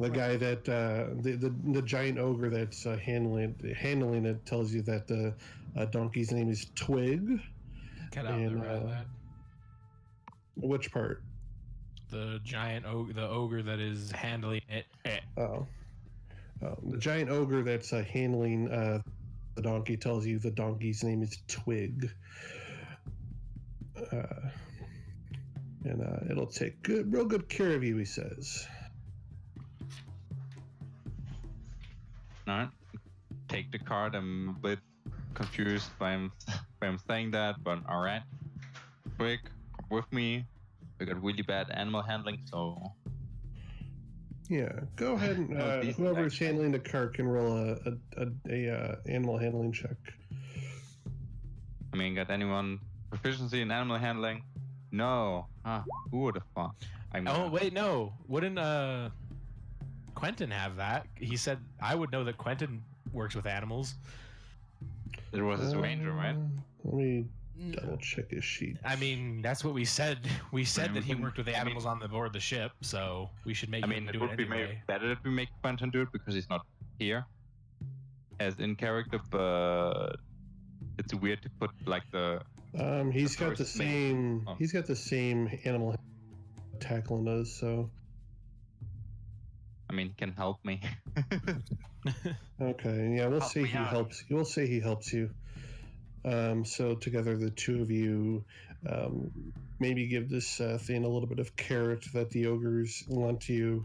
the guy that the giant ogre that's handling it tells you that the donkey's name is Twig. Cut out that. Which part? The giant the ogre that is handling it. Oh, the giant ogre that's handling the donkey tells you the donkey's name is Twig. And it'll take real good care of you, he says. Alright. Take the card. I'm a bit confused by him saying that, but alright. Quick, come with me. We got really bad animal handling, so... Yeah, go ahead and whoever's handling the cart can roll a animal handling check. I mean, got anyone proficiency in animal handling? No. Who would have thought? Wait, no. Wouldn't Quentin have that? He said I would know that Quentin works with animals. It was his ranger, right? Let me double check his sheet. I mean, that's what we said. We said that he worked with the animals on board the ship, so we should make him do it anyway. It would be better that we make Quentin do it because he's not here as in character, but it's weird to put like the... He's got the same animal Tackling does, so... I mean, he can help me. Okay, yeah, we'll say he helps. We'll say he helps you. So together, the two of you maybe give this thing a little bit of carrot that the ogres lent you.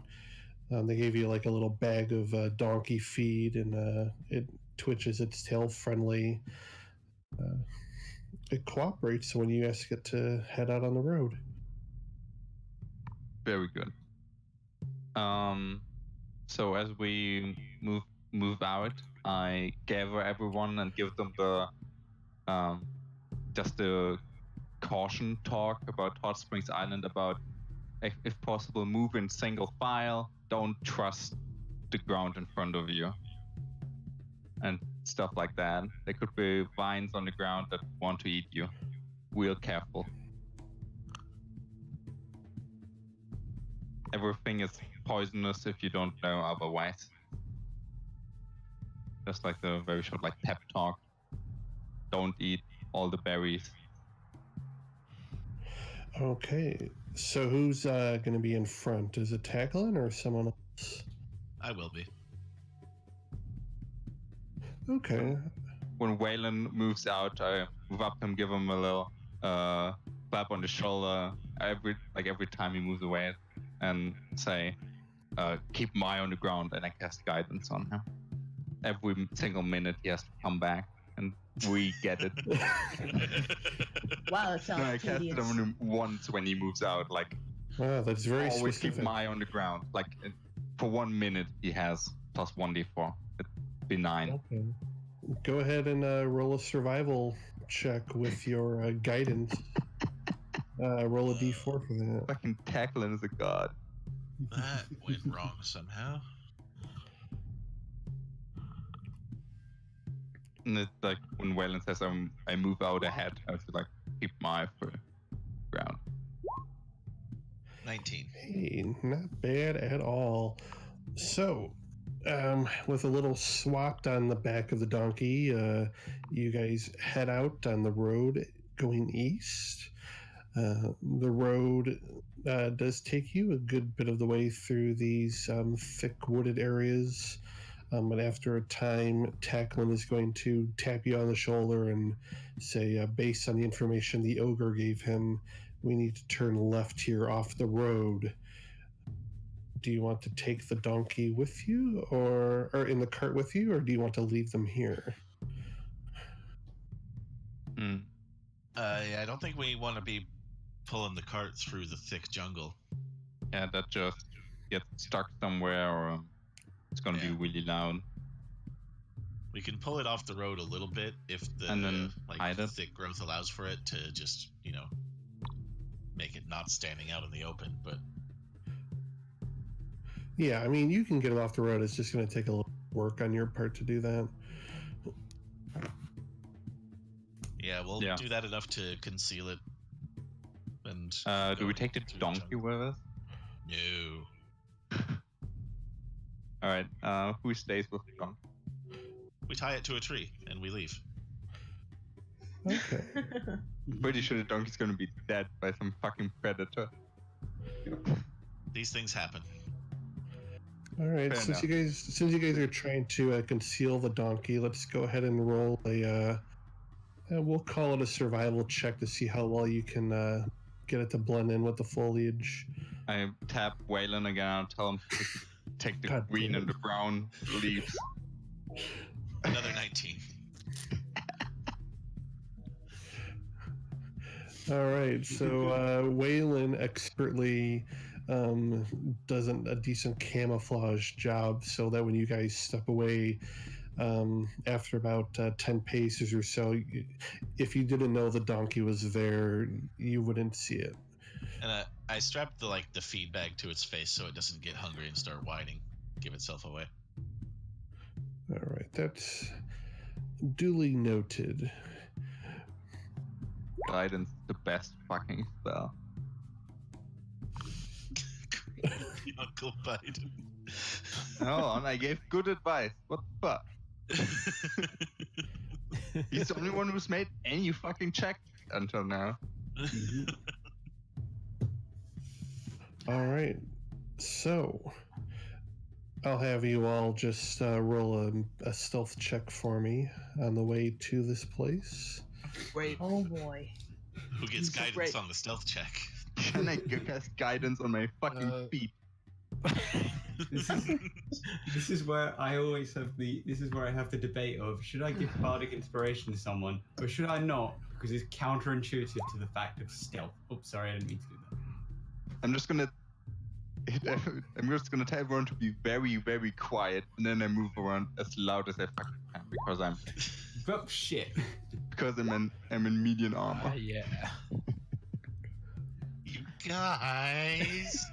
They gave you like a little bag of donkey feed, and it twitches its tail friendly. It cooperates when you ask it to head out on the road. Very good. So as we move out, I gather everyone and give them the just a caution talk about Hot Springs Island, about if possible move in single file, don't trust the ground in front of you, and stuff like that. There could be vines on the ground that want to eat you. Real careful. Everything is poisonous if you don't know otherwise. Just like the very short like pep talk. Don't eat all the berries. Okay, so who's going to be in front? Is it Tacklin or someone else? I will be. Okay. When Waylon moves out, I move up to him, give him a little clap on the shoulder every time he moves away, and say, keep my eye on the ground, and I cast guidance on him. Every single minute he has to come back, and we get it. Wow, that sounds I cast it on him once when he moves out, like, wow, that's very always specific. keep my eye on the ground. Like, for 1 minute he has plus 1d4. It'd be 9. Okay. Go ahead and roll a survival check with your guidance. Roll a d4 for that. Fucking Tacklin is a god. That went wrong somehow. And it's like when Waylon says I move out ahead, I have to like keep my eye for ground. 19. Hey, not bad at all. So, with a little swat on the back of the donkey, you guys head out on the road going east. The road does take you a good bit of the way through these thick wooded areas. But after a time, Tacklin is going to tap you on the shoulder and say, based on the information the ogre gave him, we need to turn left here off the road. Do you want to take the donkey with you, or in the cart with you, or do you want to leave them here? I don't think we want to be pulling the cart through the thick jungle. Yeah, that just gets stuck somewhere, or it's going to be really loud. We can pull it off the road a little bit if the thick growth allows for it to just, make it not standing out in the open. But yeah, I mean, you can get it off the road. It's just going to take a little work on your part to do that. Yeah, we'll do that enough to conceal it. And do we take the donkey with us? No. All right. Who stays with the donkey? We tie it to a tree and we leave. Okay. Pretty sure the donkey's gonna be dead by some fucking predator. These things happen. All right. Fair Since enough. you guys are trying to conceal the donkey, let's go ahead and roll a. We'll call it a survival check to see how well you can get it to blend in with the foliage. I tap Waylon again and tell him to take the God green damn and the brown leaves. Another 19. All right, so Waylon expertly does a decent camouflage job so that when you guys step away after about 10 paces or so, if you didn't know the donkey was there, you wouldn't see it. And I strapped the feed bag to its face so it doesn't get hungry and start whining, give itself away. All right, that's duly noted. Guidance, the best fucking spell. Uncle Biden. Oh, and I gave good advice. What the fuck? He's the only one who's made any fucking check until now. All right, so I'll have you all just roll a stealth check for me on the way to this place. Wait. Oh boy. Who gets guidance Great. on the stealth check? Can I cast guidance on my fucking feet? This is where I always have this is where I have the debate of should I give bardic inspiration to someone or should I not, because it's counterintuitive to the fact of stealth. Oops, sorry, I didn't mean to do that. I'm just gonna tell everyone to be very, very quiet, and then I move around as loud as I fucking can But shit. because I'm in median armor. Yeah. You guys.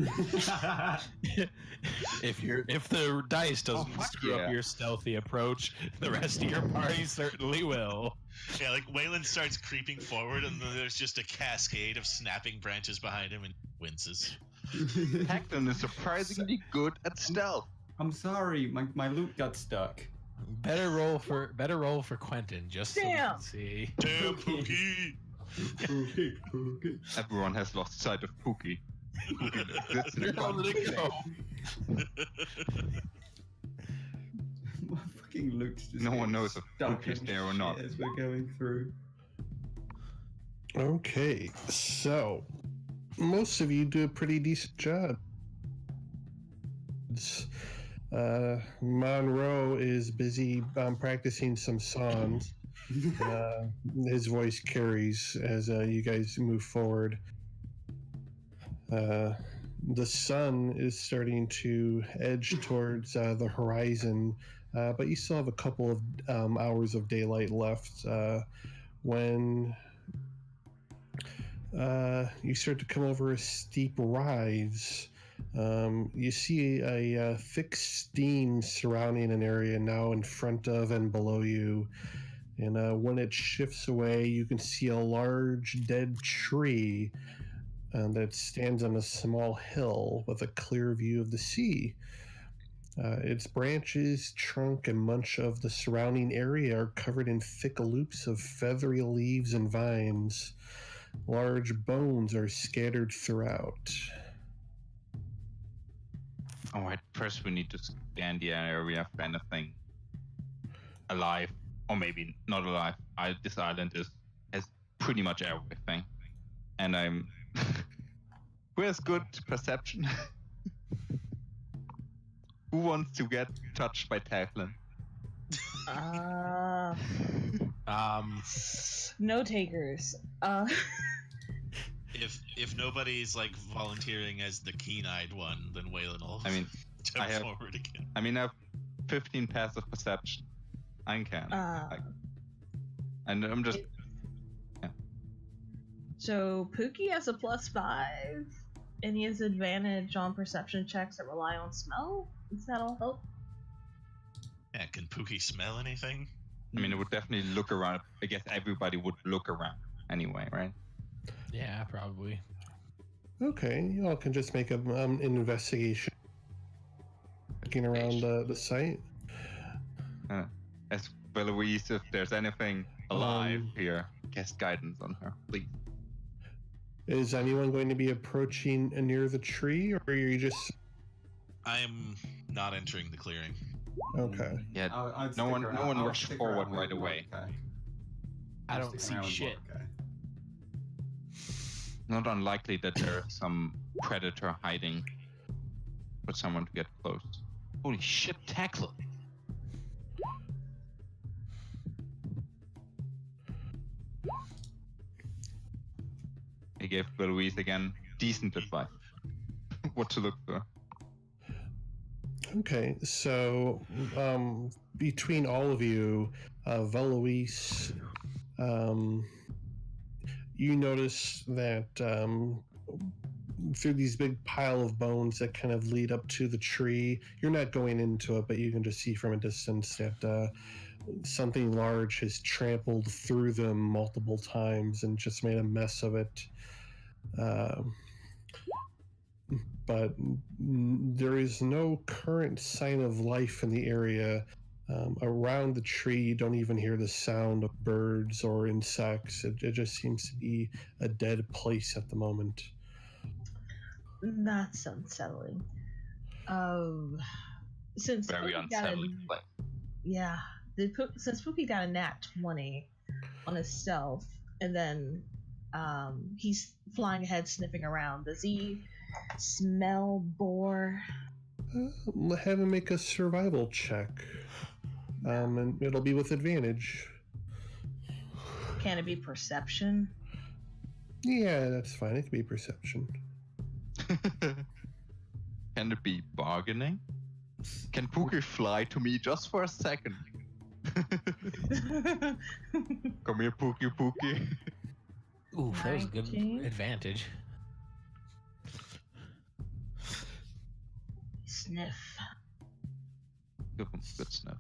If the dice doesn't fuck screw yeah. up your stealthy approach, the rest of your party certainly will. Yeah, like Waylon starts creeping forward, and then there's just a cascade of snapping branches behind him, and winces. Hecton is surprisingly good at stealth. I'm sorry, my loot got stuck. Better roll for Quentin, just so we Damn. can see. Damn, Pookie! Everyone has lost sight of Pookie. That's the How did it go? My fucking loot's just No one knows if stuck Pookie's in there or shit not. as we're going through. Okay, so most of you do a pretty decent job. Monroe is busy practicing some songs. His voice carries as you guys move forward. The sun is starting to edge towards the horizon, but you still have a couple of hours of daylight left when you start to come over a steep rise. You see a thick steam surrounding an area now in front of and below you. And when it shifts away, you can see a large dead tree that stands on a small hill with a clear view of the sea. Its branches, trunk, and much of the surrounding area are covered in thick loops of feathery leaves and vines. Large bones are scattered throughout. Alright, first we need to scan the area for anything alive, or maybe not alive. This island has pretty much everything. And I'm... Who has good perception? Who wants to get touched by Teflon? No takers. If nobody's like volunteering as the keen-eyed one, then Waylon will jump forward again. I have 15 passive perception. I can. And I'm just... So Pookie has a +5, and he has advantage on perception checks that rely on smell. Does that all help? Yeah, can Pookie smell anything? it would definitely look around. I guess everybody would look around anyway, right? Yeah, probably. Okay, you all can just make an investigation looking around the site. Ask Beloise if there's anything alive here. Cast guidance on her, please. Is anyone going to be approaching near the tree, or are you just... I am not entering the clearing. Okay. Yeah, I'd no stick one around. I'll rushed stick forward around right with away. Mordecai. I I'll don't stick see around with shit. Mordecai. Not unlikely that there's some predator hiding for someone to get close. Holy shit, tackle! He gave Beloise again decent advice. What to look for. Okay, so between all of you, Veloise, you notice that through these big pile of bones that kind of lead up to the tree, you're not going into it, but you can just see from a distance that something large has trampled through them multiple times and just made a mess of it. But there is no current sign of life in the area. Around the tree, you don't even hear the sound of birds or insects. It just seems to be a dead place at the moment. That's unsettling. Since Very Pookie got unsettling place. Yeah, since Pookie got a nat 20 on his stealth, and then he's flying ahead, sniffing around. Does he smell boar? Have him make a survival check. And it'll be with advantage. Can it be perception? Yeah, that's fine. It can be perception. Can it be bargaining? Can Pookie fly to me just for a second? Come here, Pookie. Ooh, that was a good 19. advantage. Sniff. Give him a good sniff.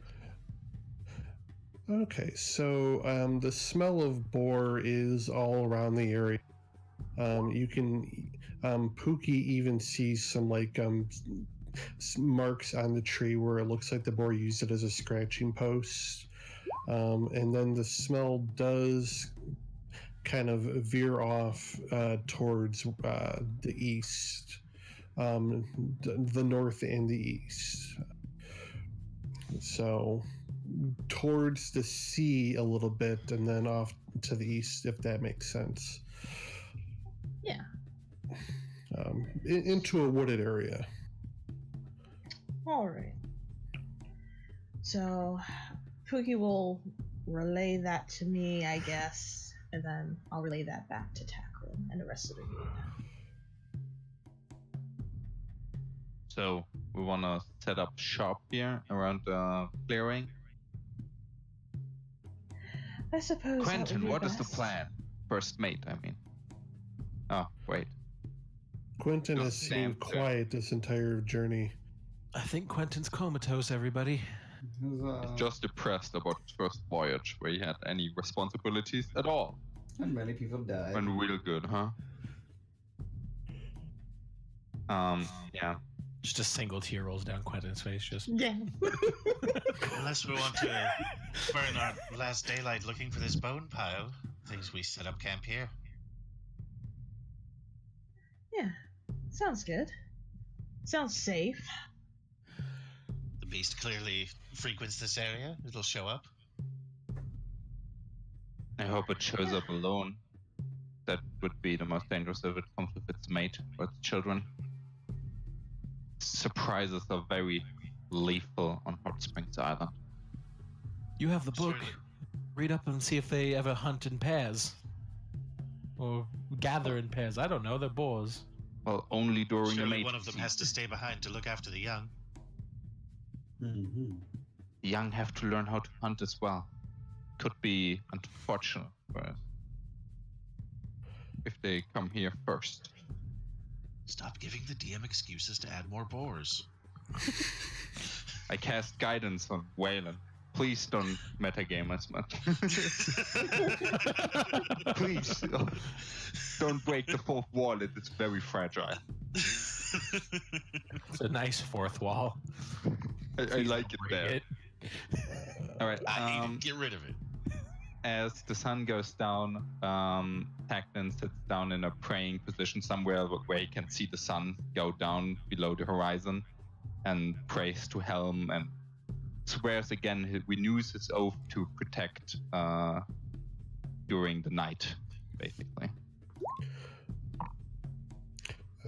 Okay, so the smell of boar is all around the area. You can, Pookie even sees some marks on the tree where it looks like the boar used it as a scratching post. And then the smell does kind of veer off towards the east, the north and the east. So towards the sea a little bit, and then off to the east, if that makes sense. Yeah. Into a wooded area. All right. So Pookie will relay that to me, I guess, and then I'll relay that back to Tackle and the rest of the group. So we want to set up shop here around the clearing. I suppose. that Quentin, would be what is the best. plan? First mate, I mean. Oh, wait. Quentin Oh, has damn, seemed quiet this entire journey. I think Quentin's comatose, everybody. He's just depressed about his first voyage where he had any responsibilities at all. And many people died. Went real good, huh? Yeah. Just a single tear rolls down Quentin's face. Just Yeah. Unless we want to burn our last daylight looking for this bone pile, things we set up camp here. Yeah. Sounds good. Sounds safe. The beast clearly frequents this area. It'll show up. I hope it shows up alone. That would be the most dangerous if it comes with its mate or its children. Surprises are very lethal on Hot Springs Island. you have the book. Certainly. Read up and see if they ever hunt in pairs or gather in pairs. I don't know. They're boars. Well, only during the Surely mate. one of them has to stay behind to look after the young. Mm-hmm. The young have to learn how to hunt as well. Could be unfortunate for us if they come here first. Stop giving the DM excuses to add more boars. I cast guidance on Waylon. Please don't metagame as much. Please don't break the fourth wall. It is very fragile. It's a nice fourth wall. I like it Bring there. it. All right. I hate it. Get rid of it. As the sun goes down, Tacton sits down in a praying position somewhere where he can see the sun go down below the horizon, and prays to Helm and swears again. He renews his oath to protect during the night, basically.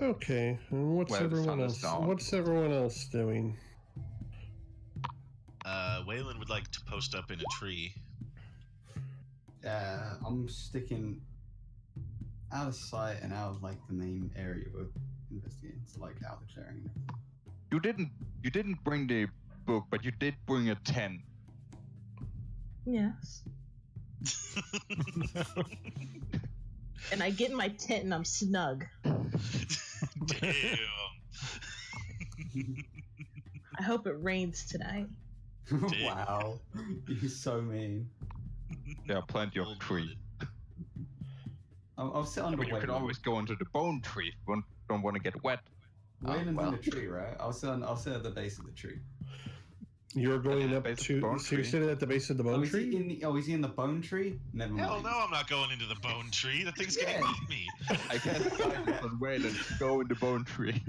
Okay, and what's Where the everyone sun is else? down. What's everyone else doing? Waylon would like to post up in a tree. I'm sticking out of sight and out of like the main area we're investigating, so like out of the clearing and everything. You didn't bring the book, but you did bring a 10. Yes. And I get in my tent and I'm snug. Damn. I hope it rains tonight. Wow, you're so mean. There are plenty of trees. I'll sit under But you can Waylon. always go into the bone tree if you don't want to get wet. Waylon's well. in the tree, right? I'll sit at the base of the tree. You're going the up base of the to. bone So you're tree? sitting at the base of the bone Is tree. he in the bone tree? Never mind. Hell no, I'm not going into the bone tree. That thing's gonna Yeah. eat me. I can't guidance on Wayland. Go in the bone tree.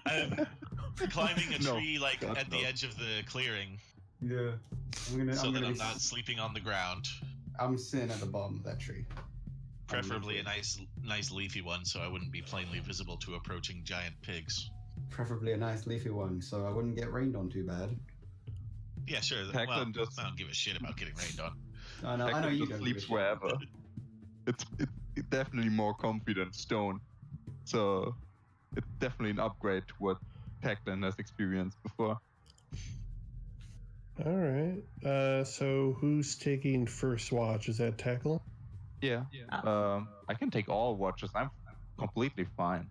I'm climbing a No, tree like God, at no. the edge of the clearing, Yeah. so that I'm not sleeping on the ground. I'm sitting at the bottom of that tree. Preferably a nice leafy one, so I wouldn't be plainly visible to approaching giant pigs. Preferably a nice leafy one, so I wouldn't get rained on too bad. Yeah, sure. Heckler Well, just- I don't give a shit about getting rained on. I know Hector you just don't. sleeps give a shit. wherever. It's definitely more comfy than stone, so it's definitely an upgrade to what Tacton has experienced before. All right. So who's taking first watch? Is that Tackle? Yeah. I can take all watches. I'm completely fine.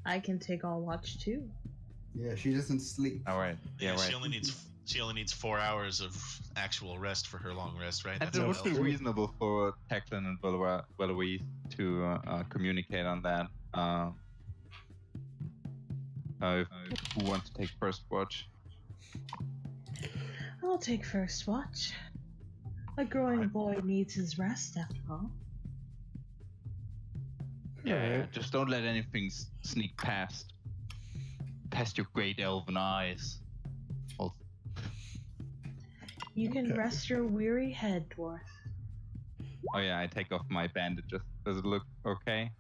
I can take all watch too. Yeah, she doesn't sleep. All right. Yeah, right. She only needs 4 hours of actual rest for her long rest, right? And That's it how would it be helps. reasonable for Tacton and Valois to communicate on that. Who wants to take first watch? I'll take first watch. A growing boy needs his rest after all. Alright. Just don't let anything sneak past your great elven eyes. You can Okay. rest your weary head, dwarf. Oh yeah, I take off my bandages. Does it look okay?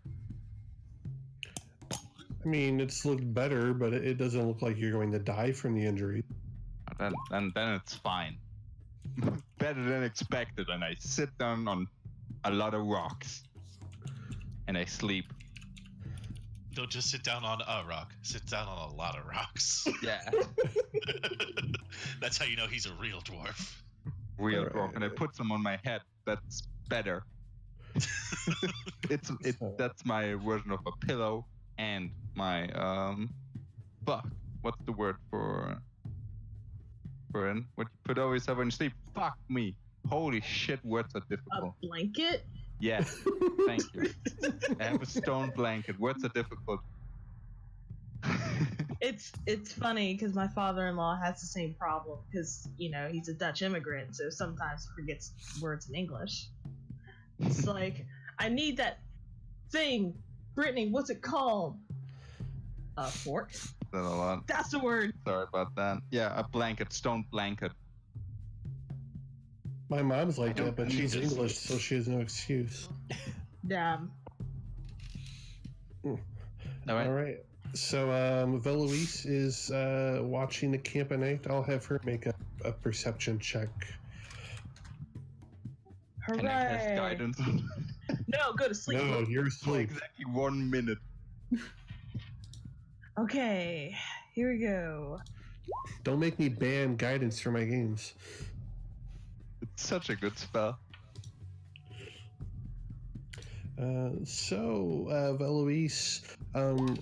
I mean, it's looked better, but it doesn't look like you're going to die from the injury. Then it's fine. Better than expected, and I sit down on a lot of rocks. And I sleep. Don't just sit down on a rock. Sit down on a lot of rocks. Yeah. That's how you know he's a real dwarf. Real Alright. rock. And I put some on my head. That's better. That's my version of a pillow and my fuck. What's the word for what you put over yourself when you sleep? Fuck me. Holy shit, words are A difficult. blanket? Yes, thank you. I have a stone blanket. Words are difficult. It's funny because my father-in-law has the same problem because he's a Dutch immigrant, so sometimes he forgets words in English. It's like, I need that thing, Brittany. What's it called? A fork. That a lot. That's the word. Sorry about that. Yeah, a blanket, stone blanket. My mom's like I that, but don't she's need this. English, so she has no excuse. Damn. All right. All right. So, Veloise is watching the camp at night. I'll have her make a perception check. Hooray! Can I cast guidance on No, go to sleep. No, you're for asleep. exactly 1 minute? Okay, here we go. Don't make me ban guidance for my games. It's such a good spell. Veloise,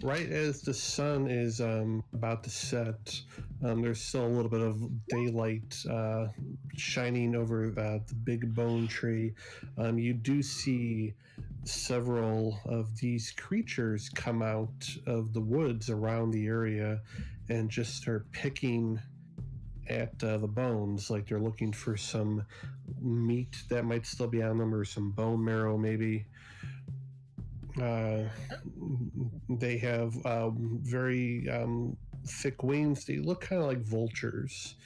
right as the sun is about to set, there's still a little bit of daylight shining over the big bone tree. You do see several of these creatures come out of the woods around the area and just start picking at the bones, like they're looking for some meat that might still be on them, or some bone marrow, maybe. They have very thick wings. They look kind of like vultures.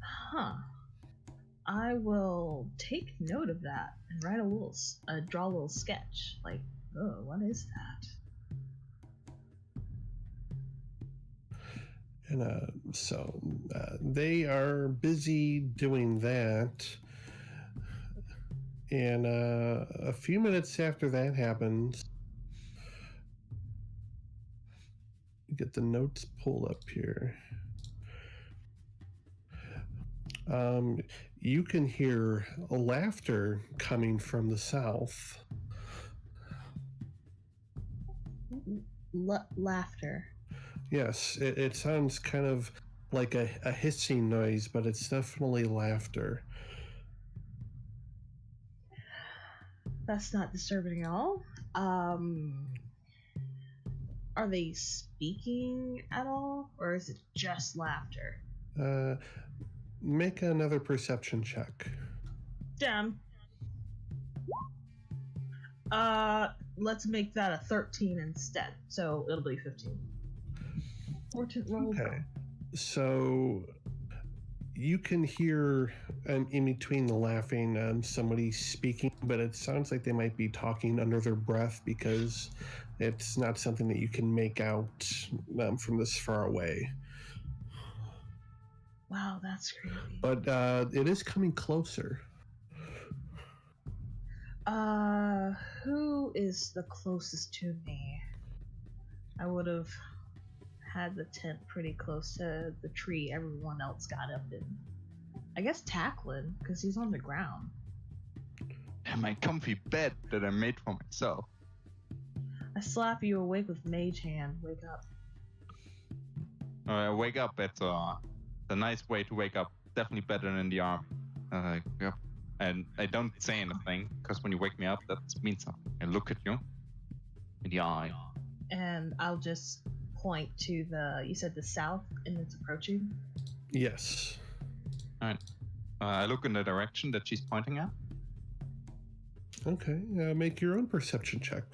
Huh. I will take note of that and write draw a little sketch. Like, oh, what is that? And so they are busy doing that. And a few minutes after that happens, get the notes pulled up here. You can hear laughter coming from the south. Laughter. Yes, it sounds kind of like a hissing noise, but it's definitely laughter. That's not disturbing at all. Are they speaking at all, or is it just laughter? Make another perception check. Damn. Let's make that a 13 instead, so it'll be 15. Fortune roll. Okay. So you can hear in between the laughing somebody speaking, but it sounds like they might be talking under their breath because it's not something that you can make out from this far away. Wow, that's creepy. But it is coming closer. Who is the closest to me? I would have had the tent pretty close to the tree everyone else got up in. I guess Tacklin, because he's on the ground. And my comfy bed that I made for myself. I slap you awake with Mage Hand. Wake up. Wake up. It's a nice way to wake up. Definitely better than the army. Yep. And I don't say anything, because when you wake me up, that means something. I look at you in the eye. And I'll just point to you said the south, and it's approaching? Yes. Alright. I look in the direction that she's pointing at. Okay, make your own perception check.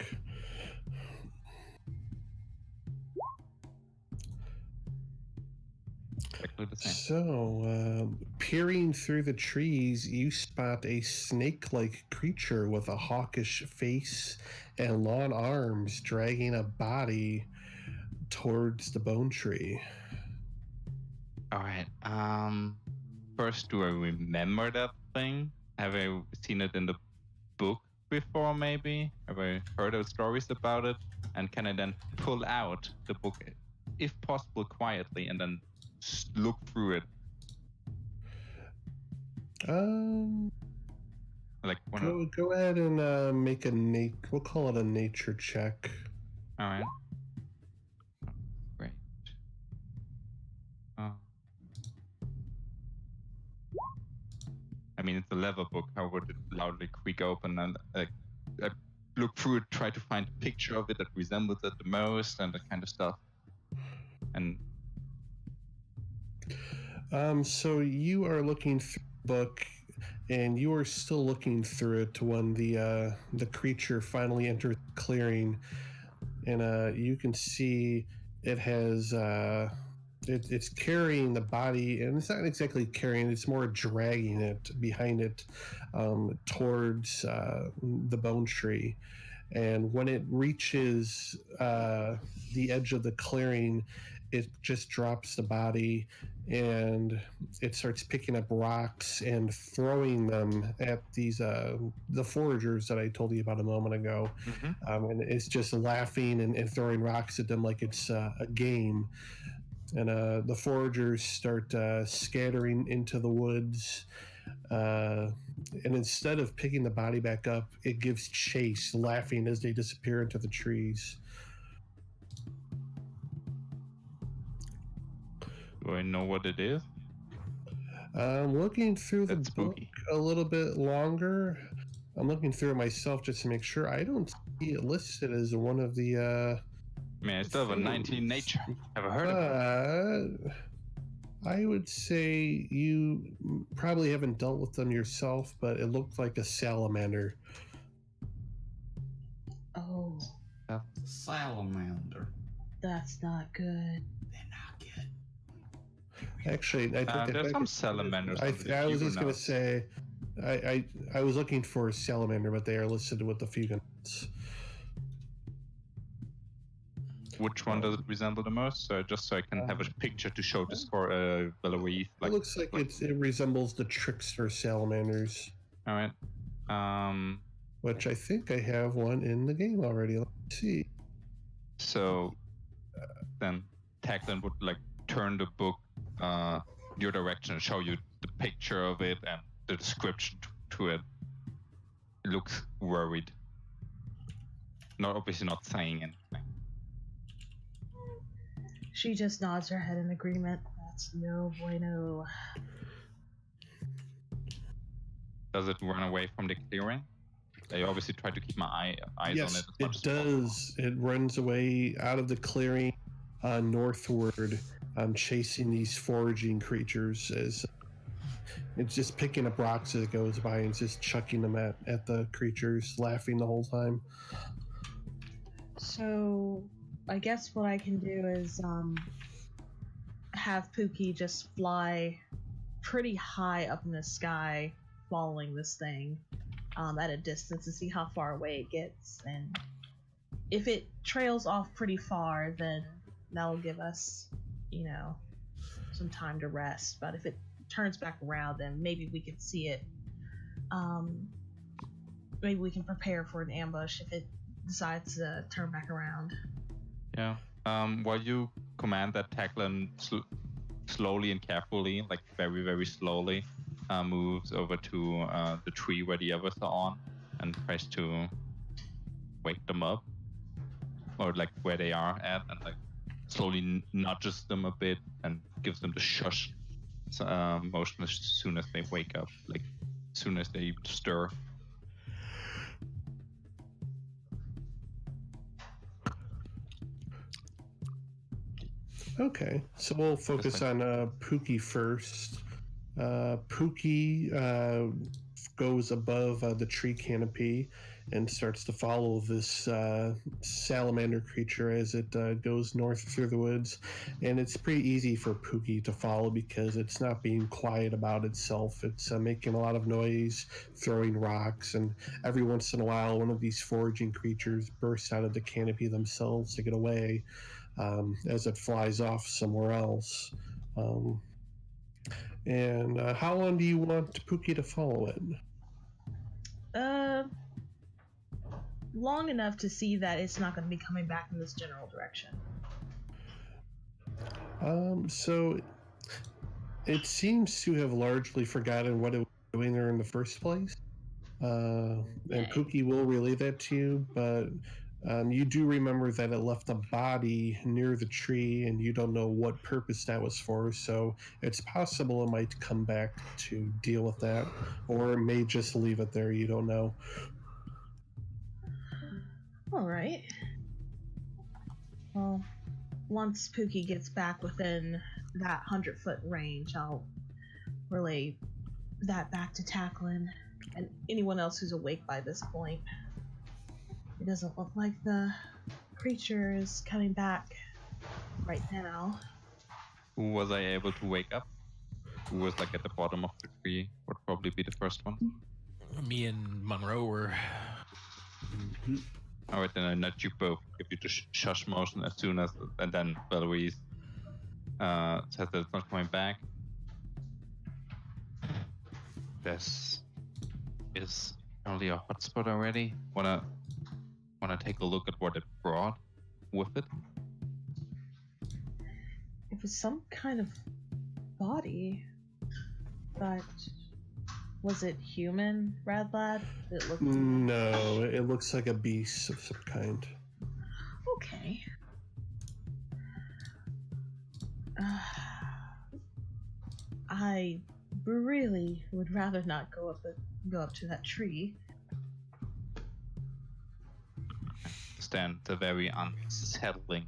Exactly the same. So, peering through the trees, you spot a snake-like creature with a hawkish face and long arms dragging a body towards the bone tree. Alright, first, do I remember that thing? Have I seen it in the book before, maybe? Have I heard of stories about it? And can I then pull out the book, if possible, quietly, and then look through it? Like go ahead and make we'll call it a nature check. Alright. Great. I mean, it's a leather book. How would it loudly creak open? And I look through it, try to find a picture of it that resembles it the most, and that kind of stuff. And so you are looking through the book, and you are still looking through it when the creature finally enters the clearing, and you can see it has it's carrying the body, and it's not exactly carrying, it's more dragging it behind it towards the bone tree. And when it reaches the edge of the clearing, it just drops the body, and it starts picking up rocks and throwing them at these the foragers that I told you about a moment ago. Mm-hmm. And it's just laughing and throwing rocks at them like it's a game. And the foragers start scattering into the woods. And instead of picking the body back up, it gives chase, laughing as they disappear into the trees. Do I know what it is? I'm looking through the That's book spooky. a little bit longer. I'm looking through it myself just to make sure. I don't see it listed as one of the I mean, I still have a 19 nature. Ever heard of it? I would say you probably haven't dealt with them yourself, but it looked like a salamander. Oh, Salamander. that's not good. They're not good. Actually, I think There's some salamanders. I was just going to say, I was looking for salamander, but they are listed with the Fugonauts. Which one does it resemble the most? So just so I can have a picture to show this for Beloise. It looks like it resembles the trickster salamanders. All right. Which I think I have one in the game already. Let's see. So then Tacklin would like turn the book your direction and show you the picture of it and the description to it. It looks worried. Obviously not saying anything. She just nods her head in agreement. That's no bueno. Does it run away from the clearing? I obviously try to keep my eyes on it. Yes, it does. It runs away out of the clearing northward, chasing these foraging creatures. As it's just picking up rocks as it goes by and just chucking them at the creatures, laughing the whole time. So, I guess what I can do is have Pookie just fly pretty high up in the sky, following this thing at a distance to see how far away it gets. And if it trails off pretty far, then that'll give us, some time to rest. But if it turns back around, then maybe we can see it. Maybe we can prepare for an ambush if it decides to turn back around. Yeah. While you command that Tacklin slowly and carefully, like very, very slowly, moves over to the tree where the others are on and tries to wake them up. Or like where they are at, and like slowly nudges them a bit and gives them the shush motion as soon as they wake up, like as soon as they stir. Okay, so we'll focus on Pookie first. Pookie goes above the tree canopy and starts to follow this salamander creature as it goes north through the woods. And it's pretty easy for Pookie to follow because it's not being quiet about itself. It's making a lot of noise, throwing rocks, and every once in a while one of these foraging creatures bursts out of the canopy themselves to get away. As it flies off somewhere else. And how long do you want Pookie to follow it? Long enough to see that it's not going to be coming back in this general direction. So it seems to have largely forgotten what it was doing there in the first place. And Pookie will relay that to you, but you do remember that it left a body near the tree, and you don't know what purpose that was for, so it's possible it might come back to deal with that, or it may just leave it there, you don't know. Alright. Well, once Pookie gets back within that 100-foot range, I'll relay that back to Tacklin and anyone else who's awake by this point. It doesn't look like the creature is coming back right now. Who was I able to wake up? Who was like at the bottom of the tree would probably be the first one. Me and Monroe were. Alright, then I nudge you both, give you the shush motion as soon as, and then Beloise says that it's not coming back. This is only a hotspot already. Wanna take a look at what it brought with it? It was some kind of body, but was it human, Radlad? It looked. No, it looks like a beast of some kind. Okay. I really would rather not go up to that tree. stand the very unsettling.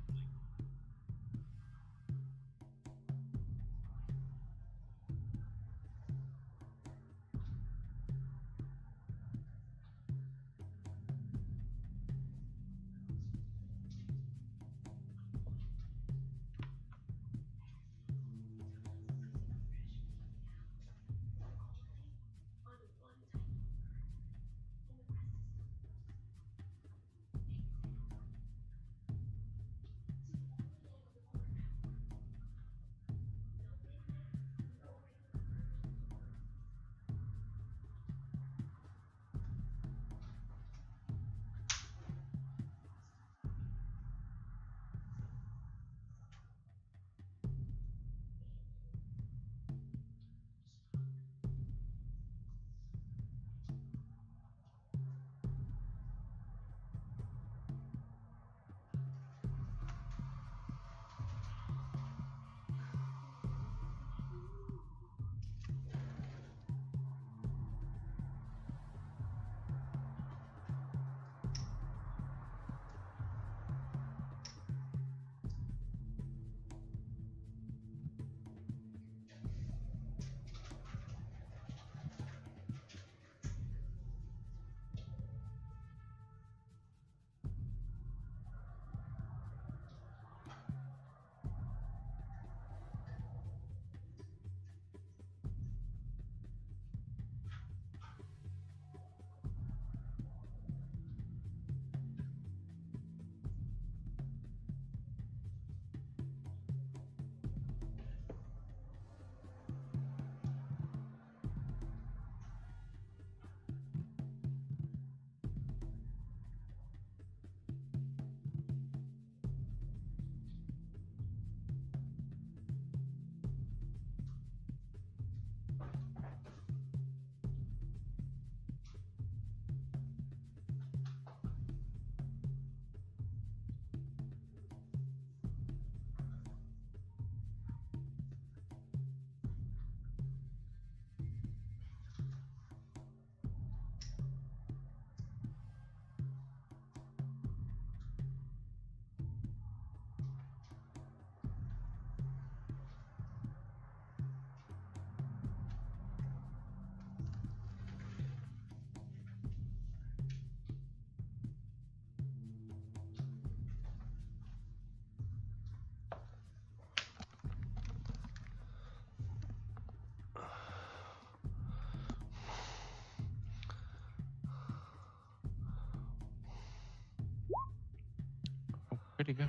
Pretty good.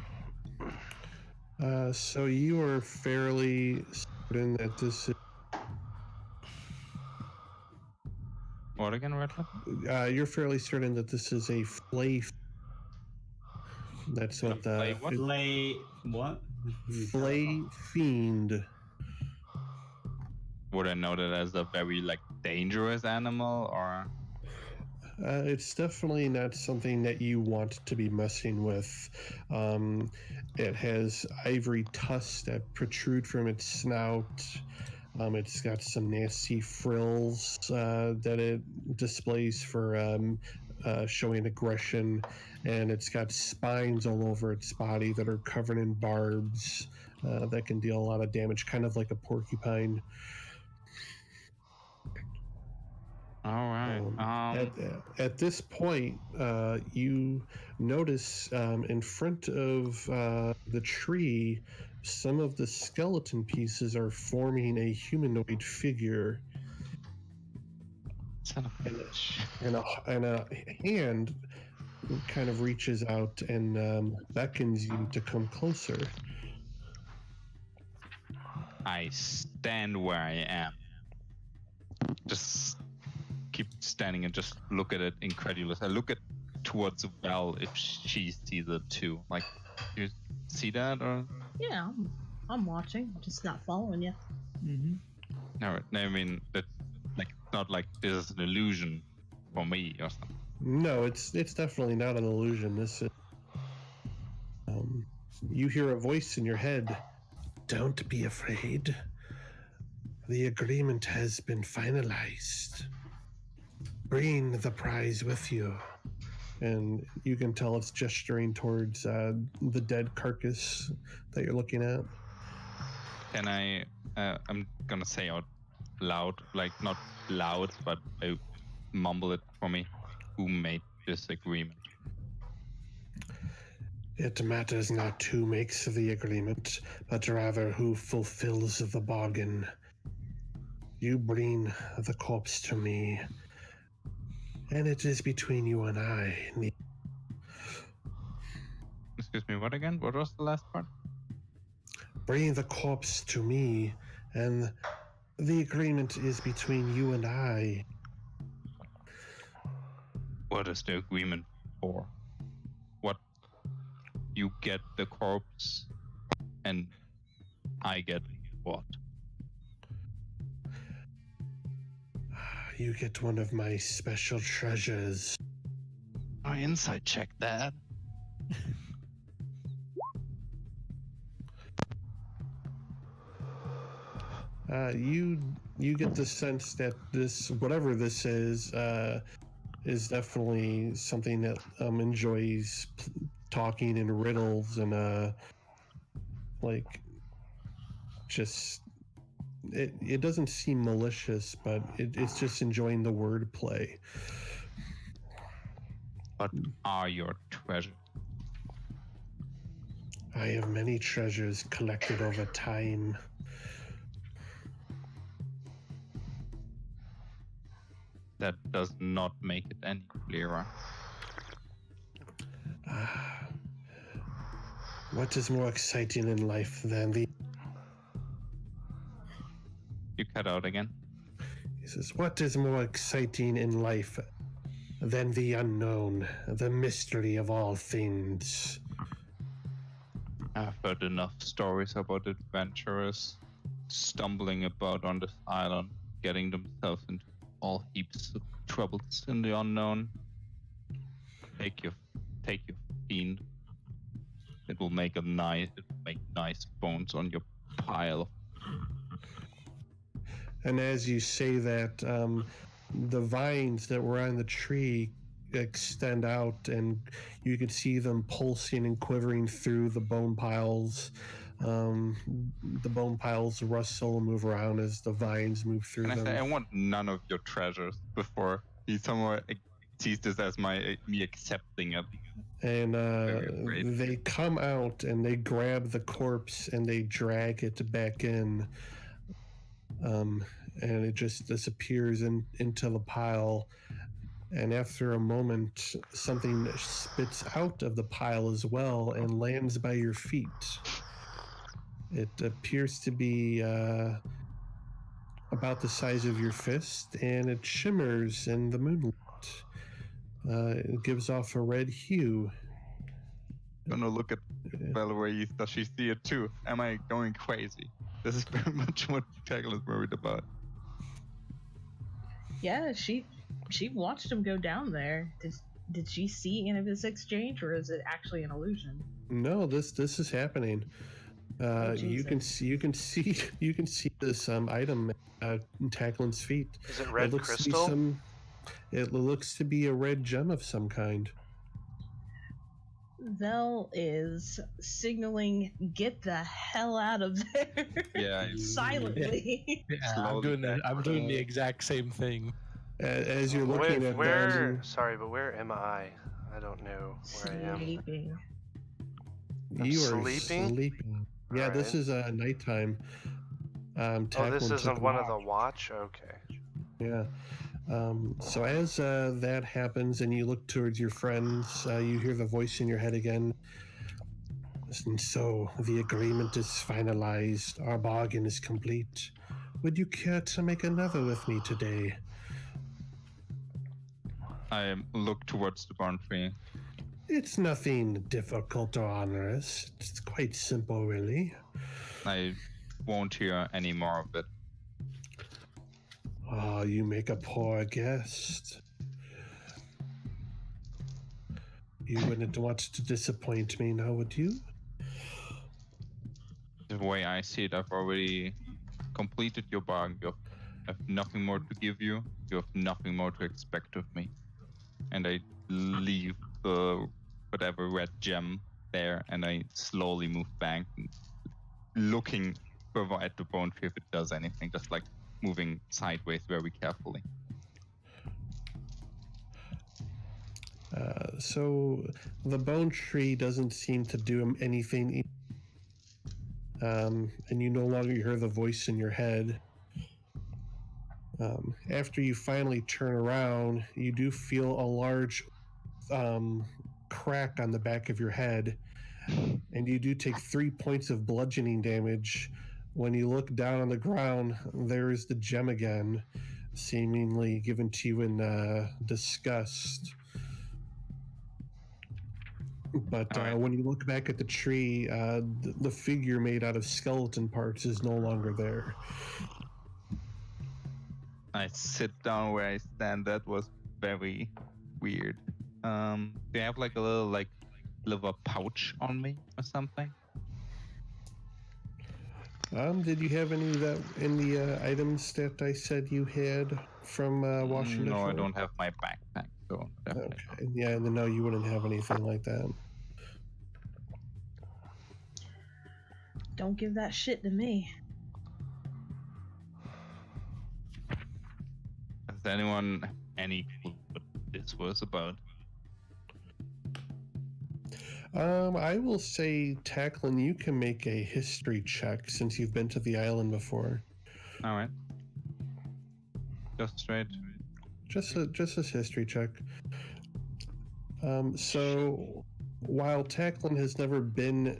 So you are fairly certain that this is... What again, Redwood? You're fairly certain that this is a flay... That's what the... Flay... What? Flay fiend. Would I know that as a very, like, dangerous animal, or...? It's definitely not something that you want to be messing with. It has ivory tusks that protrude from its snout. It's got some nasty frills that it displays for showing aggression, and it's got spines all over its body that are covered in barbs that can deal a lot of damage, kind of like a porcupine. All right. At this point, you notice in front of the tree, some of the skeleton pieces are forming a humanoid figure. Son of a bitch. And a hand kind of reaches out and beckons you to come closer. I stand where I am. Just keep standing and just look at it, incredulous. I look at towards Val if she sees it too. Like, you see that, or? Yeah, I'm watching, just not following you. Mm-hmm. No, I mean that, like, not like this is an illusion for me or something. No, it's definitely not an illusion. This is. You hear a voice in your head. Don't be afraid. The agreement has been finalized. Bring the prize with you. and you can tell it's gesturing towards the dead carcass that you're looking at. Can I? I'm gonna say out loud, like not loud, but I mumble it for me. Who made this agreement? It matters not who makes the agreement, but rather who fulfills the bargain. You bring the corpse to me, and it is between you and I. Excuse me, what again? What was the last part? Bring the corpse to me, and the agreement is between you and I. What is the agreement for? What? You get the corpse, and I get what? You get one of my special treasures. I insight check that. You get the sense that this, whatever this is definitely something that enjoys talking in riddles and like just it doesn't seem malicious, but it's just enjoying the wordplay. What are your treasures? I have many treasures collected over time. That does not make it any clearer. What is more exciting in life than the... You cut out again. He says, what is more exciting in life than the unknown, the mystery of all things? I've heard enough stories about adventurers stumbling about on this island, getting themselves into all heaps of troubles in the unknown. Take your fiend. It will make nice bones on your pile. And as you say that, the vines that were on the tree extend out, and you can see them pulsing and quivering through the bone piles. The bone piles rustle and move around as the vines move through them. I want none of your treasures before he somewhere sees this as me accepting it. And they come out and they grab the corpse and they drag it back in. And it just disappears into the pile. And after a moment, something spits out of the pile as well and lands by your feet. It appears to be about the size of your fist, and it shimmers in the moonlight. It gives off a red hue. I'm gonna look at Valerie. Does she see it too? Am I going crazy? This is very much what Tackle is worried about. Yeah, she watched him go down there. Did she see any of this exchange, or is it actually an illusion? No, this is happening. You can see this item at Tacklin's feet. Is it red crystal? It looks to be a red gem of some kind. Vel is signaling, "Get the hell out of there!" Yeah, silently. Yeah, I'm doing the exact same thing. As you're looking at where? Sorry, but where am I? I don't know where I am. Sleeping. You are sleeping? sleeping. Yeah, All this right. is nighttime. Oh, this Tacklin isn't took one of the watch? Okay. Yeah. So as that happens and you look towards your friends, you hear the voice in your head again. And so the agreement is finalized. Our bargain is complete. Would you care to make another with me today? I look towards the barn tree. It's nothing difficult or onerous. It's quite simple, really. I won't hear any more of it. Oh, you make a poor guest. You wouldn't want to disappoint me now, would you? The way I see it, I've already completed your bargain. You have nothing more to give you. You have nothing more to expect of me. And I leave the whatever red gem there, and I slowly move back, looking further at the bone tree if it does anything, just like moving sideways very carefully. So the bone tree doesn't seem to do anything, and you no longer hear the voice in your head. After you finally turn around, you do feel a large crack on the back of your head, and you do take 3 points of bludgeoning damage. When you look down on the ground, there is the gem again, seemingly given to you in disgust. But when you look back at the tree, the figure made out of skeleton parts is no longer there. I sit down where I stand. That was very weird. Do you have like a little liver pouch on me or something? Did you have any of that in the items that I said you had from Washington? No, I don't have my backpack, so definitely okay. Yeah, no, you wouldn't have anything like that. Don't give that shit to me. Has anyone any clue what this was about? I will say, Tacklin, you can make a history check since you've been to the island before. All right. Just straight. Just a history check. So, while Tacklin has never been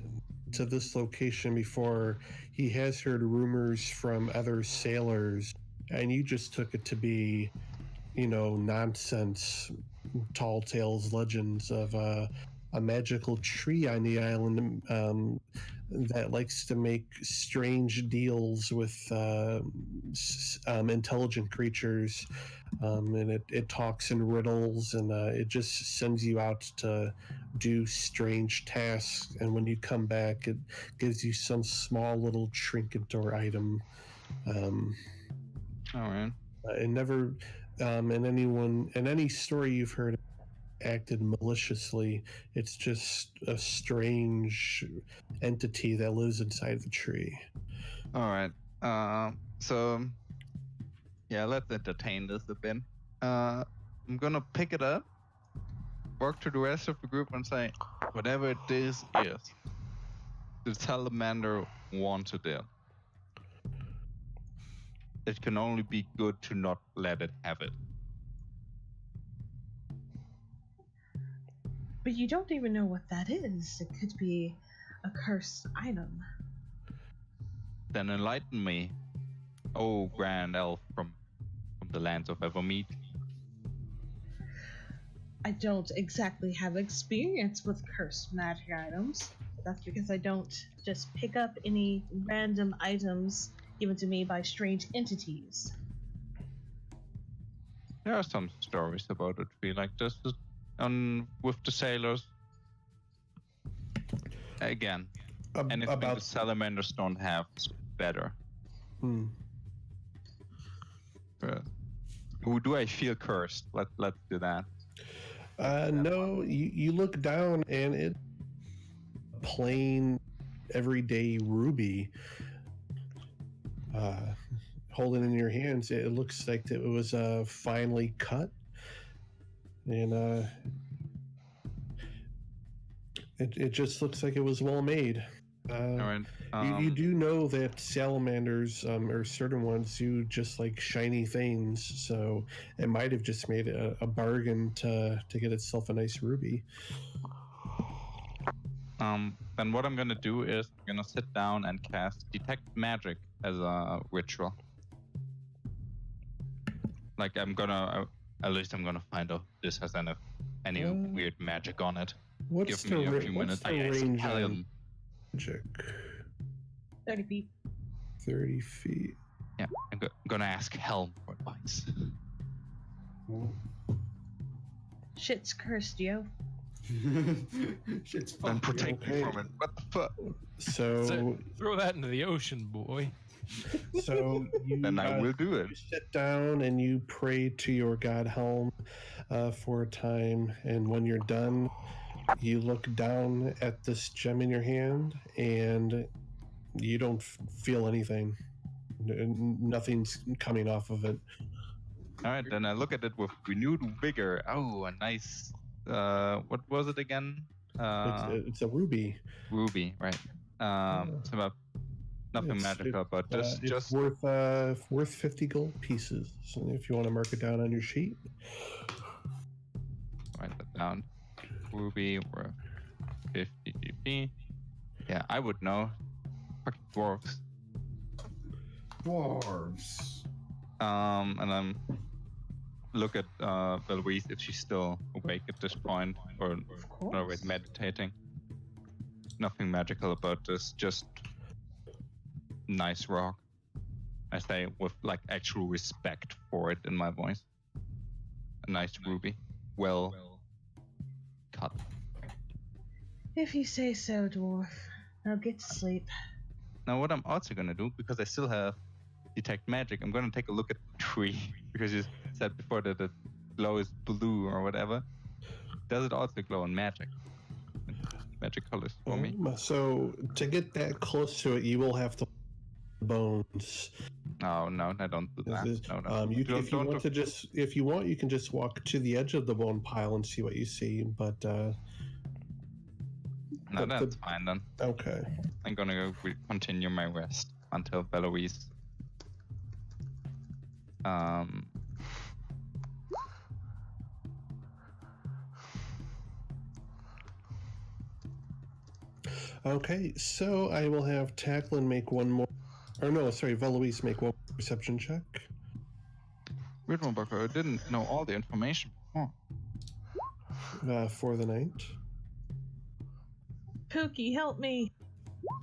to this location before, he has heard rumors from other sailors, and you just took it to be, nonsense, tall tales, legends of a magical tree on the island that likes to make strange deals with intelligent creatures, and it talks in riddles, and it just sends you out to do strange tasks, and when you come back it gives you some small little trinket or item. All right. It never in any story you've heard acted maliciously. It's just a strange entity that lives inside the tree. All right. So yeah, let's entertain this a bit. I'm gonna pick it up, work to the rest of the group, and say, whatever this is, the salamander wanted it. It can only be good to not let it have it. But you don't even know what that is. It could be a cursed item. Then enlighten me, oh grand elf from the lands of Evermeet. I don't exactly have experience with cursed magic items. That's because I don't just pick up any random items given to me by strange entities. There are some stories about a tree like this with the sailors. Again, anything about the salamanders don't have is better. But who do I feel cursed? Let's do that. No, you look down and it plain everyday ruby. Holding in your hands, it looks like it was finely cut, and it just looks like it was well made. All right. You do know that salamanders, or certain ones, do just like shiny things, so it might have just made a bargain to get itself a nice ruby. Then what I'm gonna do is I'm gonna sit down and cast Detect Magic as a ritual. Like at least I'm gonna find out if this has any weird magic on it. Give me a few minutes. Range on magic? 30 feet. 30 feet. Yeah, I'm gonna ask Helm for advice. Shit's cursed, yo. Shit's Then protect me from it. What the fuck? So throw that into the ocean, boy. So you, then I will do it. You sit down and you pray to your god Helm. for a time, and when you're done, you look down at this gem in your hand, and you don't feel anything. Nothing's coming off of it. All right, then I look at it with renewed vigor. Oh, a nice. What was it again? It's a ruby. Ruby, right? It's about nothing magical, but it's worth 50 gold pieces. So if you want to mark it down on your sheet, write that down. Ruby worth 50 GP. Yeah, I would know. Fucking dwarves. Dwarves. And I'm look at Louise if she's still awake at this point, or no, wait, meditating. Nothing magical about this, just nice rock. I say with like actual respect for it in my voice. A nice ruby, well cut. If you say so, dwarf. Now get to sleep. Now what I'm also gonna do, because I still have detect magic, I'm gonna take a look at the tree, because you said before that the glow is blue or whatever. Does it also glow in magic? Magic colors for me. So to get that close to it, you will have to bones. No, I don't do that. If you want, you can just walk to the edge of the bone pile and see what you see. But no, that's fine then. Okay. I'm gonna continue my rest until Beloise. Okay, so I will have Tacklin make one more. Or no, sorry, Veloise make one more perception check. Riddenbacher, I didn't know all the information before. For the night. Pookie, help me.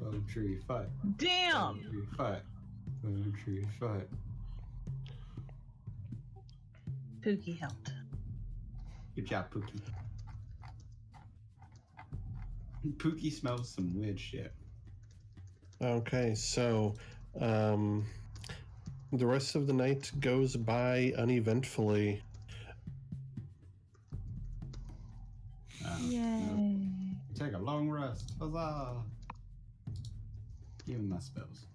Bone tree fight. Damn! Bone tree fight. Bone tree fight. Pookie helped. Good job, Pookie. Pookie smells some weird shit. Okay, so the rest of the night goes by uneventfully. Yay. No. Take a long rest. Huzzah! Give me my spells.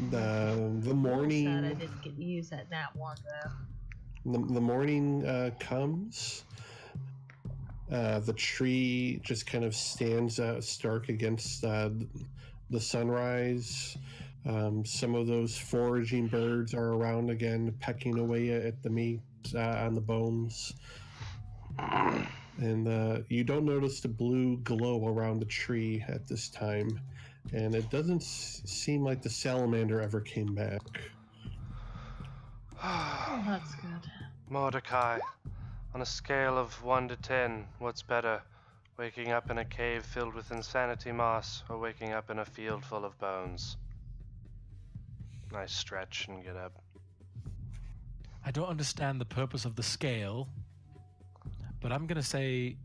The morning. Sad I didn't get to use that nat one though. The morning comes. The tree just kind of stands stark against the sunrise. Some of those foraging birds are around again, pecking away at the meat on the bones. And you don't notice the blue glow around the tree at this time. And it doesn't seem like the salamander ever came back. Oh, that's good. Mordecai, on a scale of 1 to 10, what's better? Waking up in a cave filled with insanity moss, or waking up in a field full of bones? Nice stretch and get up. I don't understand the purpose of the scale, but I'm gonna say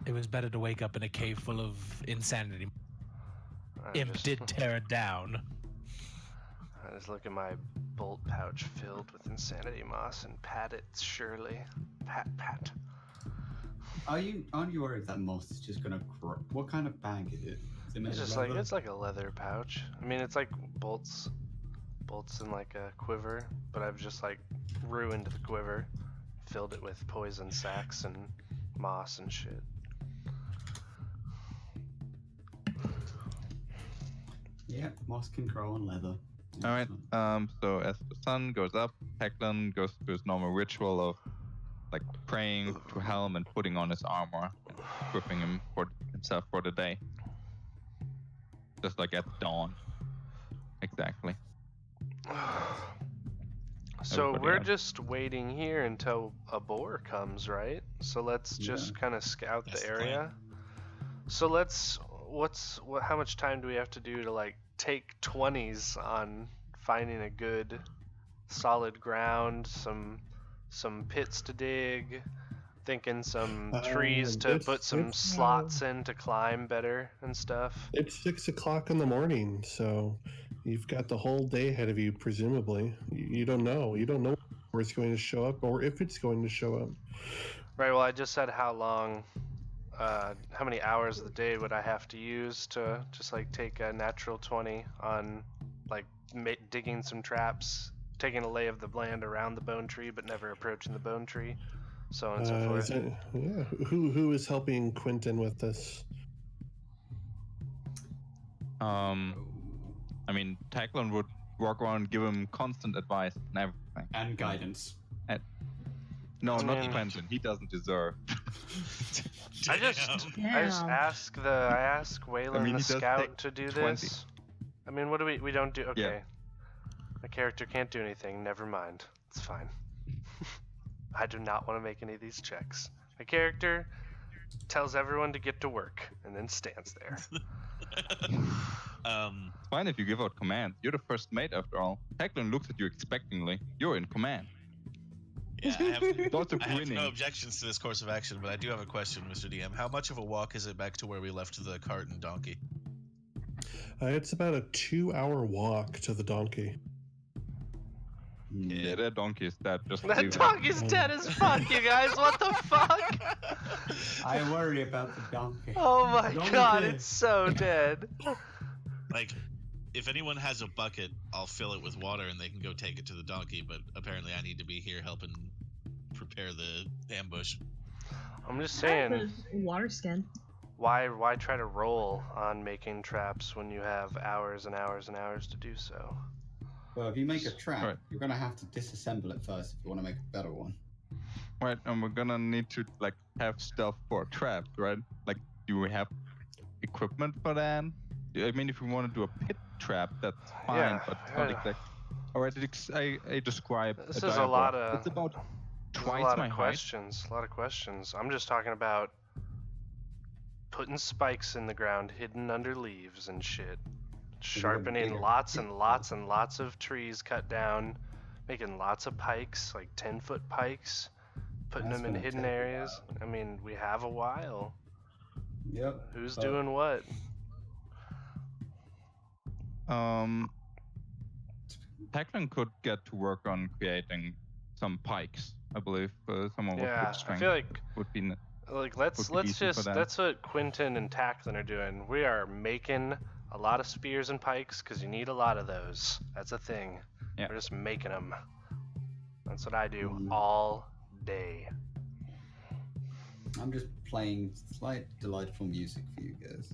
it was better to wake up in a cave full of insanity. Imp did tear it down. I just look at my bolt pouch filled with insanity moss and pat it surely. Pat. Aren't you worried that moss is just gonna what kind of bag is it? Is it made It's of just leather? like, it's like a leather pouch. I mean, it's like bolts in like a quiver, but I've just like ruined the quiver, filled it with poison sacks and moss and shit. Yeah, moss can grow on leather. All right. So as the sun goes up, Heclan goes through his normal ritual of like praying to Helm and putting on his armor and equipping himself for the day. Just like at dawn. Exactly. So Everybody we're else. just waiting here until a boar comes, right? So let's just kind of scout That's the the area. So how much time do we have to do to like take 20s on finding a good solid ground, some pits to dig, thinking some trees to put some slots in to climb better and stuff? It's 6 o'clock in the morning, so You've got the whole day ahead of you, presumably. You don't know. You don't know where it's going to show up or if it's going to show up. Right. Well, I just said how long, how many hours of the day would I have to use to just like take a natural 20 on like digging some traps, taking a lay of the land around the bone tree, but never approaching the bone tree, so on and so forth. Yeah. Who is helping Quentin with this? I mean, Tacklin would walk around and give him constant advice and everything. And guidance. No, I not mean- Quentin. He doesn't deserve. I just Damn. ask Waylon he the does scout take to do 20. this. I mean, what do we don't do? Okay. Yeah. My character can't do anything. Never mind. It's fine. I do not want to make any of these checks. My character tells everyone to get to work and then stands there. It's fine if you give out commands. You're the first mate after all. Tacklin looks at you expectingly. You're in command. Yeah, I have, Lots of I have grinning. no objections to this course of action, but I do have a question, Mr. DM. How much of a walk is it back to where we left the cart and donkey? It's about a 2-hour walk to the donkey. Yeah, that donkey is dead. Just That leave it. donkey's dead as fuck, you guys. What the fuck? I worry about the donkey. Oh my Donkey. god, it's so dead. Like, if anyone has a bucket, I'll fill it with water and they can go take it to the donkey, but apparently I need to be here helping prepare the ambush. I'm just saying, Water skin. why try to roll on making traps when you have hours and hours and hours to do so? Well, if you make a trap, Right. you're gonna have to disassemble it first if you want to make a better one. Right, and we're gonna need to like have stuff for a trap, right? Like, do we have equipment for that? I mean, if we want to do a pit trap, that's fine, Yeah, but it's not yeah. exactly. All right, I described. This a is a lot diagram. of- It's about There's twice a lot my of height. questions. A lot of questions. I'm just talking about putting spikes in the ground hidden under leaves and shit. Sharpening bigger. lots and lots and lots of trees cut down, making lots of pikes, like 10-foot pikes, putting That's them in gonna hidden take a areas. I mean, we have a while. Yep. Who's but doing what? Tacklin could get to work on creating some pikes. I believe someone with Yeah, good I strength feel like would be. Like would let's be let's decent for just that. that's what Quentin and Tacklin are doing. We are making a lot of spears and pikes because you need a lot of those. That's a thing. Yeah. We're just making them. That's what I do Mm. all day. I'm just playing slight delightful music for you guys,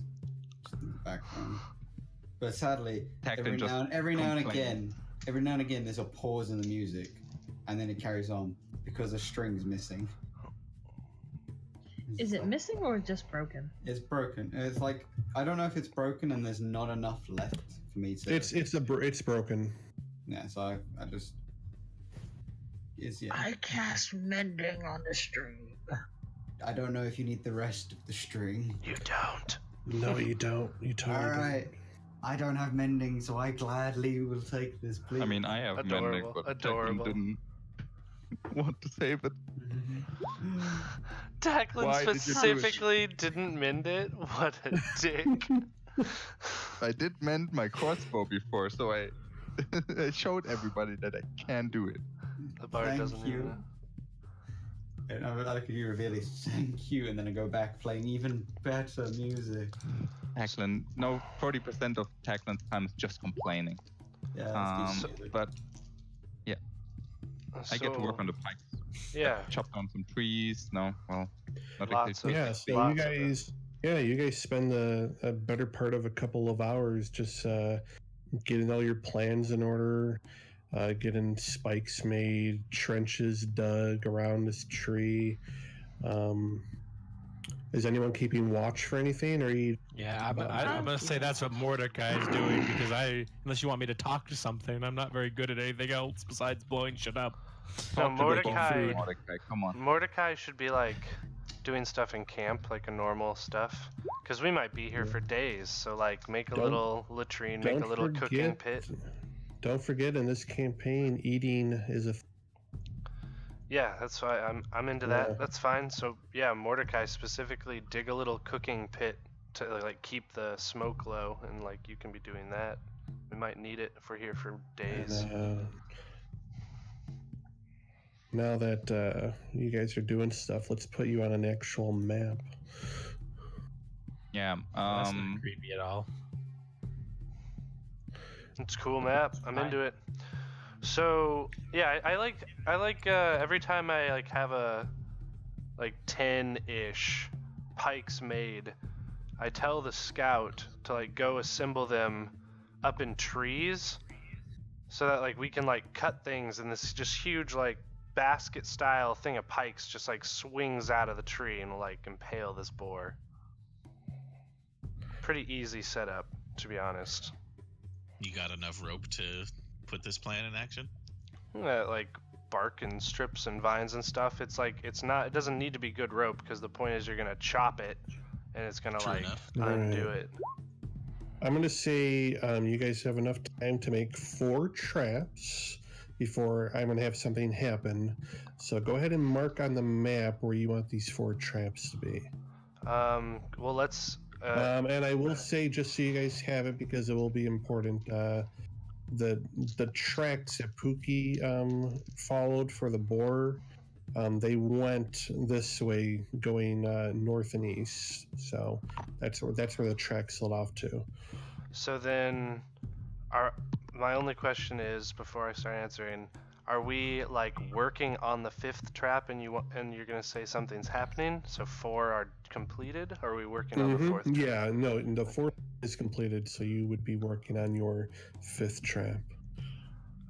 just in the background. But sadly, Tacklin every just now and complains. again, there's a pause in the music, and then it carries on because a string's missing. Is it missing or just broken? It's broken. It's like I don't know if it's broken and there's not enough left for me to. It's broken. Yeah, so I just. It's yeah. I cast mending on the string. I don't know if you need the rest of the string. You don't. No, you don't. You totally All don't. right. I don't have mending, so I gladly will take this, please. I mean, I have Adorable, mending, but adorable. Tacklin didn't want to save it. Tacklin Why did you do it? specifically didn't mend it. What a dick. I did mend my crossbow before, so I I showed everybody that I can do it. The bard Thank doesn't you. even know. And I would like you reveal this thank you, and then I go back playing even better music. Tacklin, no, 40% of Tacklin's time is just complaining. Yeah, that's decent. But I get to work So, on the pikes. Yeah. Chop down some trees. No, well, not Lots exactly. of- Yeah, so Lots you of it. guys, you guys spend a better part of a couple of hours just getting all your plans in order, getting spikes made, trenches dug around this tree. Is anyone keeping watch for anything, or are you? Yeah, I'm gonna say that's what Mordecai is doing because unless you want me to talk to something, I'm not very good at anything else besides blowing shit up. No, Talk to the Mordecai- Mordecai, come on. Mordecai should be like doing stuff in camp, like a normal stuff, because we might be here for days. So like, make a Don't- little latrine, make a don't little cooking forget- pit. Don't forget, in this campaign, eating is a. Yeah, that's why I'm into Yeah. that. That's fine. So yeah, Mordecai specifically dig a little cooking pit to like keep the smoke low, and like you can be doing that. We might need it if we're here for days. And, now that you guys are doing stuff, let's put you on an actual map. Yeah. That's not creepy at all. It's a cool map. I'm into it. So yeah, I like every time I like have a like 10-ish pikes made, I tell the scout to like go assemble them up in trees, so that like we can like cut things, and this just huge like basket style thing of pikes just like swings out of the tree and will like impale this boar. Pretty easy setup, to be honest. You got enough rope to put this plan in action? Like bark and strips and vines and stuff. It's like it doesn't need to be good rope, because the point is you're gonna chop it and it's gonna True like enough. undo it. I'm gonna say you guys have enough time to make 4 traps before I'm gonna have something happen. So go ahead and mark on the map where you want these 4 traps to be. Well, let's. And I will say, just so you guys have it, because it will be important, the tracks that Pookie followed for the boar, they went this way, going north and east. So that's where the tracks led off to. So then, my only question is, before I start answering, are we like working on the 5th trap, and you're gonna say something's happening? So 4 are completed. Or are we working on the 4th? Trap? Yeah, no, the 4th is completed, so you would be working on your 5th trap.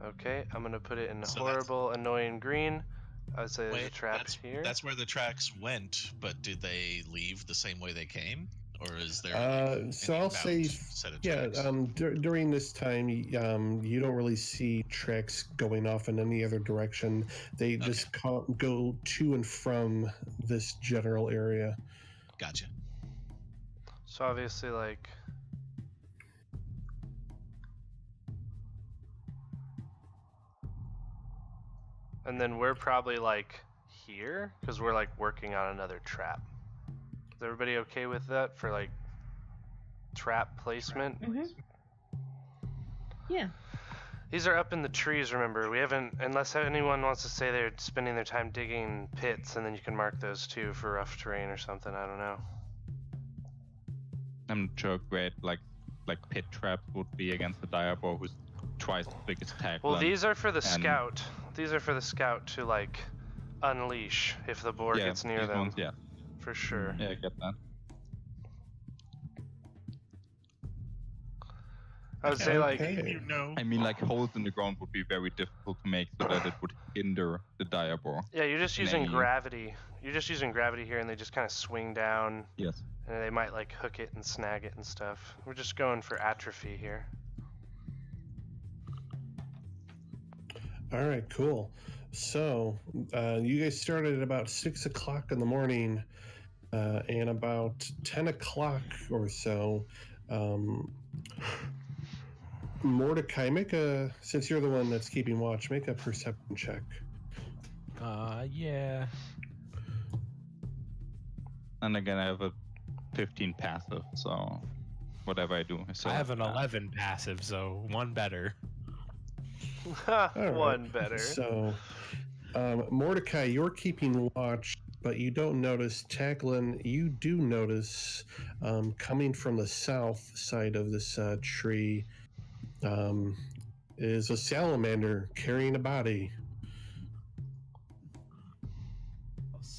Okay, I'm gonna put it in So horrible, annoying green. I would say there's a trap here. That's where the tracks went, but did they leave the same way they came? Or is there So I'll say, set of yeah, tracks? during this time, you don't really see tracks going off in any other direction. They just go to and from this general area. Gotcha. So obviously, like, and then we're probably like here, because we're like working on another trap. Is everybody okay with that for like trap placement? Yeah. These are up in the trees, remember. We haven't, unless anyone wants to say they're spending their time digging pits, and then you can mark those too for rough terrain or something, I don't know. I'm not sure great like pit trap would be against the Diabor, who's twice the biggest tag. Well, these are for the scout. These are for the scout to like unleash if the boar gets near them. Ones, yeah. For sure. Yeah, I get that. I would say like, Okay. I mean, like holes in the ground would be very difficult to make so that it would hinder the Diabor. yeah, you're just in using any- gravity. You're just using gravity here, and they just kind of swing down, Yes. and they might like hook it and snag it and stuff. We're just going for atrophy here. All right, cool. So you guys started at about 6 o'clock in the morning, and about 10 o'clock or so, Mordecai, since you're the one that's keeping watch, make a perception check. Yeah. And again, I have a 15 passive, so whatever I do. So I have an 11 passive, so one better. All right. One better. So, Mordecai, you're keeping watch, but you don't notice. Taglin, you do notice coming from the south side of this tree is a salamander carrying a body.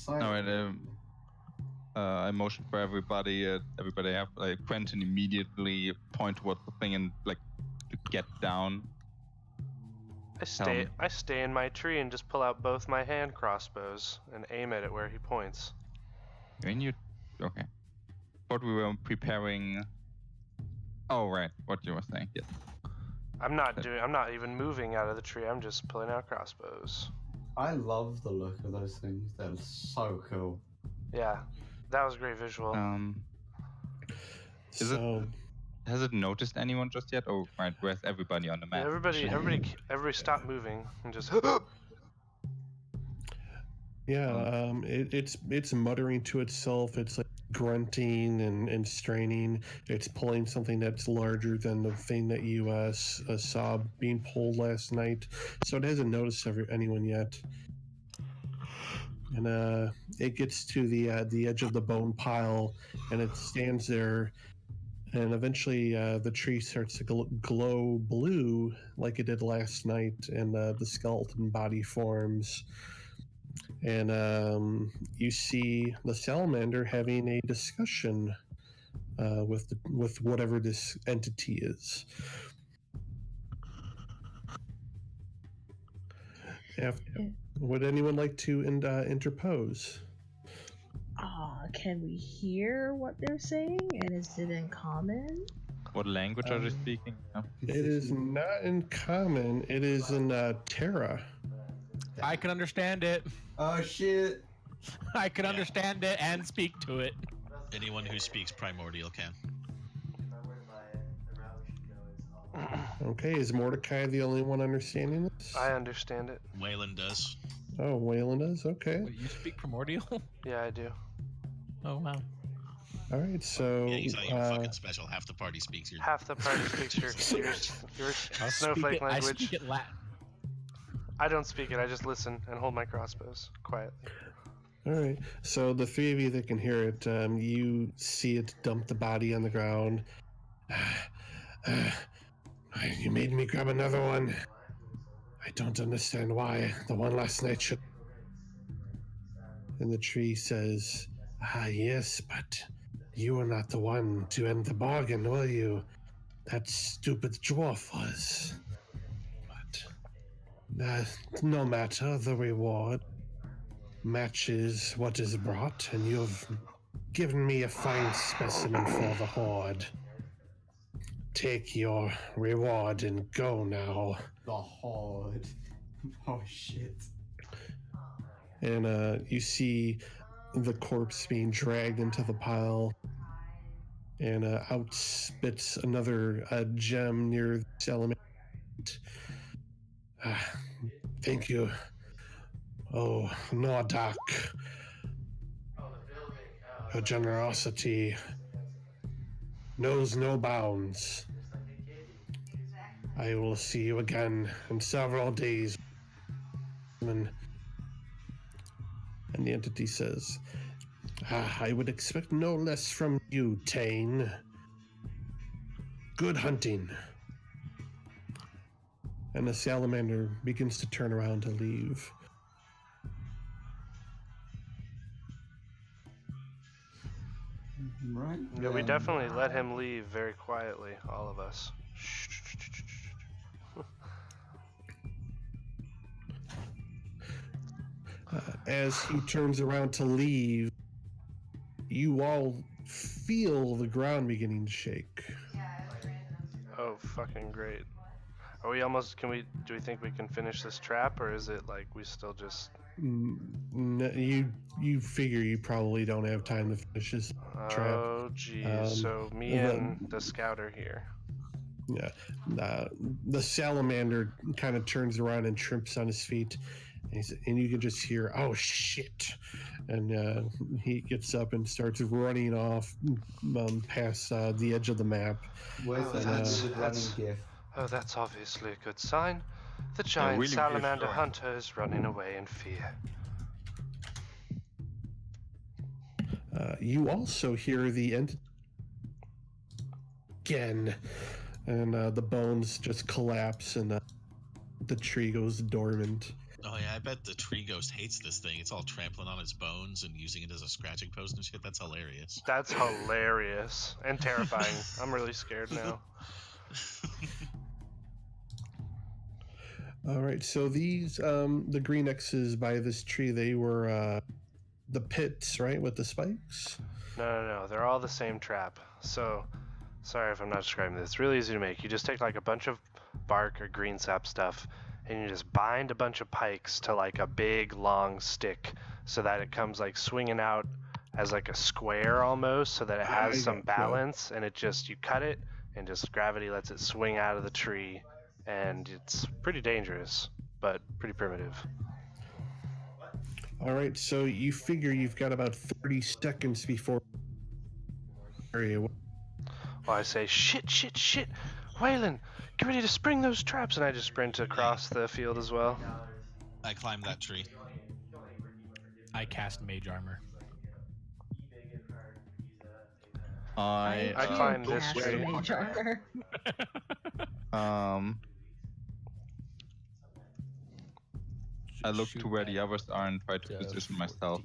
All right. I motion for everybody. Everybody have Quentin immediately point towards the thing and like to get down. I stay in my tree and just pull out both my hand crossbows and aim at it where he points. When you okay? Thought we were preparing. Oh right, what you were saying. Yes. I'm not even moving out of the tree. I'm just pulling out crossbows. I love the look of those things. They're so cool. Yeah, that was a great visual. Is it- Has it noticed anyone just yet? Oh, right. Where's everybody on the map? Everybody stop moving and just. Yeah, it's muttering to itself. It's like grunting and straining. It's pulling something that's larger than the thing that you saw being pulled last night. So it hasn't noticed anyone yet. And it gets to the edge of the bone pile, and it stands there. And eventually, the tree starts to glow blue like it did last night, and the skeleton body forms. And you see the salamander having a discussion with whatever this entity is. Would anyone like to interpose? Can we hear what they're saying? And is it in common? What language are they speaking? It is not in common. It is in Terra. I can understand it. Oh shit! I can understand it and speak to it. Anyone who speaks Primordial can. Okay, is Mordecai the only one understanding this? I understand it. Waylon does. Oh, Waylon does? Okay. Wait, you speak Primordial? Yeah, I do. Oh, wow. All right, so... Yeah, he's not even fucking special. Half the party speaks your... Half the party speaks your snowflake I language. speak it Latin. I don't speak it, I just listen and hold my crossbows quietly. All right, so the three of you that can hear it, you see it dump the body on the ground. You made me grab another one. I don't understand why. The one last night should... And the tree says, yes, but you were not the one to end the bargain, were you? That stupid dwarf was. But no matter, the reward matches what is brought, and you've given me a fine specimen for the horde. Take your reward and go now. The horde. Oh shit. And you see the corpse being dragged into the pile, and out spits another gem near the salamander. Thank you. Oh, Nordak. Your generosity knows no bounds. I will see you again in several days. And the entity says, I would expect no less from you, Tane. Good hunting. And the salamander begins to turn around to leave. Right. Yeah, we definitely let him leave very quietly, all of us. As he turns around to leave, you all feel the ground beginning to shake. Oh, fucking great. Are we almost, do we think we can finish this trap, or is it like we still just... You figure you probably don't have time to finish this trap. Oh, geez. So me and the scout are here. Yeah. The salamander kind of turns around and trips on his feet. And you can just hear, oh shit. And he gets up and starts running off past the edge of the map. Where's the running gif? Oh, that's obviously a good sign. The giant really salamander reassuring. hunter is running away in fear. You also hear the end again, and the bones just collapse, and the tree goes dormant. Oh yeah, I bet the tree ghost hates this thing. It's all trampling on its bones and using it as a scratching post and shit. That's hilarious. That's hilarious and terrifying. I'm really scared now. All right, so these the green X's by this tree, they were the pits, right, with the spikes? No. They're all the same trap. So, sorry if I'm not describing this. It's really easy to make. You just take like a bunch of bark or green sap stuff, and you just bind a bunch of pikes to like a big long stick so that it comes like swinging out as like a square almost, so that it has some balance, and you cut it and just gravity lets it swing out of the tree, and it's pretty dangerous but pretty primitive. All right, so you figure you've got about 30 seconds before area. Well, I say, shit, Waylon, get ready to spring those traps, and I just sprint across the field as well. I climb that tree. I cast mage armor. I climbed this cast tree. mage armor. I look to where the others are and try to position myself,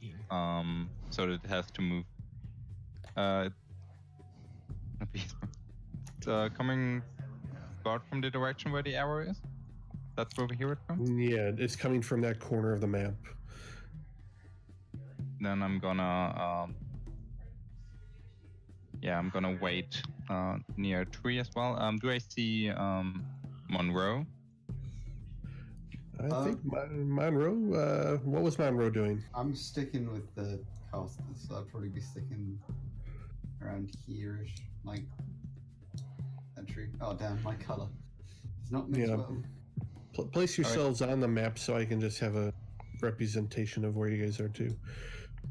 so that it has to move. It's coming out from the direction where the arrow is. That's where we hear it from. Yeah, it's coming from that corner of the map. Then I'm gonna, I'm gonna wait near a tree as well. Do I see Monroe? I think Monroe. What was Monroe doing? I'm sticking with the casters, so I'd probably be sticking around here-ish, like that tree. Oh damn, my color. It's not mixed well. Place yourselves on the map so I can just have a representation of where you guys are too.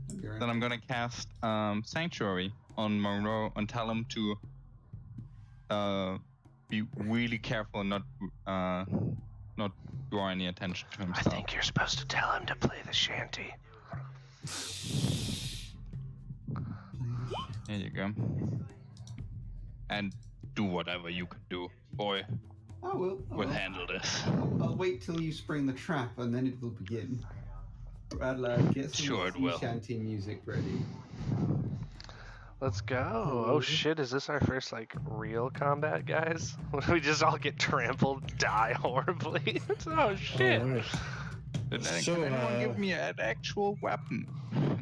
Then I'm gonna cast Sanctuary on Monroe and tell him to be really careful and not draw any attention to himself. I think you're supposed to tell him to play the shanty. There you go. And do whatever you can do, boy. We'll handle this. I'll wait till you spring the trap and then it will begin. Radlad, get some shanty music ready. Let's go. Oh shit, is this our first like real combat, guys? We just all get trampled, die horribly. Oh shit. Right. Can anyone give me an actual weapon?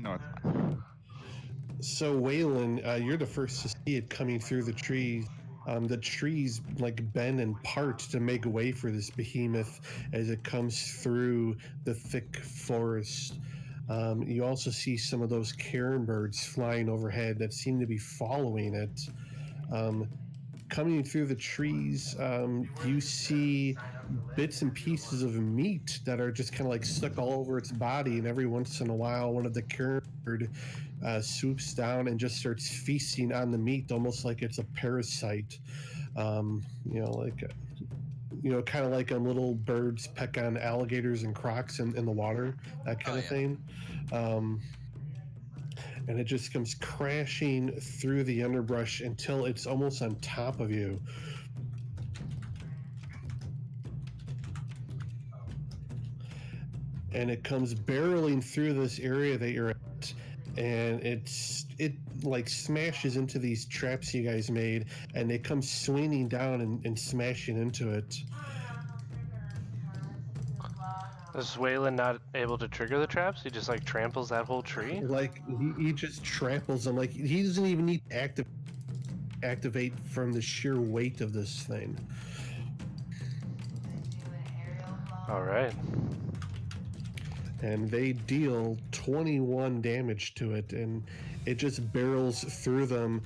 No, it's fine. So Waylon, you're the first to see it coming through the trees. The trees like bend and part to make way for this behemoth as it comes through the thick forest. You also see some of those cairn birds flying overhead that seem to be following it. Coming through the trees, you see bits and pieces of meat that are just kind of like stuck all over its body, and every once in a while one of the cairn bird swoops down and just starts feasting on the meat, almost like it's a parasite. Kind of like little birds peck on alligators and crocs in the water, that kind of thing. And it just comes crashing through the underbrush until it's almost on top of you. And it comes barreling through this area that you're at, and it like smashes into these traps you guys made, and it comes swinging down and smashing into it. Is Waylon not able to trigger the traps? He just like tramples that whole tree? Like he just tramples them. Like he doesn't even need to activate from the sheer weight of this thing. All right. And they deal 21 damage to it, and it just barrels through them.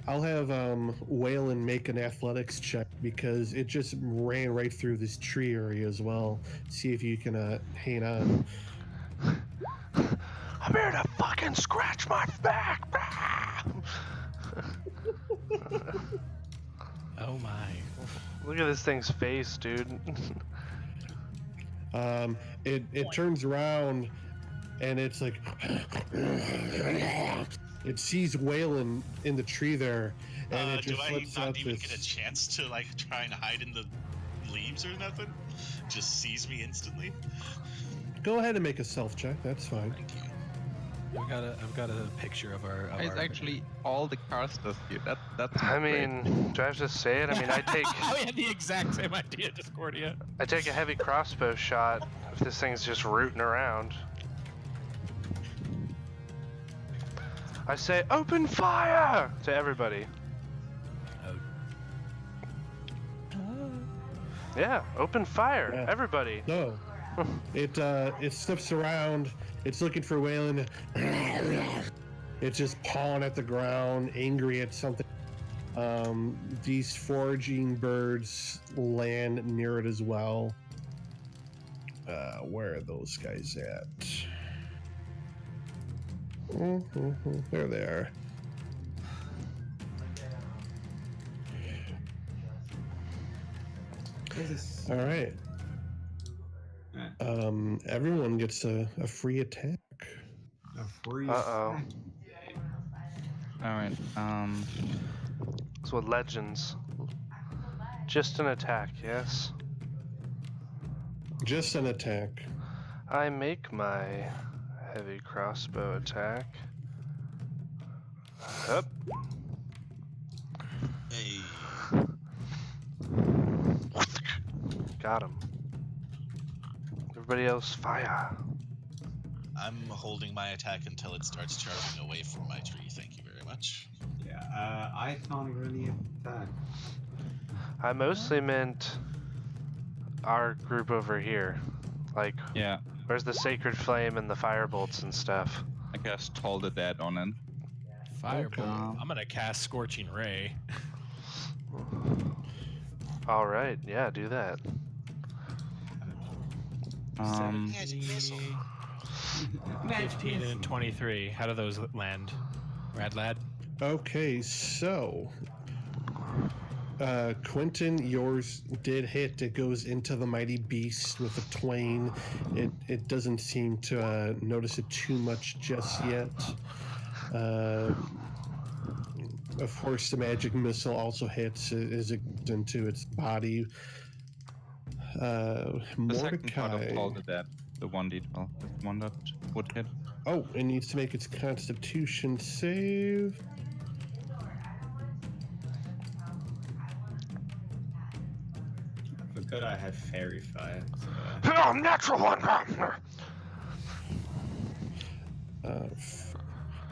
I'll have Waylon make an athletics check because it just ran right through this tree area as well. See if you can hang on. I'm here to fucking scratch my back. Oh my. Look at this thing's face, dude. It turns around and it's like it sees Waylon in the tree there, and it just do I not even get a chance to like try and hide in the leaves or nothing? Just sees me instantly. Go ahead and make a self check. That's fine. Thank you. I've got a picture of our. It's actually all the casters here. That's. I mean, do I have to say it? I mean, I take. We had the exact same idea, Discordia. I take a heavy crossbow shot if this thing's just rooting around. I say, open fire to everybody. Yeah, open fire, Yeah. Everybody. No, it sniffs around. It's looking for Waylon. It's just pawing at the ground, angry at something. These foraging birds land near it as well. Where are those guys at? There they are. All right. Everyone gets a free attack. A free Uh-oh. attack. All right. It's what legends. Just an attack, yes. Just an attack. I make my heavy crossbow attack. Up. Hey. Got him. Everybody else, fire. I'm holding my attack until it starts charging away from my tree. Thank you very much. Yeah, I can't really attack. I mostly meant our group over here. Like, Yeah. where's the sacred flame and the fire bolts and stuff? I guess Toll the Dead on it. Firebolt. Okay. I'm gonna cast Scorching Ray. All right, yeah, do that. Magic missile. 15 and 23. How do those land? Rad lad? Okay, so Quentin, yours did hit. It goes into the mighty beast with a twain. It doesn't seem to notice it too much just yet. Of course, the magic missile also hits as it goes into its body. The second part of Mordecai. Toll the Dead, the 1d12, is the one that would hit. Oh, it needs to make its Constitution save. I forgot I had fairy fire. Oh, natural one!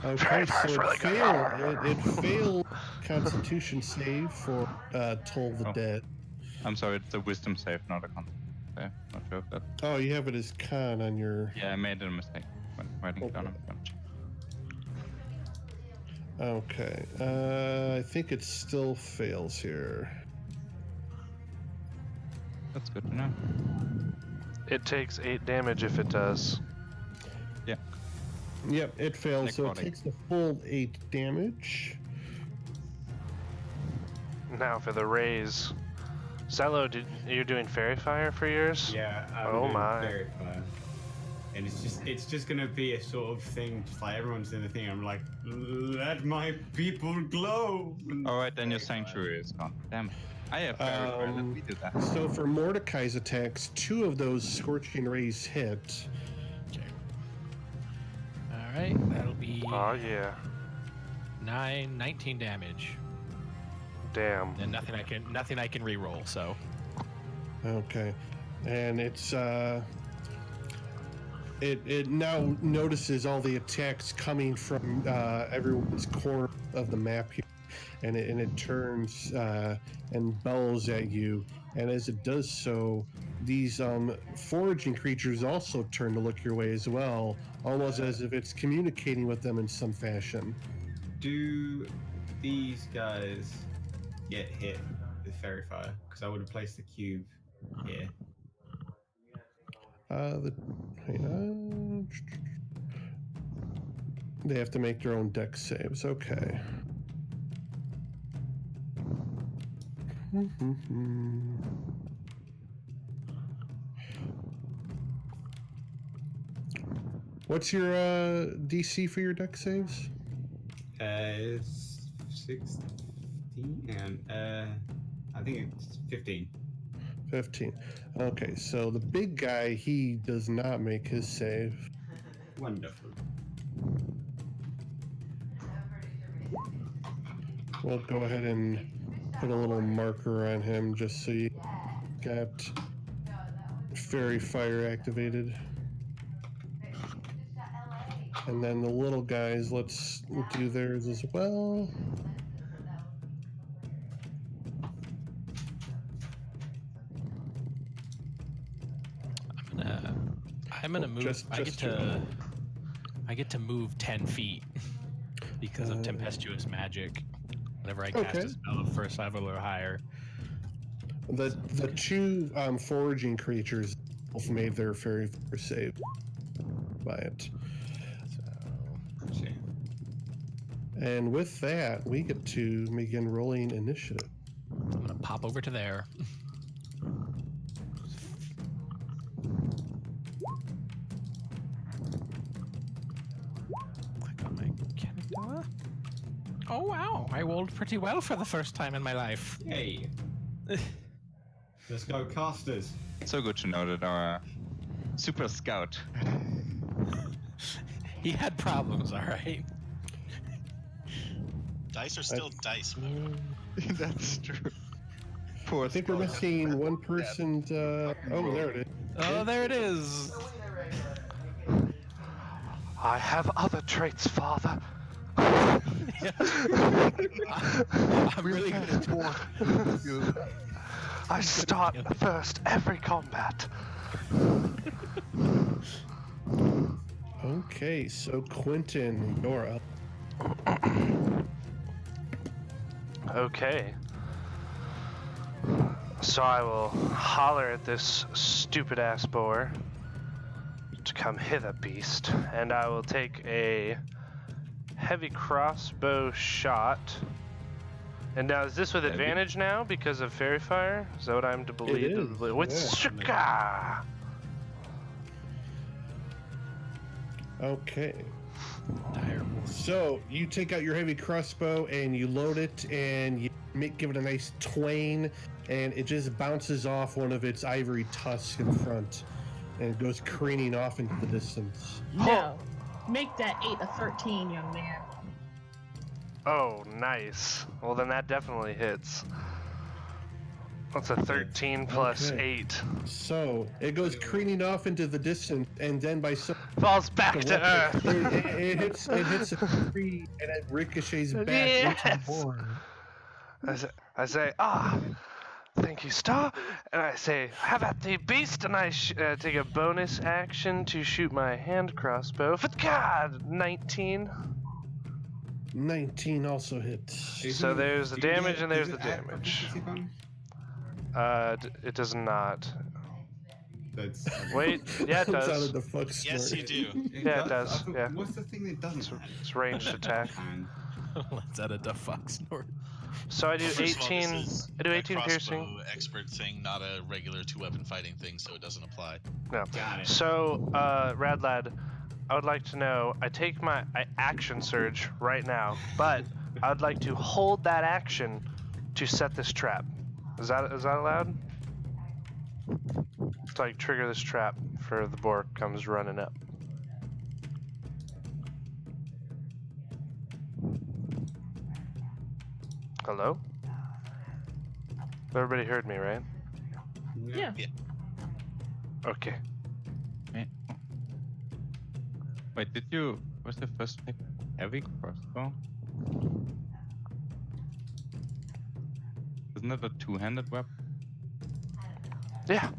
Okay, so Fire's really it good. failed. It failed Constitution save for Toll the Oh. Dead. I'm sorry, it's a wisdom save, not a con save. Not sure if that. Oh, you have it as con on your. Yeah, I made a mistake when writing it down. Okay, I think it still fails here. That's good to know. It takes 8 damage if it does. Yep, it fails, so it Necrotic. takes the full 8 damage. Now for the raise. Zello, you're doing fairy fire for yours? Yeah, I'm Oh doing my. fairy fire. And it's just gonna be a sort of thing, just like everyone's doing the thing. I'm like, let my people glow. And Alright, then your fairy fire. sanctuary is gone. Damn it. I have fairy fire, let me do that. So for Mordecai's attacks, 2 of those scorching rays hit. Alright, that'll be Oh yeah. 19 damage. Damn. And nothing I can re-roll, so. Okay, and it's it now notices all the attacks coming from everyone's corner of the map here, and it turns and bellows at you. And as it does so, these foraging creatures also turn to look your way as well, almost as if it's communicating with them in some fashion. Do these guys get hit with fairy fire? Because I would have placed the cube here. They have to make their own dex saves. Okay. What's your DC for your dex saves? It's 16 and I think it's 15. 15. Okay, so the big guy, he does not make his save. Wonderful. We'll go ahead and put a little marker on him just so you got fairy fire activated. And then the little guys, let's do theirs as well. I'm gonna move. just I get to move 10 feet because of tempestuous magic. Whenever I cast Okay. a spell of first level or higher. The 2 foraging creatures both made their fairy fire save by it. So, And with that, we get to begin rolling initiative. I'm gonna pop over to there. Oh wow, I rolled pretty well for the first time in my life. Hey. Let's go, casters. So good to know that our super scout. He had problems, all right. Dice are still dice, man. That's true. Poor I think we're missing one person's. Oh, there it is. Oh, there it is. I have other traits, Father. I'm really good at talking. I start first every combat. Okay, so Quentin, you're up. Okay. So I will holler at this stupid ass boar to come hither, beast, and I will take a heavy crossbow shot. And now, is this with advantage now because of fairy fire? Is that what I'm to believe? It is, With Shaka! Okay. Dire. So you take out your heavy crossbow and you load it and you give it a nice twang, and it just bounces off one of its ivory tusks in front and goes careening off into the distance. No. Make that 8 a 13, young man. Oh, nice. Well, then that definitely hits. That's a 13 plus Okay. 8. So it goes careening off into the distance, and then by some Falls back to earth. it hits a tree and it ricochets back into the Yes! board. I say, thank you, Star. And I say, have at thee, beast. And I take a bonus action to shoot my hand crossbow. For God, 19. 19 also hits. So there's the damage and there's the add damage. proficiency bonus? It does not. That's Wait, yeah, it Comes out does. of the fuck Yes, snort. you do. Yeah, it does, I thought- yeah. What's the thing that doesn't add? It's ranged attack. And Let's edit the fuck snort. So I do First of all, 18. this is I do a 18 piercing. crossbow expert thing, not a regular 2-weapon fighting thing, so it doesn't apply. No. got it. So, Radlad, I would like to know. I take my action surge right now, but I would like to hold that action to set this trap. Is that allowed? To like trigger this trap for the boar comes running up. Hello? Everybody heard me, right? Yeah. Okay. Wait, was the first pick heavy crossbow? Isn't it a two-handed weapon? Yeah.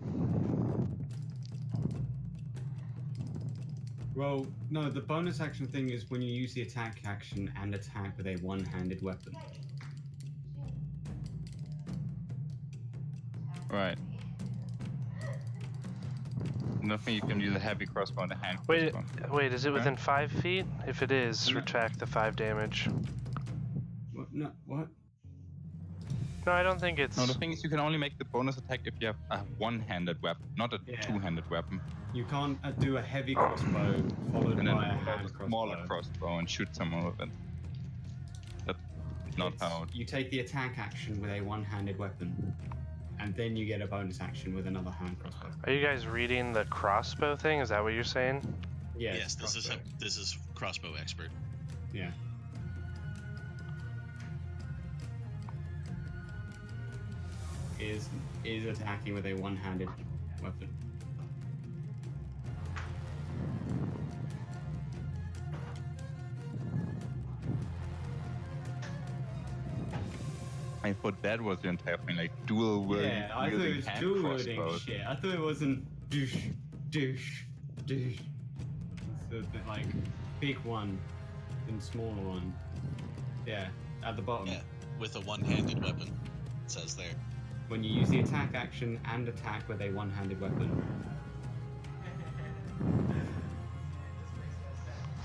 Well, no, the bonus action thing is when you use the attack action and attack with a one-handed weapon. Right. Nothing you can use a heavy crossbow and a hand Wait, crossbow. wait, is it within 5 feet? If it is, No. retract the 5 damage. What? No, what? No, I don't think it's. No, the thing is you can only make the bonus attack if you have a one-handed weapon, not a Yeah. two-handed weapon. You can't do a heavy crossbow followed And then by a pull hand a smaller crossbow. crossbow and shoot someone with it. That's not how. You take the attack action with a one-handed weapon, and then you get a bonus action with another hand crossbow. Are you guys reading the crossbow thing? Is that what you're saying? Yeah. Yes, this is crossbow expert. Yeah. Is attacking with a one-handed weapon. I thought that was the entire thing, like dual wielding. Yeah, I thought it was hand dual wielding crossbows. shit. I thought it wasn't douche, douche, douche. It's a bit like big one and smaller one. Yeah, at the bottom. Yeah, with a one-handed weapon. It says there. When you use the attack action and attack with a one-handed weapon.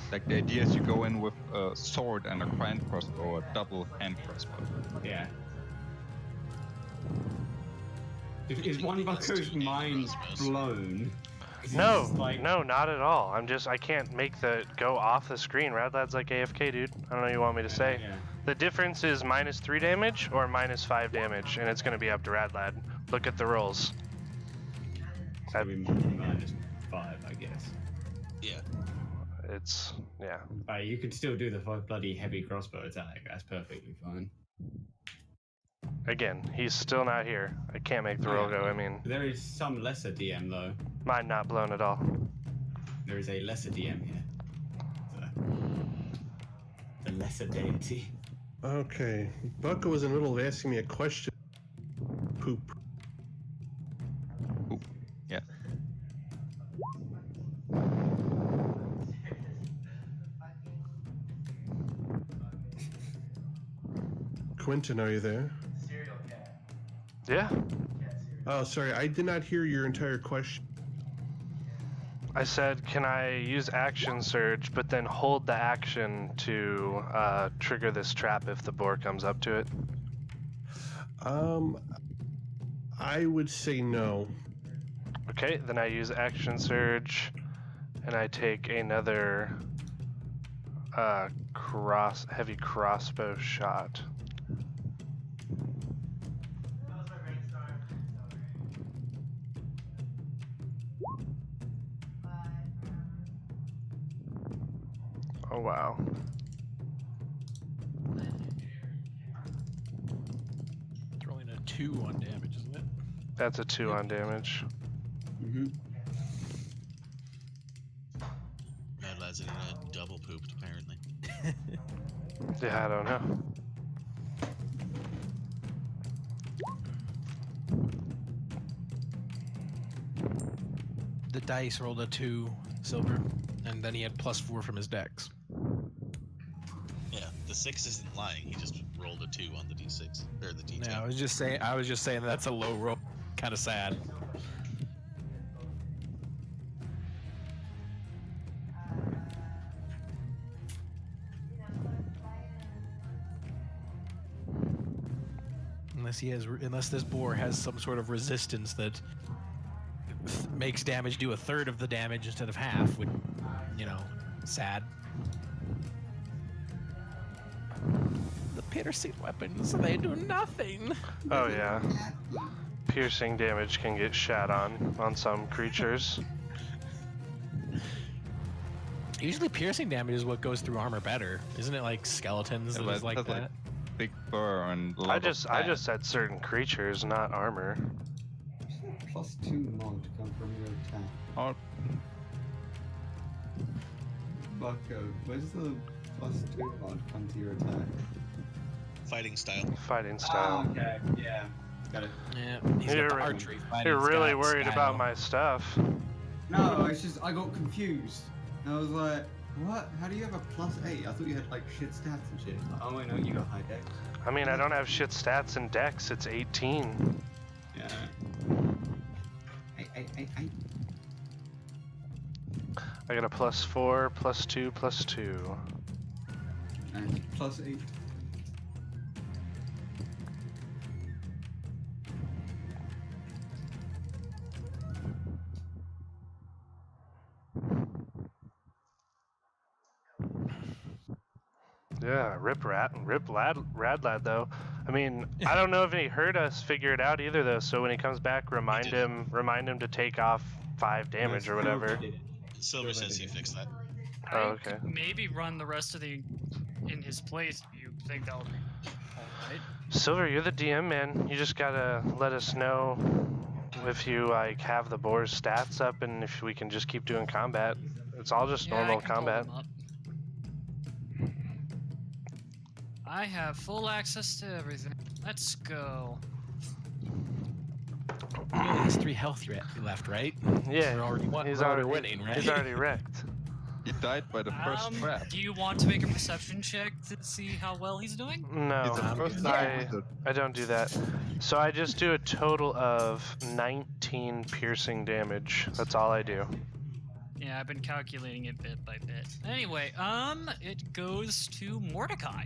Like the idea is you go in with a sword and a hand crossbow or a double hand crossbow. Yeah. Is one Bucko's mind blown? 'Cause he's No, just like, no, not at all. I can't make the go off the screen. Radlad's like AFK, dude. I don't know what you want me to say. Yeah. The difference is -3 damage or -5 damage, and it's gonna be up to Radlad. Look at the rolls. It's gonna be -5, I guess. Yeah. It's, yeah. You could still do the bloody heavy crossbow attack. That's perfectly fine. Again, he's still not here. I can't make the roll go. I mean, There is some lesser DM though. mine not blown at all. There is a lesser DM here. So, the lesser deity. Okay. Bucko was in the middle of asking me a question. Poop. Yeah. Quentin, are you there? Yeah. Oh, sorry. I did not hear your entire question. I said, can I use action surge, but then hold the action to trigger this trap if the boar comes up to it? I would say no. Okay, then I use action surge, and I take another heavy crossbow shot. Oh wow. Throwing a 2 on damage, isn't it? That's a 2 on damage. Mm-hmm. Mad Lad's in a double pooped, apparently. Yeah, I don't know. The dice rolled a 2, Silver, and then he had +4 from his dex. Yeah, the 6 isn't lying. He just rolled a 2 on the d6 or the d10. No, I was just saying that's a low roll. Kind of sad. Unless this boar has some sort of resistance that makes damage do 1/3 of the damage instead of half, which, sad. The piercing weapons, they do nothing. Oh yeah. Piercing damage can get shat on some creatures. Usually piercing damage is what goes through armor better. Isn't it like skeletons and things like that's that? Big fur and a lot I of just fat. said certain creatures, not armor. +2 mod to come from your attack. Oh, Bucko, where's the +2 mod come to your attack? Fighting style. Fighting style. Oh, okay, yeah. Got it. Yeah, he's You're got the right. archery fighting You're really style. worried about my stuff. No, it's just I got confused. And I was like, what? How do you have a +8? I thought you had like shit stats and shit. Like, oh, I know you got high dex. I mean, I don't have shit stats in Dex. It's 18. Yeah. I got a +4, +2, +2. And +8. Yeah, rip Radlad though. I mean, I don't know if he heard us figure it out either though. So when he comes back, remind him to take off 5 damage or whatever. Silver says he fixed that. Oh, okay. I could maybe run the rest of the in his place. You think that would be alright? Silver, you're the DM, man. You just gotta let us know if you like have the boar's stats up and if we can just keep doing combat. It's all just Yeah, I normal can pull combat. them up. I have full access to everything. Let's go. He only has 3 health left, right? Yeah, We're already he's we're already winning, right? He's already wrecked. he died by the first trap. Do you want to make a perception check to see how well he's doing? No, It's the first time. I don't do that. So I just do a total of 19 piercing damage. That's all I do. Yeah, I've been calculating it bit by bit. Anyway, it goes to Mordecai,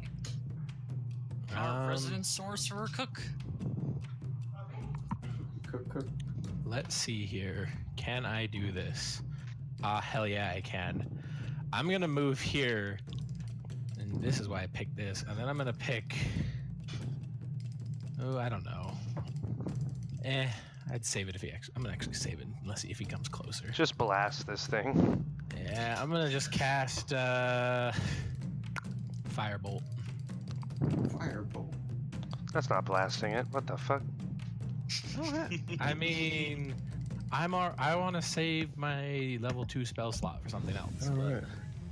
our resident sorcerer cook. Cook. Let's see here. can I do this? Hell yeah, I can. I'm gonna move here, and this is why I picked this. And then I'm gonna pick. Oh, I don't know. I'd save it if he actually. I'm gonna actually save it unless if he comes closer. Just blast this thing. Yeah, I'm gonna just cast Firebolt. Firebolt. That's not blasting it. What the fuck? I mean, I want to save my level 2 spell slot for something else. All right.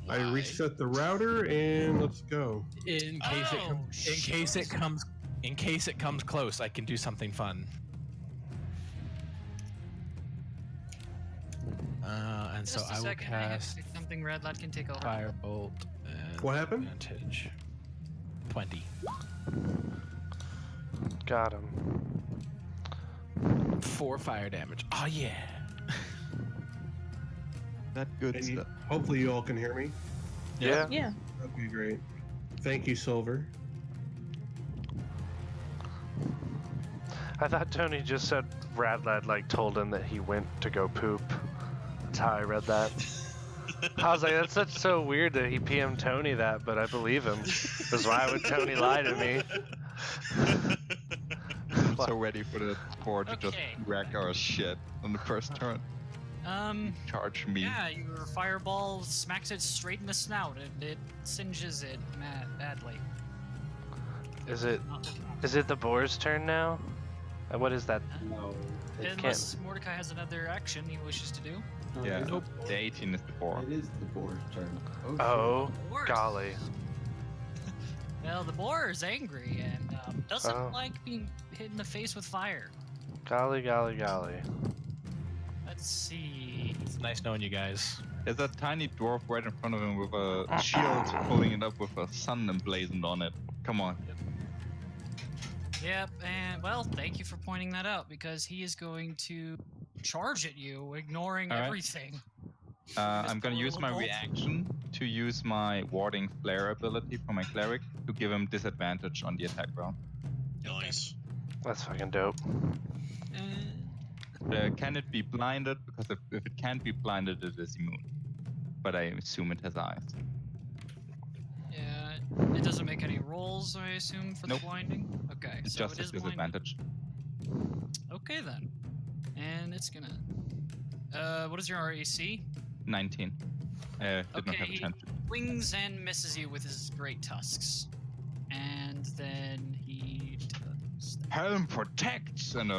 I Why? reset the router and let's go. In case it comes close, I can do something fun. And Just so a I will second, I have cast something Red Lad can take over. Firebolt. And What happened? Advantage. 20. Got him. 4 fire damage. Oh yeah. That good And stuff. hopefully you all can hear me. Yeah. Yeah. Okay, great. Thank you, Silver. I thought Tony just said Radlad like told him that he went to go poop. That's how I read that. I was like, that's so weird that he PM'd Tony that, but I believe him. Because why would Tony lie to me? I'm so ready for the board to just Okay. wreck our shit on the first turn. Charge me. Yeah, your fireball smacks it straight in the snout and it singes it badly. Is it the boar's turn now? What is that? No. It Unless Mordecai has another action he wishes to do. No, Yeah, it is- the 18 is the board. It is the boar's turn. Oh, Boars. golly. Well, the boar is angry and doesn't Oh. like being hit in the face with fire. Golly, golly, golly. Let's see. It's nice knowing you guys. There's a tiny dwarf right in front of him with a shield pulling it up with a sun emblazoned on it. Come on. Yep, and well, thank you for pointing that out because he is going to charge at you, ignoring All right. everything. I'm gonna use my Bolt. reaction to use my warding flare ability for my cleric to give him disadvantage on the attack roll. Nice. That's fucking dope. Can it be blinded? Because if it can't be blinded, it is immune. But I assume it has eyes. Yeah, it doesn't make any rolls, I assume, for Nope. the blinding. Okay, It's so just it a is blinded. disadvantage. Okay then, and it's gonna. What is your RAC? 19. Did not have a Okay. chance. Wings and misses you with his great tusks, and then he does that. Helm protects And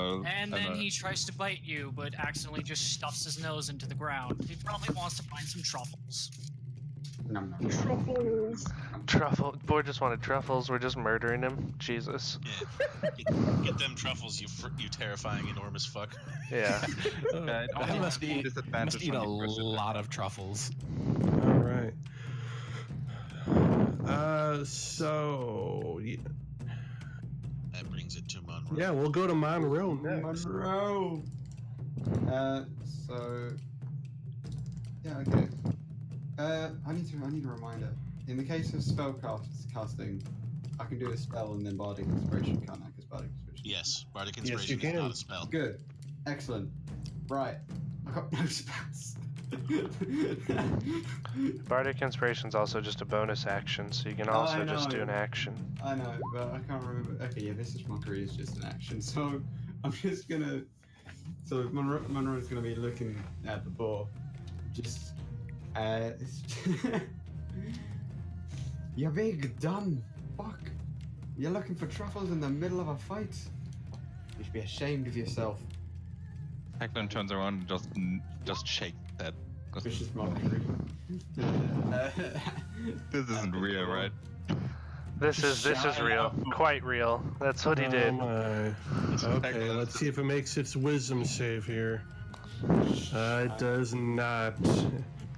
then he tries to bite you, but accidentally just stuffs his nose into the ground. He probably wants to find some truffles. Nom, nom. Truffles. Truffle. Boy just wanted truffles. We're just murdering him. Jesus. Yeah. Get them truffles, you terrifying enormous fuck. Yeah. I must eat disadvantage a on the first attack. lot of truffles. All right. So That brings it to Monroe. yeah, we'll go to Monroe next. Monroe. So yeah, okay. I need a reminder. In the case of spell casting, I can do a spell and then bardic inspiration, can't I? Because bardic inspiration. Yes, Bardic Yes, you Inspiration is can. not a spell. Good. Excellent. Right. I got no spells. Bardic Inspiration's also just a bonus action, so you can Oh, also I just do know. an action. I know, but I can't remember. Okay, yeah, this is mockery is just an action. So I'm just gonna. So Monroe's gonna be looking at the boar. Just. You're big dumb fuck. You're looking for truffles in the middle of a fight. You should be ashamed of yourself. Hecklin turns around and just shakes his head. Goes, Vicious mockery. this isn't real, right? This is real. Quite real. That's what he did. Oh my. Okay, let's see if it makes its wisdom save here. It does not.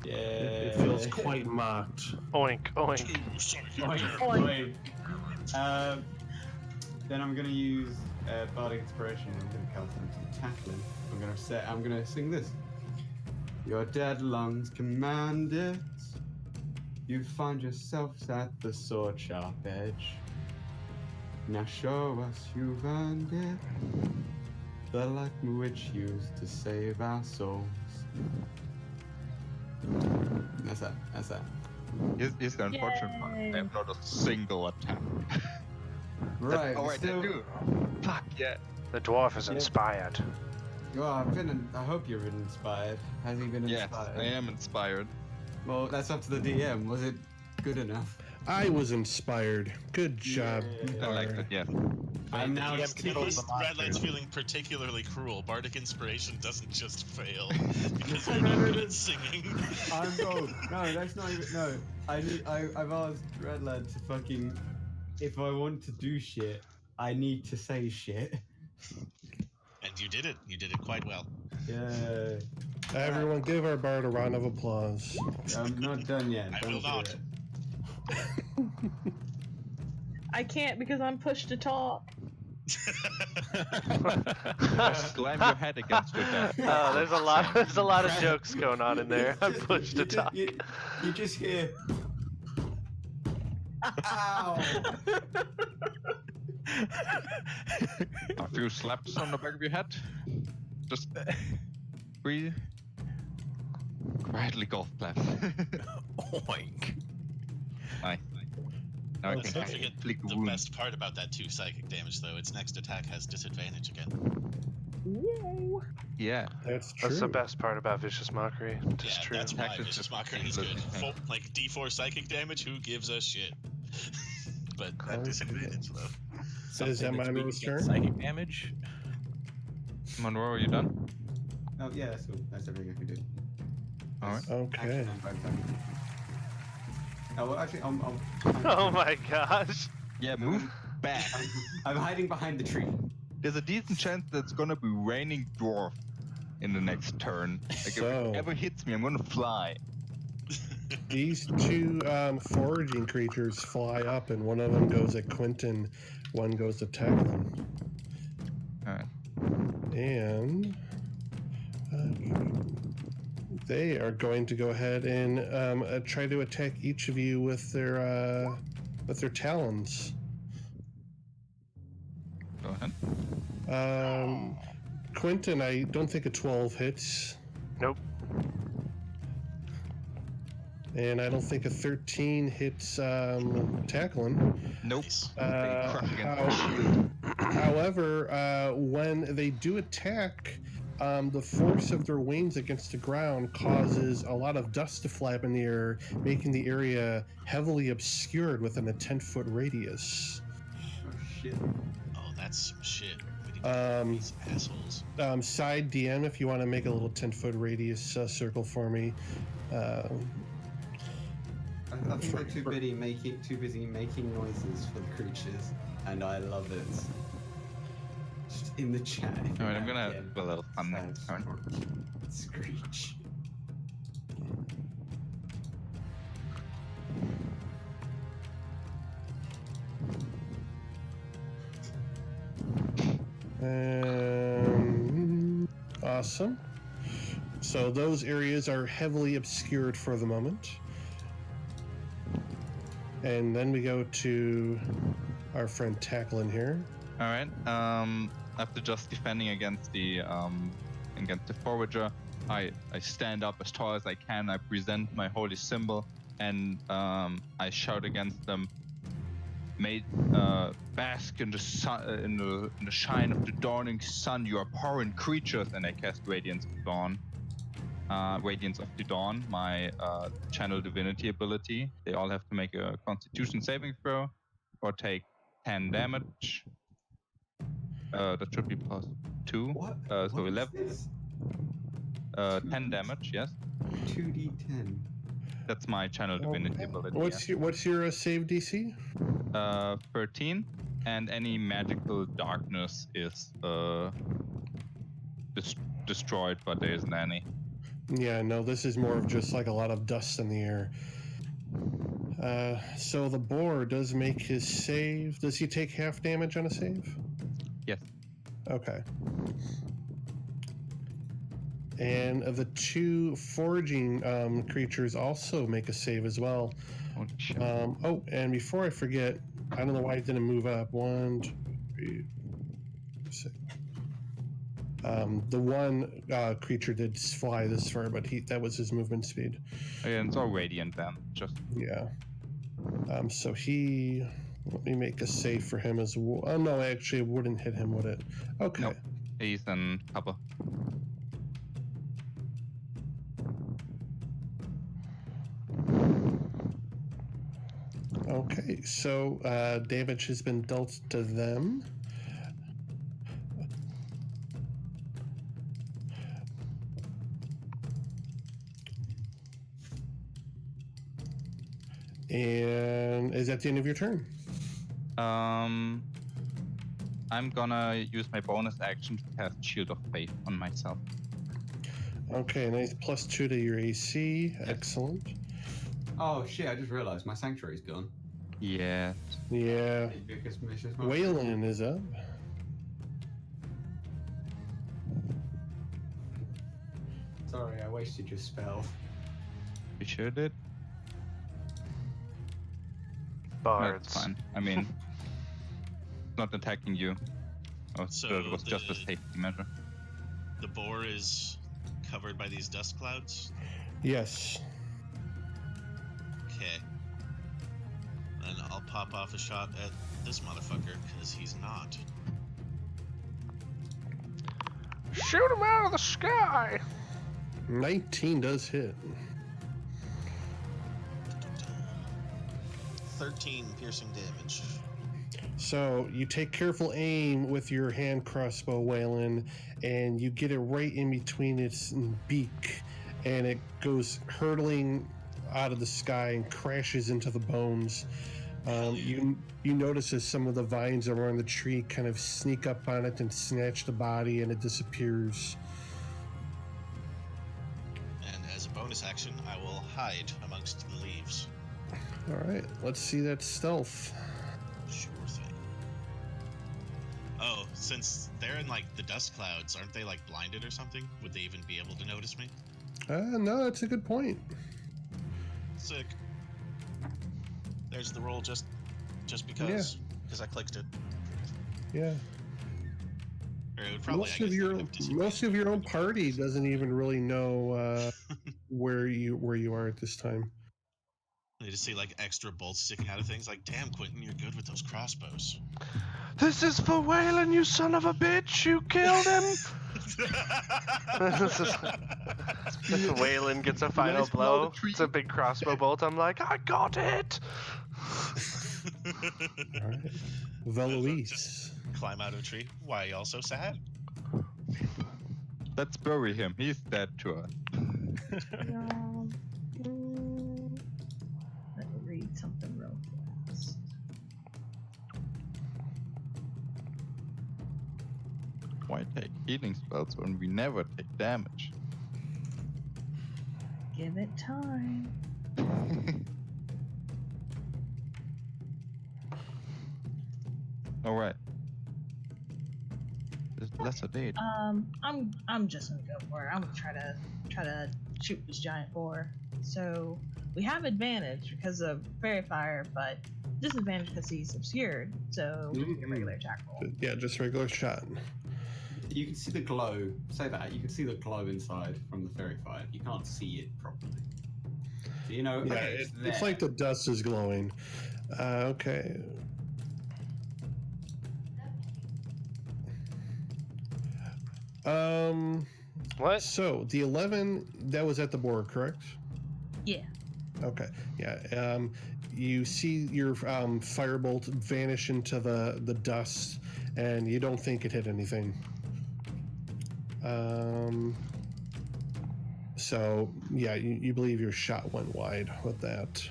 Yeah. It feels quite mocked. Oink, oink. Ooh, sorry. Oink. Then I'm gonna use Bardic Inspiration. I'm gonna cast some tackling. I'm gonna sing this. Your dead lungs command it. You find yourselves at the sword sharp edge. Now show us you've earned it. The life which used to save our souls. That's that. That's that. He's the unfortunate part. I have not a single attack. Right. Oh wait, still... I do. Fuck yeah. The dwarf is inspired. Well, I hope you're inspired. Has he been Yes, inspired? I am inspired. Well, that's up to the DM. Was it good enough? I was inspired. Good job. I like Bard. it. Yeah. I'm now Redline's feeling particularly cruel. Bardic inspiration doesn't just fail because you're not good at singing. No, that's not even. No, I've asked Redland to fucking. If I want to do shit, I need to say shit. And you did it. You did it quite well. Yeah. Everyone, give our bard a round of applause. I'm not done yet. I Don't will do not. it. I can't because I'm pushed to talk. Slam your head against your desk. Oh, there's a lot of jokes going on in there. I'm pushed to talk. You just hear. Ow! A few slaps on the back of your head. Just breathe. Quietly golf clap. Oink. Nice. Now I Let's can not forget flick a the wound. best part about that 2 psychic damage, though. Its next attack has disadvantage again. Whoa. Yeah. That's true. That's the best part about Vicious Mockery. Just Yeah, true. that's why Attack is Vicious just Mockery is look- good. Like D4 psychic damage, who gives a shit? But that disadvantage, though. So is that Something my that's weak most against turn? Psychic damage. Monroe, are you done? Oh yeah, that's cool. That's everything I can do. Alright. Okay. Oh, well, actually, I'm Oh my gosh. Yeah, move back. I'm hiding behind the tree. There's a decent chance that it's gonna be raining dwarf in the next turn. Like if So- it ever hits me, I'm gonna fly. These two foraging creatures fly up, and one of them goes at Quentin, one goes at Tacklin. Alright. And they are going to go ahead and try to attack each of you with their talons. Go ahead. Quentin, I don't think a 12 hits. Nope. And I don't think a 13 hits Tacklin. Nope. Nice. They crush against However, when they do attack, the force of their wings against the ground causes a lot of dust to fly up in the air, making the area heavily obscured within a 10-foot radius. Oh shit. Oh, that's some shit. We need to these assholes. Side DM, if you want to make a little 10-foot radius circle for me. I think they're too busy making noises for the creatures, and I love it. Just in the chat. Alright, I'm gonna have a little fun next turn. Screech. Awesome. So those areas are heavily obscured for the moment. And then we go to our friend Tacklin here. Alright. After just defending against the forager, I stand up as tall as I can, I present my holy symbol, and I shout against them, "May bask in the sun, in the shine of the dawning sun, you abhorrent creatures!" And I cast Radiance of Dawn. Radiance of the Dawn, my channel divinity ability. They all have to make a Constitution saving throw or take 10 damage. That should be plus 2. What? So What is 11. this? 10 damage, yes. 2d10. That's my channel divinity ability. What's your save DC? 13, and any magical darkness is destroyed, but there isn't any. Yeah, no, this is more of just like a lot of dust in the air. So the boar does make his save. Does he take half damage on a save? Yes. Okay. And the two foraging creatures also make a save as well. Oh, shit. And before I forget, I don't know why it didn't move up. 1, 2, 3, 6. The one creature did fly this far, but that was his movement speed. Again, it's all radiant then. Just Yeah. So he. Let me make a save for him as well. Oh no, actually, it wouldn't hit him, would it? Okay. Nope. He's in cover. Okay, so damage has been dealt to them. And is that the end of your turn? I'm gonna use my bonus action to cast Shield of Faith on myself. Okay, nice +2 to your AC. Excellent. Oh shit! I just realised my sanctuary's gone. Yes. Yeah. Biggest misses. Waylon is up. Sorry, I wasted your spell. You sure did? Bards. That's fine. I mean, not attacking you. Oh, So it was just a safety measure. The boar is covered by these dust clouds. Yes. Okay. And I'll pop off a shot at this motherfucker because he's not. Shoot him out of the sky! 19 does hit. 13 piercing damage. So you take careful aim with your hand crossbow, Waylon, and you get it right in between its beak, and it goes hurtling out of the sky and crashes into the bones. You notice as some of the vines around the tree kind of sneak up on it and snatch the body, and it disappears. And as a bonus action, I will hide amongst the leaves. All right, let's see that stealth. Sure thing. Oh, since they're in like the dust clouds, aren't they like blinded or something? Would they even be able to notice me? No, that's a good point. Sick. There's the roll just because I clicked it. Yeah. Or it would probably, Most of your own party doesn't even really know where you are at this time. They just see like extra bolts sticking out of things. Like, damn, Quentin, you're good with those crossbows. This is for Waylon, you son of a bitch! You killed him! Waylon gets a final Nice blow. tree. It's a big crossbow bolt. I'm like, I got it! All right. Veloise. Climb out of a tree. Why, y'all so sad? Let's bury him. He's dead to us. Let me read something real fast. Why take healing spells when we never take damage? Give it time. All right. There's lesser date. I'm just gonna go for it. I'm gonna try to shoot this giant boar. So we have advantage because of fairy fire, but disadvantage because he's obscured. So we can get regular attack roll. Yeah, just regular shot. You can see the glow. Say that. You can see the glow inside from the fairy fire. You can't see it properly. So you know. Yeah, Okay, it's like the dust is glowing. Okay. What? So the 11 that was at the board, correct? Yeah. Okay. Yeah. You see your firebolt vanish into the dust, and you don't think it hit anything. So yeah, you believe your shot went wide with that.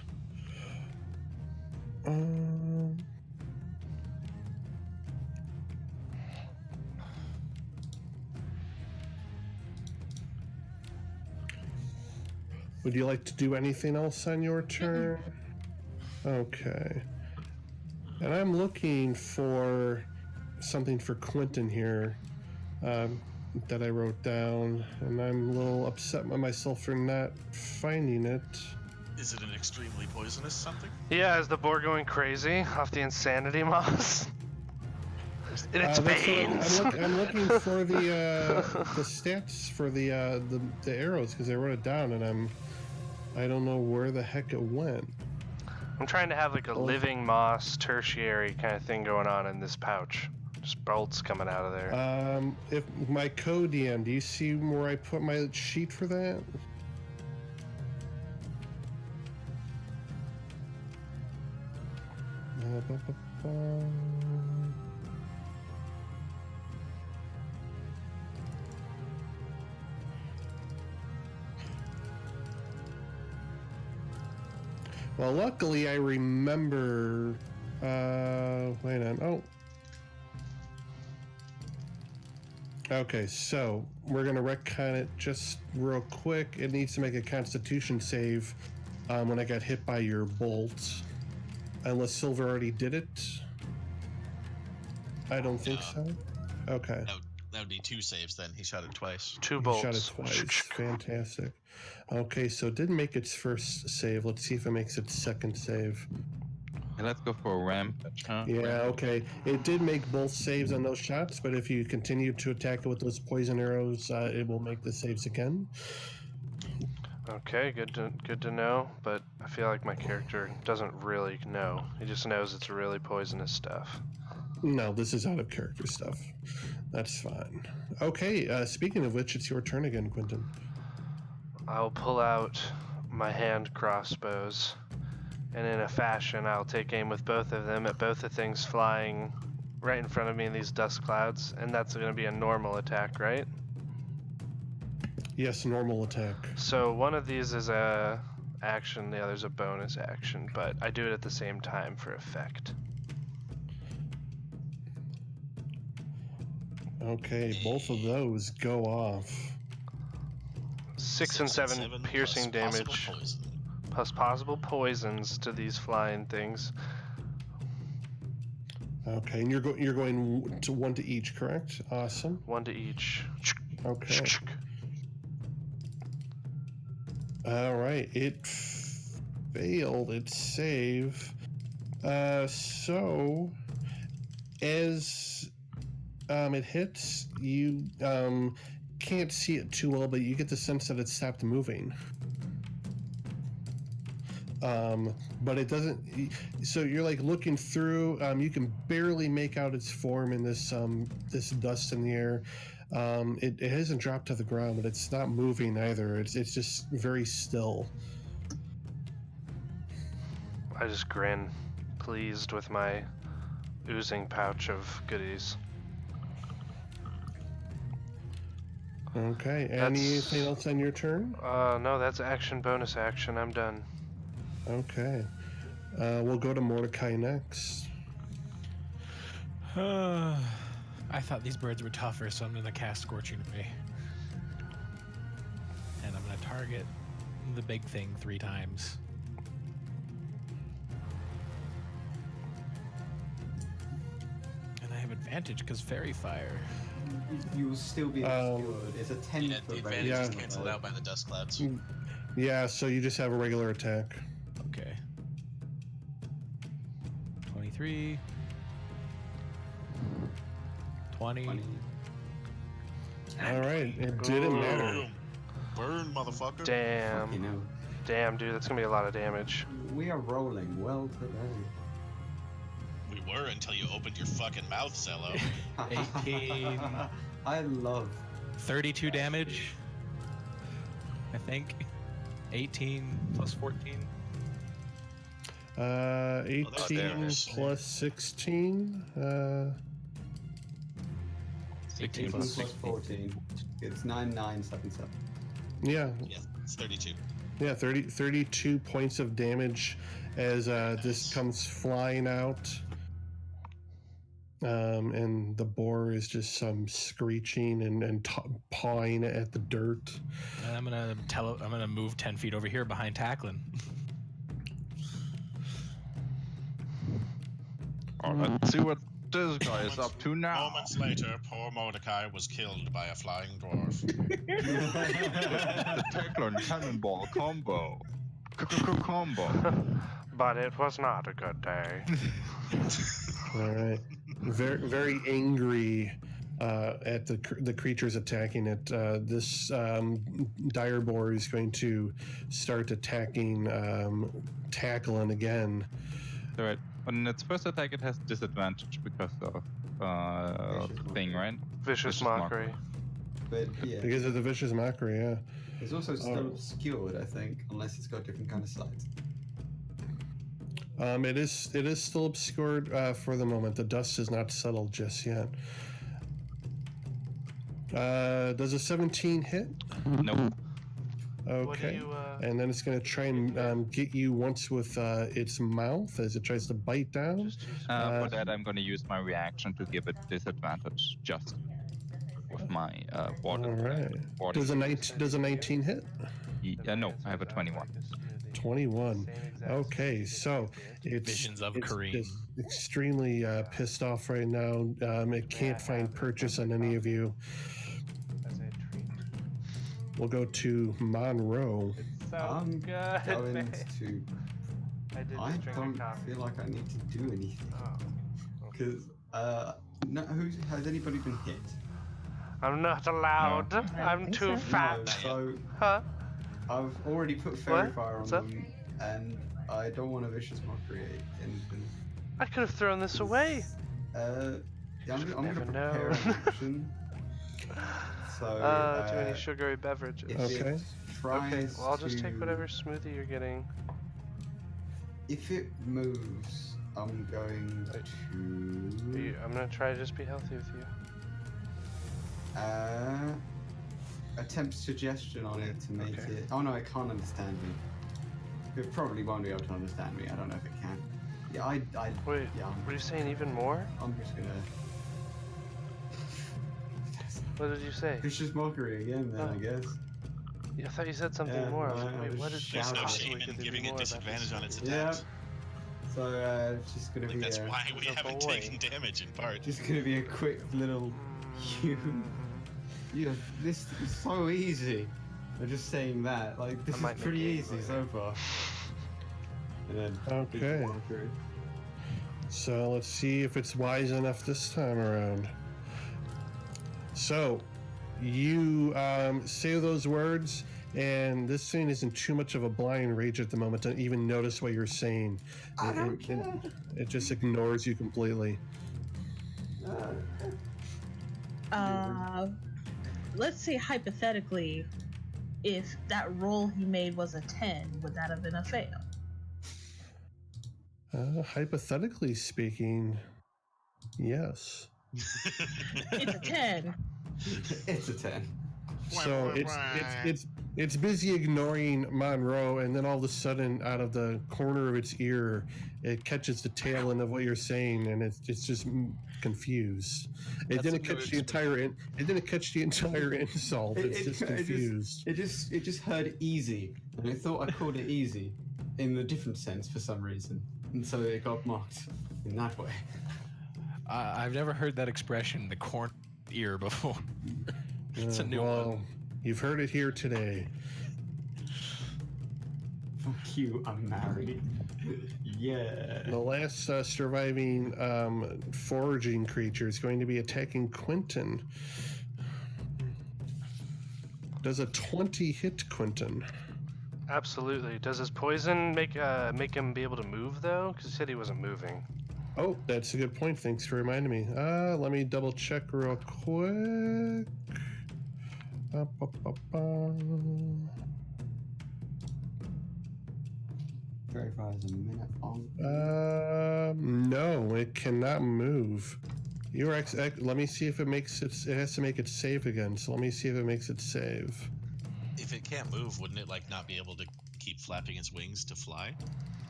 Would you like to do anything else on your turn? Okay. And I'm looking for something for Quentin here that I wrote down, and I'm a little upset with myself for not finding it. Is it an extremely poisonous something? Yeah, is the boar going crazy off the insanity moss? in its veins. I'm looking for the stats for the arrows because I wrote it down and I don't know where the heck it went. I'm trying to have like a living moss tertiary kind of thing going on in this pouch. Just bolts coming out of there. If my code DM, do you see where I put my sheet for that? Well, luckily I remember. Wait on. Oh. Okay, so we're gonna retcon it just real quick. It needs to make a Constitution save when I got hit by your bolts. Unless Silver already did it. I don't think so. Okay. That would be 2 saves then. He shot it twice. 2 He bolts. shot it twice. Fantastic. Okay, so it didn't make its first save. Let's see if it makes its second save. And let's go for a rampage, huh? Yeah, okay. It did make both saves on those shots, but if you continue to attack it with those poison arrows, it will make the saves again. Okay, good to know. But I feel like my character doesn't really know. He just knows it's really poisonous stuff. No, this is out of character stuff. That's fine. Okay, speaking of which, it's your turn again, Quentin. I'll pull out my hand crossbows, and in a fashion, I'll take aim with both of them at both the things flying right in front of me in these dust clouds, and that's going to be a normal attack, right? Yes, normal attack. So one of these is a action, the other's a bonus action, but I do it at the same time for effect. Okay, both of those go off. 6 and 7 piercing damage, plus possible poisons to these flying things. Okay, and you're going to 1 to each, correct? Awesome. 1 to each. Okay. All right, it failed its save. So as it hits, you can't see it too well, but you get the sense that it stopped moving. But it doesn't. So you're like looking through. You can barely make out its form in this this dust in the air. It hasn't dropped to the ground, but it's not moving either. It's just very still. I just grin, pleased with my oozing pouch of goodies. Okay. Anything else on your turn? No, that's action, bonus action. I'm done. Okay. We'll go to Mordecai next. I thought these birds were tougher, so I'm going to cast Scorching Ray. And I'm going to target the big thing 3 times. And I have advantage because Fairy Fire. You will still be obscured. It's a 10 Yeah, foot the advantage radius. is cancelled out by the dust clouds. Yeah, so you just have a regular attack. Okay. 23. 20. All right, it didn't matter. Burn, motherfucker. Damn. You know, Damn, dude, that's gonna be a lot of damage. we are rolling well today. We were until you opened your fucking mouth, Zello. 18. I love 32 damage. I think. 18 plus 14. 18 damage. plus 16. 16 18 plus plus 14. It's 9977. Yeah, Yeah, it's 32. yeah, 32 points of damage as this comes flying out. And the boar is just screeching and pawing at the dirt. And I'm gonna move 10 feet over here behind Tacklin. Let's see what this guy is up to now. Moments later, poor Mordecai was killed by a flying dwarf. The Tacklin Cannonball combo. Combo. But it was not a good day. All right. very angry at the creatures attacking it. This dire boar is going to start attacking Tacklin again. All right. On its first attack, it has disadvantage because of the thing, right? Vicious mockery. But yeah, Because of the vicious mockery, yeah. it's also still obscured, I think, unless it's got a different kind of sight. It is still obscured for the moment. The dust is not settled just yet. Does a 17 hit? Nope. What do Okay. you, And then it's going to try and get you once with its mouth as it tries to bite down. just use For that, I'm going to use my reaction to give it disadvantage just with my water. All right. water. Does a 19 hit? No, I have a 21. 21. Okay, so it's Visions of it's Kareem. just extremely pissed off right now. It can't find purchase on any of you. as a treat. We'll go to Monroe. It's so I'm good, going man. to. I did I just drink don't a coffee. feel like I need to do anything Oh. because no. Has anybody been hit? I'm not allowed. don't I'm think too so. fat. No, so Huh? I've already put fairy What? fire on What's up? them, and I don't want a vicious mockery anything. I could have thrown this away. Yeah, I'm gonna Never prepare know. an action. So Too many sugary beverages. if Okay. it tries Okay, well I'll just take to- whatever smoothie you're getting. If it moves, I'm going to I'm gonna try to just be healthy with you. attempt suggestion on it to make Okay. it. Oh no, it can't understand me. It probably won't be able to understand me. I don't know if it can. Yeah, I Wait, yeah, what are you saying? Even more? I'm just gonna. What did you say? Vicious mockery again, then I Oh. guess. I thought you said something Yeah, more. I was no, like, I wait, was what is shouting. There's no possibly shame in could there be giving it more about this? disadvantage on its Yeah. attacks. So it's just I gonna think be that's a, why we Oh, haven't boy. taken damage in part. just gonna be a quick little. Yeah, this is so easy. I'm just saying that. Like this I is might pretty negate easy later. so far. And then Okay. vicious mockery. So let's see if it's wise enough this time around. So you say those words, and this thing isn't too much of a blind rage at the moment to even notice what you're saying. It just ignores you completely. Let's say hypothetically, if that roll he made was a 10, would that have been a fail? Hypothetically speaking, yes. It's a 10. It's a 10. So it's busy ignoring Monroe, and then all of a sudden, out of the corner of its ear, it catches the tail end of what you're saying, and it's just confused. It That's didn't a catch good the entire it didn't catch the entire insult. It's just confused. It just heard easy, and it thought I called it easy, in a different sense for some reason, and so it got mocked in that way. I've never heard that expression, the corn ear, before. It's a new well, one. you've heard it here today. Fuck you, I'm married. Yeah. The last surviving foraging creature is going to be attacking Quentin. Does a 20 hit Quentin? Absolutely. Does his poison make him be able to move though? Because he said he wasn't moving. Oh, that's a good point. Thanks for reminding me. Let me double check real quick. Verify is a minute on. No, it cannot move. Your let me see if it makes it. It has to make it save again. So let me see if it makes it save. If it can't move, wouldn't it like not be able to keep flapping its wings to fly?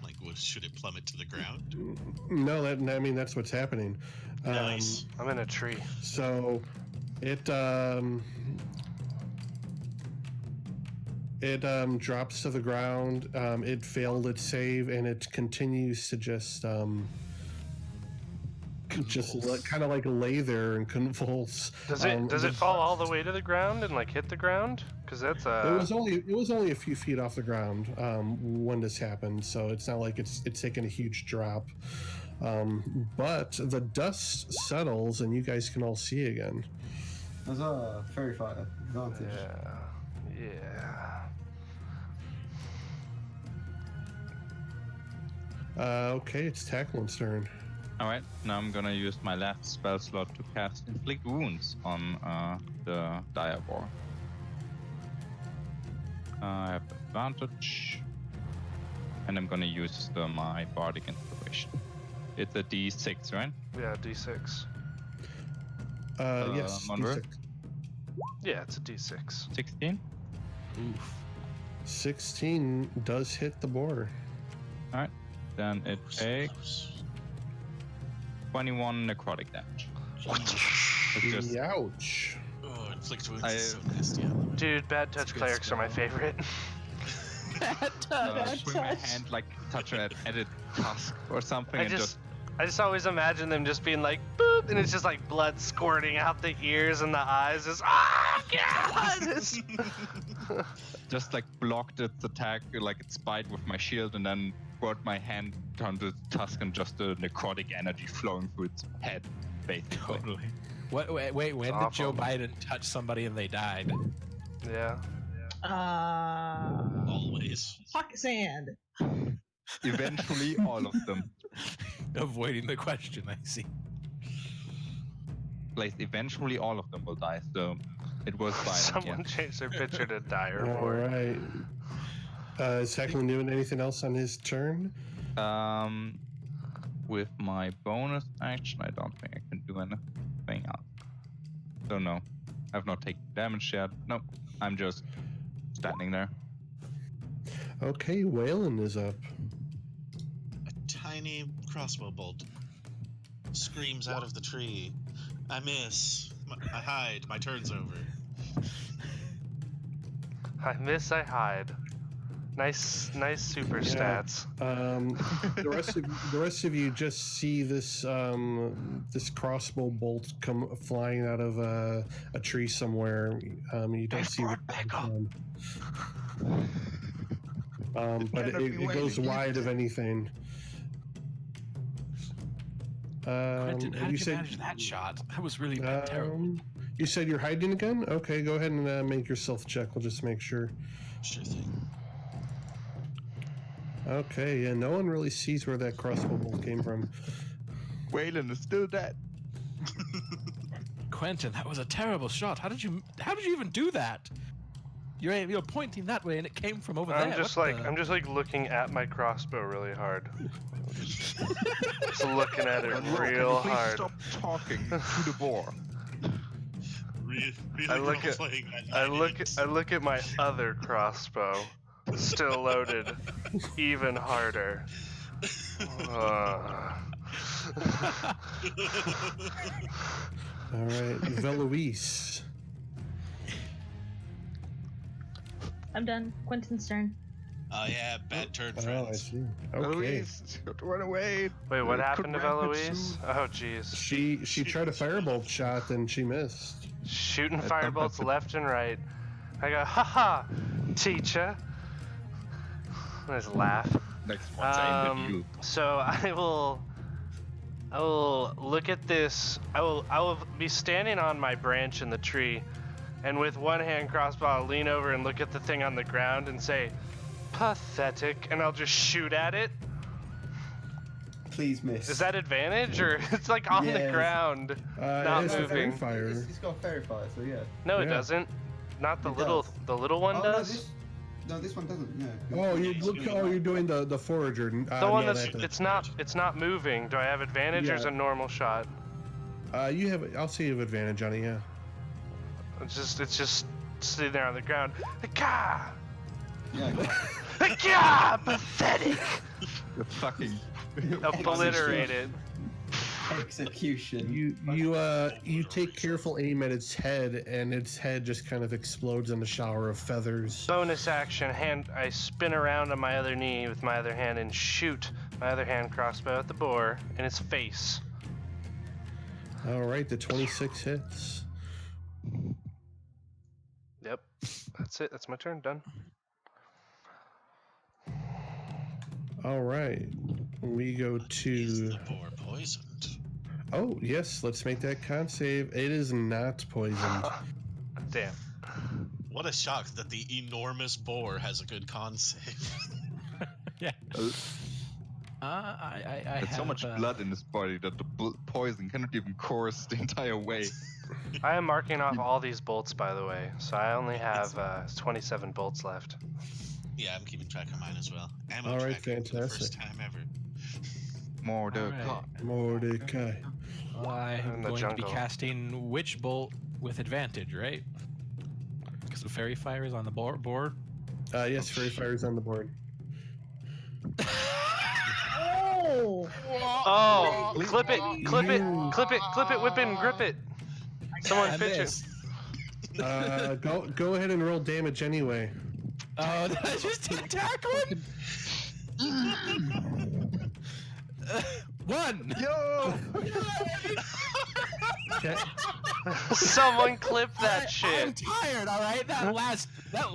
Like, should it plummet to the ground? No, that's what's happening. Nice. I'm in a tree. So, it drops to the ground. It failed its save, and it continues to just kind of like lay there and convulse. Does it fall all the way to the ground and like hit the ground? Because that's It was only a few feet off the ground when this happened, so it's not like it's taken a huge drop. But the dust settles and you guys can all see again. As a fairy fighter advantage. Okay, it's Tacklin's turn. Alright, now I'm gonna use my last spell slot to cast Inflict Wounds on the Direboar. I have advantage. And I'm gonna use my Bardic Inspiration. It's a D6, right? Yeah, D6. Yes, Monroe? D6. Yeah, it's a D6. 16? Oof. 16 does hit the boar. Alright, then it takes 21 necrotic damage. It's just, Ouch. Oh, inflict wounds is so nasty. Dude, bad touch good clerics are my spell. favorite. swing my hand like touch an edit tusk or something I and just always imagine them just being like boop, and it's just like blood squirting out the ears and the eyes. Just just like blocked its attack, like its bite with my shield, and then brought my hand down to its tusk and just the necrotic energy flowing through its head, basically. Totally. Wait, when did Joe Biden touch somebody and they died? Yeah. Always. Pocket sand. Eventually, all of them. Avoiding the question, I see. Like, eventually, all of them will die. So, it was violent. Someone changed their picture to dire All boar. right. Is Tacklin doing anything else on his turn? With my bonus action, I don't think I can do anything else. So no, I've not taken damage yet. Nope, I'm just standing there. Okay, Waylon is up. A tiny crossbow bolt screams out of the tree. I miss. I hide. My turn's over. I miss, I hide. Nice super Yeah. stats. The rest of you just see this this crossbow bolt come flying out of a tree somewhere. You don't see what but it goes wide of anything. Quentin, how you did you said manage that shot? That was really terrible. you said you're hiding again. Okay, go ahead and make your stealth check. We'll just make sure. Sure thing. Okay, yeah, no one really sees where that crossbow bolt came from. Waylon is still dead. Quentin, that was a terrible shot. How did you even do that? You're pointing that way and it came from over there. I'm just like looking at my crossbow really hard. Just looking at it real hard. Stop talking to the boar. Really I look at role-playing that I 9 look minutes. I look at my other crossbow, still loaded, even harder. All right, Veloise. I'm done. Quentin's turn. Oh yeah, bad turn, Oh, I friends. see. Okay. Run away. Wait, what Could happened to rampage Veloise? soon. Oh jeez. She tried a firebolt shot and she missed. Shooting That firebolts sounds- left and right. I go, haha, teacher. I just laugh. Next one's aimed at you. So I will look at this. I will be standing on my branch in the tree, and with one hand crossbow, I'll lean over and look at the thing on the ground and say, "Pathetic," and I'll just shoot at it. Please miss. Is that advantage, or it's like on the Yes. ground, not It has a fairy moving? fire. It's got a fairy fire, so yeah. No, it Yeah. doesn't. Not the It little. does. The little one Oh, does. No, this one doesn't. Yeah. Oh, you're doing the forager. The one no, that's that doesn't. it's not moving. Do I have advantage or is Yeah. it a normal shot? You have. I'll say you have advantage on it. Yeah. It's just sitting there on the ground. Gah! Yeah. Gah! Pathetic! You're fucking. Obliterated. Execution. You take careful aim at its head, and its head just kind of explodes in a shower of feathers. Bonus action, I spin around on my other knee with my other hand and shoot my other hand crossbow at the boar in its face. All right, the 26 hits. Yep. That's it. That's my turn. Done. All right, we go Is to. the boar poisoned? Oh yes, let's make that con save. It is not poisoned. Damn. What a shock that the enormous boar has a good con save. Yeah. I There's so have, much blood in his body that the poison cannot even course the entire way. I am marking off all these bolts, by the way, so I only have 27 bolts left. Yeah, I'm keeping track of mine as well. Ammo All right, tracking for the first fantastic. time ever. Mordecai. Mordecai. I'm In the going to be jungle. casting Witch Bolt with advantage, right? Because the Fairy Fire is on the board. Yes, Fairy Fire's on the board. Oh! Oh! Clip it! Clip it! Clip it! Clip it! Whip it and grip it! Someone I fidget. missed. Go ahead and roll damage anyway. Oh, did I just attack one? 1! Yo! Okay. Someone clip that I'm shit! tired, alright? That last thing, that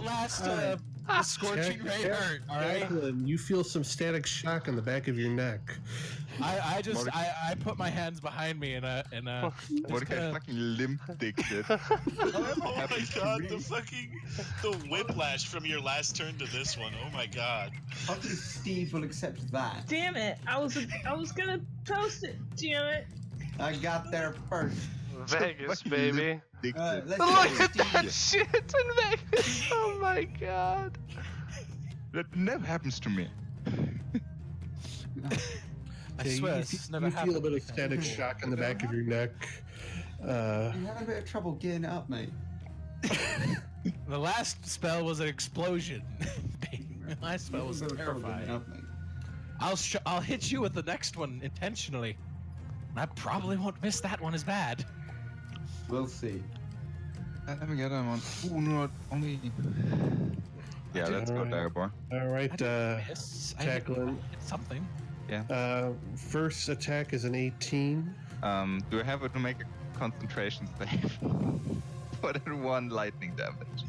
last the scorching ray hurt, alright? Jacqueline, you feel some static shock on the back of your neck. I put my hands behind me and Mordecai fucking limp-dicked it. Oh my Happens to god, me. the whiplash from your last turn to this one. Oh my god. I think Steve will accept that. Damn it! I was gonna toast it. Damn it! I got there first. Vegas, Fucking baby. limp-dicked it. Let's Look go, at that Steve. shit in Vegas! Oh my god. That never happens to me. I Okay, swear you, this never you feel a happened. bit of static shock on the back of your neck. I'm having a bit of trouble getting it up, mate. The last spell was an explosion. The last spell was I'm having a bit of trouble getting it terrifying. up, mate. I'll hit you with the next one intentionally. I probably won't miss that one as bad. We'll see. Let me get him on. Ooh, no, only. Yeah, let's go, Alright. Dagobor. All right, I didn't miss. I hit Jacqueline. something. First attack is an 18. Do I have to make a concentration save? For that 1 lightning damage.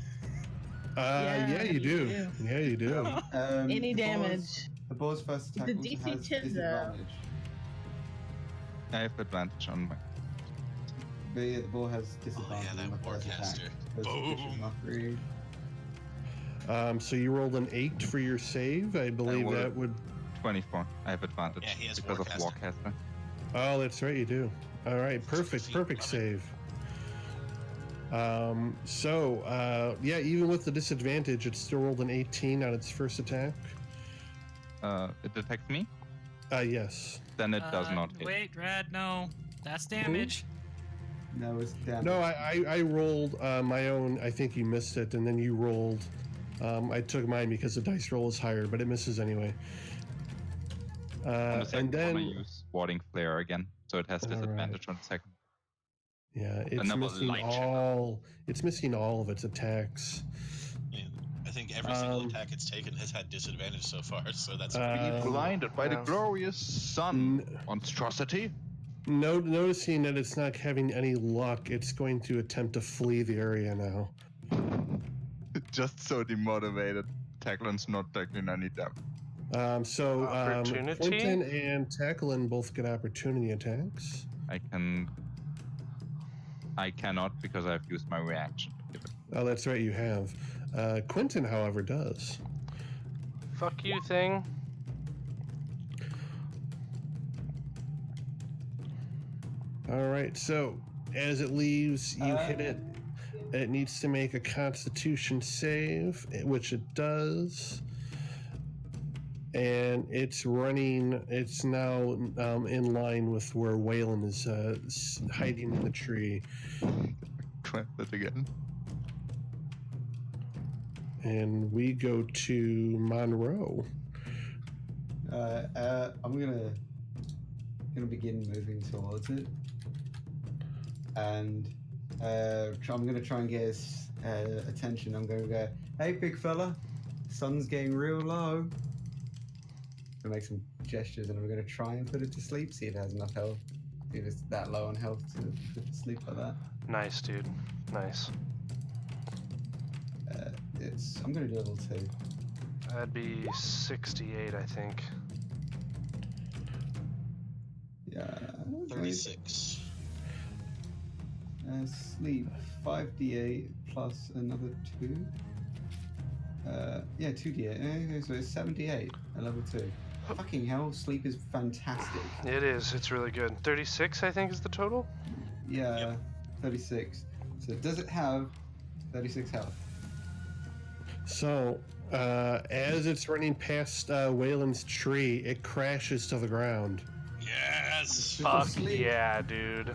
Yeah, you do. Yeah, you do. Any the boar's- damage? The boar's first attack The also DC has 10 though. disadvantage. I have advantage on my. But yeah, the ball has disadvantage that on the first attack. Warcaster. Because it's Boom. not read. So you rolled an 8 for your save. I believe would- that would. 24. I have advantage Yeah, he has because of Warcaster. Warcaster. Oh, that's right, you do. All right, perfect Succeed, love it. save. Yeah, even with the disadvantage, it still rolled an 18 on its first attack. It detects me? Yes. Then it does not hit. Wait, Rad, no. That's damage. No, it's damage. No, I rolled my own. I think you missed it, and then you rolled. I took mine because the dice roll is higher, but it misses anyway. On the And second one, I then, use Warding Flare again, so it has Alright. disadvantage on the second. yeah, it's Another missing light check. all. It's missing all of its attacks. Yeah, I think every single Um, attack it's taken has had disadvantage so far, so that's Be blinded by the yeah. glorious sun. Monstrosity. Noticing that it's not having any luck, it's going to attempt to flee the area now. Just so demotivated. Taglin's not taking any damage. Opportunity? Quentin and Tacklin both get opportunity attacks. I cannot because I've used my reaction. Oh, that's right, you have. Quentin, however, does. Fuck you, thing. All right, so as it leaves, you hit it. It needs to make a Constitution save, which it does. And it's running. It's now in line with where Waylon is hiding in the tree. Try that again. And we go to Monroe. I'm gonna begin moving towards it, and I'm gonna try and get his attention. I'm gonna go, "Hey, big fella, sun's getting real low." I'm gonna make some gestures, and I'm gonna try and put it to sleep. See if it has enough health. See if it's that low on health to put it to sleep like that. Nice, dude. Nice. I'm gonna do level 2. That'd be 68, I think. Yeah. 36. Sleep 5d8 plus another 2. Yeah, 2d8. Okay, so it's 78 at level 2. Fucking hell, sleep is fantastic. It is. It's really good. 36, I think, is the total. Yeah, Yep. 36. So does it have 36 health? So, as it's running past Waylon's tree, it crashes to the ground. Yes. Fuck Sleep. yeah, dude.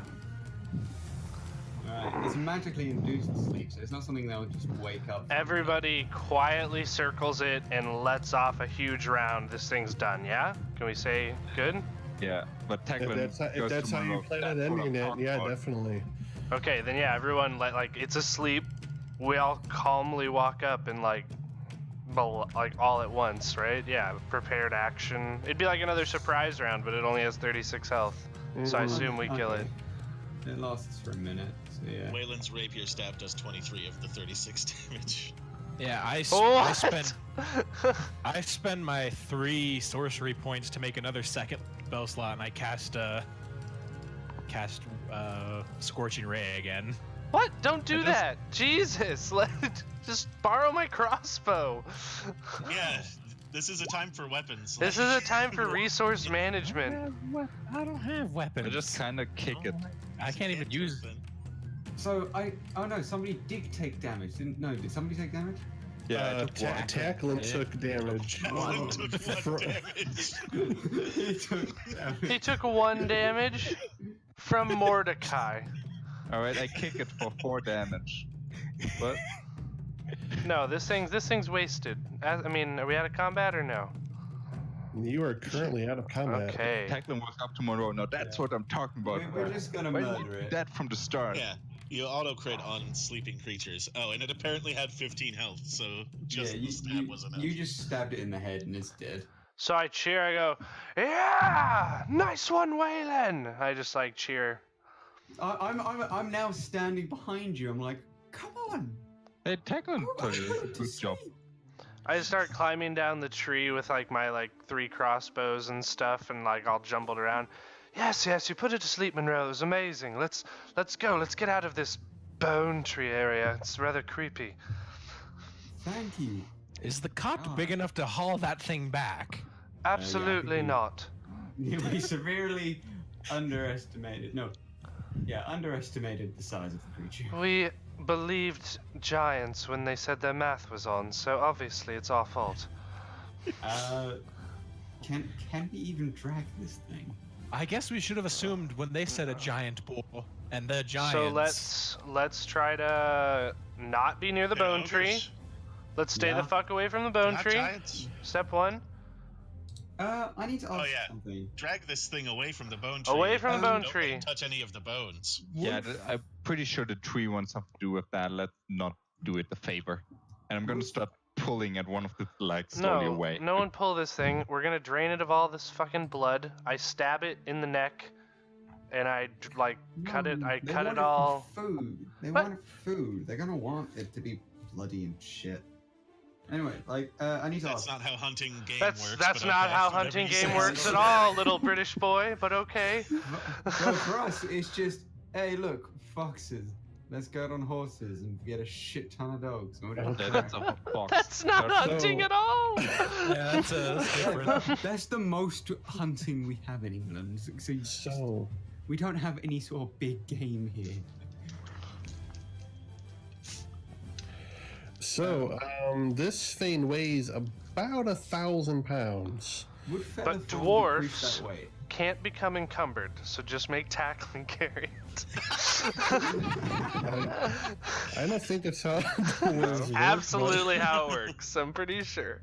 Alright, it's magically induced sleep, so it's not something that will just wake up. Everybody quietly circles it and lets off a huge round. This thing's done, yeah? Can we say good? Yeah, but If Teklin that's goes to how you Monroe. plan on That's what ending I'm it, talking yeah, about. definitely. Okay, then yeah, everyone like it's asleep. We all calmly walk up and like all at once, right? Yeah, prepared action. It'd be like another surprise round, but it only has 36 health. So I Mhm. assume we kill it. It lasts for a minute, so yeah. Waylon's rapier stab does 23 of the 36 damage. Yeah, I What? spend my 3 sorcery points to make another second spell slot, and I cast Scorching Ray again. What? Don't do I just- that. Jesus. Just borrow my crossbow. Yeah, this is a time for weapons. This is a time for resource management. I don't have weapons. I just kind of kick it. I can't even use. So oh no, somebody did take damage. Did somebody take damage? Yeah, I took one. Tacklin took damage. One took For- 1 damage. He took damage. He took 1 damage from Mordecai. All right, I kick it for 4 damage. What? No, this thing's wasted. I mean, are we out of combat or no? You are currently out of combat. Okay. Teklin walks up to Monroe. No, that's what I'm talking about. We're just gonna Why did murder you do it. that from the start? Yeah, you auto crit on sleeping creatures. Oh, and it apparently had 15 health, so just Yeah, the stab was enough. you just stabbed it in the head and it's dead. So I cheer. I go, yeah, nice one, Waylon. I just like cheer. I'm now standing behind you. I'm like, come on. Hey, Teklin Go took a to good job. sleep. I just start climbing down the tree with like my 3 crossbows and stuff, and like all jumbled around. Yes, you put it to sleep, Monroe. It was amazing. Let's go. Let's get out of this bone tree area. It's rather creepy. Thank you. Is the cot God. big enough to haul that thing back? Absolutely think we- not. We severely underestimated. No. Yeah, underestimated the size of the creature. We believed giants when they said their math was on, so obviously it's our fault. Can we even drag this thing? I guess we should have assumed when they said a giant bull and the giants. So let's try to not be near the They're bone tree. ogres. Let's stay Yeah. the fuck away from the bone Not tree. giants. Step 1. I need to ask yeah. something. Drag this thing away from the bone tree. Away from the bone Don't let tree. it touch any of the bones. Yeah, I'm pretty sure the tree wants something to do with that. Let's not do it a favor. And I'm gonna start pulling at one of the legs slowly No, away. no one pull this thing. We're gonna drain it of all this fucking blood. I stab it in the neck, and I cut it. I They cut want it all. for food. They What? want it for food. They're gonna want it to be bloody and shit. Anyway, I need to That's ask. not how hunting game That's works. that's but not okay, how whatever hunting you game say. works at all, little British boy. But okay. Well, for us, it's just, hey, look, foxes. Let's go out on horses and get a shit ton of dogs. And we'll just Yeah, that's a fox. That's not That's- hunting So- at all. Yeah, that's different. That's the most hunting we have in England. So, We don't have any sort of big game here. this thing weighs about 1,000 pounds. Would feather But fall decrease dwarfs- that weight? Can't become encumbered, so just make tackling carry it. I don't think that's how the words work, Absolutely how it works. I'm pretty sure.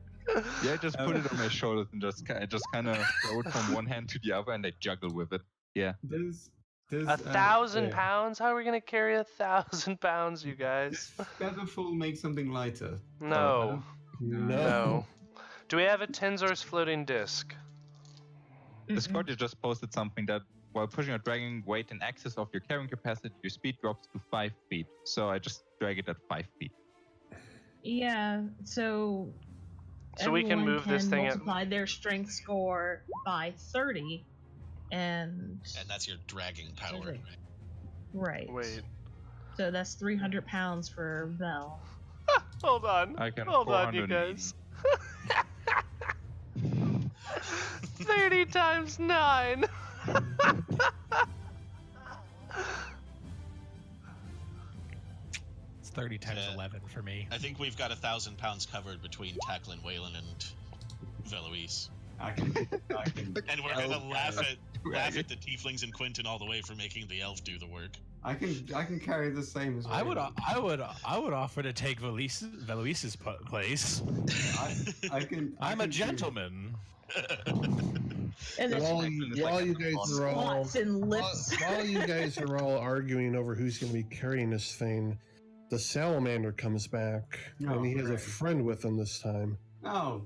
Yeah, just put it on my shoulders and just kind of throw it from one hand to the other and I juggle with it. Yeah. Does 1,000 yeah. pounds? How are we gonna carry 1,000 pounds, you guys? Featherfall make something lighter? No, No. no. Do we have a Tenzor's floating disc? Discord, you just posted something that while pushing or dragging weight in excess of your carrying capacity, your speed drops to 5 feet. So I just drag it at 5 feet. Yeah, so So we can everyone move this can thing multiply their strength score by 30, and that's your dragging power. right. Wait. So that's 300 pounds for Vel. Hold on. I can Hold on, you 480. guys. 30 times 9. It's 30 times 11 for me. I think we've got 1,000 pounds covered between Tacklin, Waylon, and Veloise. I can. And we're gonna laugh at the tieflings and Quentin all the way for making the elf do the work. I can carry the same as well. I would offer to take Veloise's place. I can. I'm a gentleman. And then While you guys are all squats and lifts. while you guys are all arguing over who's going to be carrying this thing, the salamander comes back, Oh, and he has a great. friend with him this time. Oh.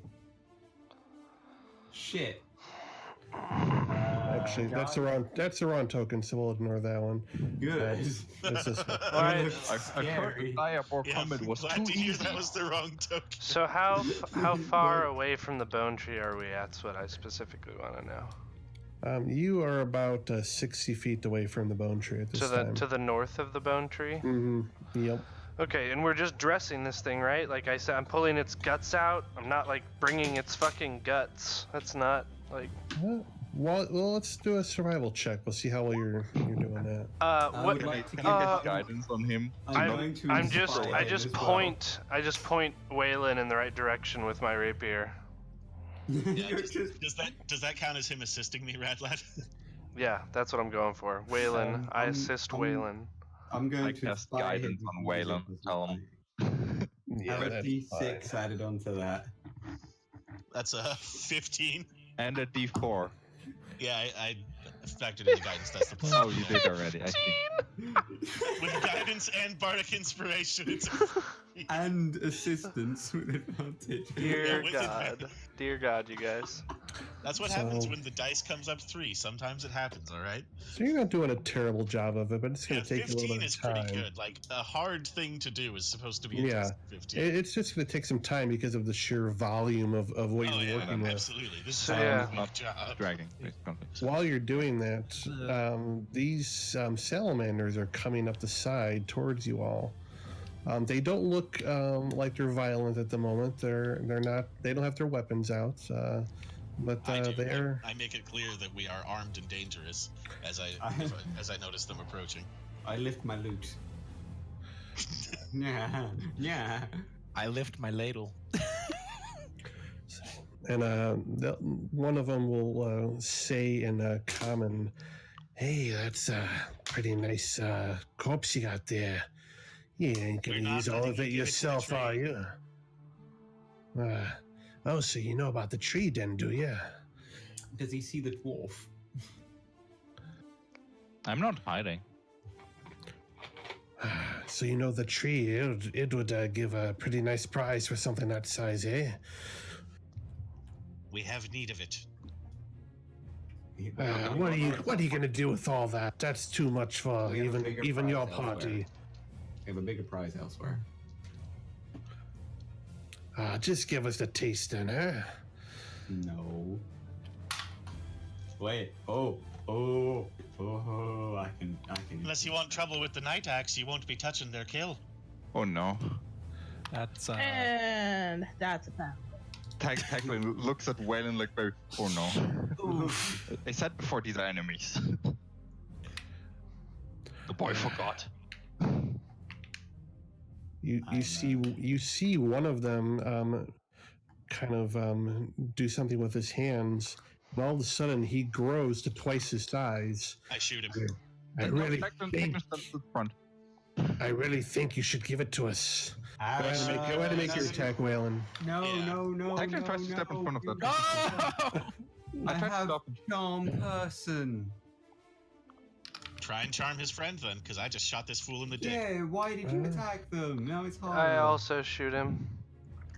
Shit. Actually, that's the wrong token, so we'll ignore that one. Good. That's this one. All right. I heard the Diabor Yeah, comment was glad too to hear easy. that was the wrong token. So how far away from the bone tree are we at? That's what I specifically want to know. You are about 60 feet away from the bone tree at this time. To the north of the bone tree. Mm-hmm. Yep. Okay, and we're just dressing this thing, right? Like I said, I'm pulling its guts out. I'm not like bringing its fucking guts. That's not like. Well, let's do a survival check. We'll see how well you're doing that. I What? would like to Can give you Uh, get guidance on him? going to I just inspire him as well. point Waylon in the right direction with my rapier. Yeah, You're just- does that count as him assisting me, Radlad? Yeah, that's what I'm going for. Waylon, I I'm- assist I'm- Waylon. I'm going I to cast inspire him guidance with on music Waylon. as Tell well. him. Yeah, Have a that's D6 fine. added onto that. That's a 15. And a D4. Yeah, I factored in the guidance. That's the plan. Oh, you did already, I think. With guidance and bardic inspiration, it's And assistance with advantage. Dear with God, dear God, you guys. that's what happens So- when the dice comes up 3. Sometimes it happens. All right. So you're not doing a terrible job of it, but it's going Yeah, to take you a little 15 bit is of time. pretty good. Like a hard thing to do is supposed to be a Yeah. test 15. It's just going to take some time because of the sheer volume of what Oh you're yeah, working with. absolutely. This is So, a yeah. good job. Dragging, basically. While you're doing that, these salamanders are coming up the side towards you all. They don't look like they're violent at the moment. They're not. They don't have their weapons out, but I do. they're. I make it clear that we are armed and dangerous as I notice them approaching. I lift my loot. Yeah. I lift my ladle. And one of them will say in common, "Hey, that's a pretty nice corpse you got there. You ain't We're gonna not use all letting of you it give it to the yourself, tree. are you?" Oh, so you know about the tree, then, do you? Does he see the dwarf? I'm not hiding. So you know the tree? It would give a pretty nice price for something that size, eh? We have need of it. What are you gonna do with all that? That's too much for We have a bigger even your prize elsewhere. party. We have a bigger prize elsewhere. Just give us a taste, then, huh? No. Wait. Oh. I can. Unless you want trouble with the night axe, you won't be touching their kill. Oh no. That's And that's a pound. Tacklin looks at Waylon like, very, oh no. I said before these are enemies. The boy forgot. You see one of them kind of do something with his hands, and all of a sudden he grows to twice his size. I shoot him. I really think Front. you should give it to us. Go ahead and make your that's- attack, Waylon. No, Yeah. no. Tacklin tries to step in front of that. I tried to have stop him. charm person. Try and charm his friend then, because I just shot this fool in the dick. Yeah, why did you attack them? Now it's hard. I also shoot him.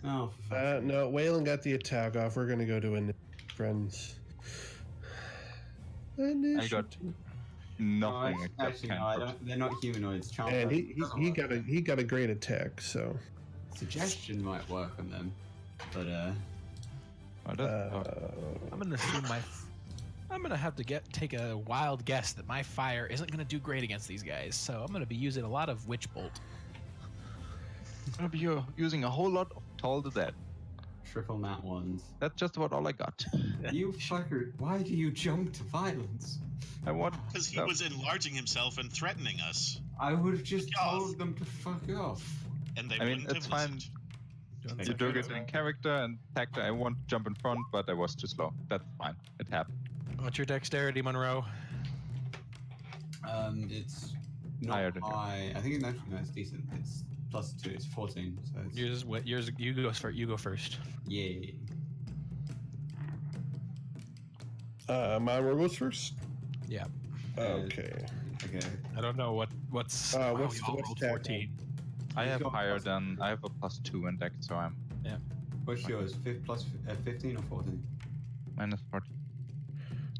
Oh, for fuck's sake. No, Waylon got the attack off. We're gonna go to friends. I got No, nothing except actually, no, I don't, they're not humanoids. Charm And person doesn't work. he got a great attack. So Suggestion might work on them, but I'm gonna assume I'm gonna have to take a wild guess that my fire isn't gonna do great against these guys. So I'm gonna be using a lot of Witch Bolt. gonna be using a whole lot of Toll the Dead. Triple nat ones. That's just about all I got. You fucker! Why do you jump to violence? I want. Because he was enlarging himself and threatening us, I would have just Fuck off. told them to fuck off. and they I mean, wouldn't it's have fine. listened. You do it in character and tactic. I want to jump in front, but I was too slow. That's fine. It happened. What's your dexterity, Monroe? It's not Higher than high. I think it's decent. It's +2. It's 14. So it's You go first. yay. Monroe goes first. Yeah. Okay. Okay. I don't know what's. What's- we all what's rolled attack 14. I have got higher plus- than. I have a +2 in deck, so I'm What's yours? 15 or 14? -14.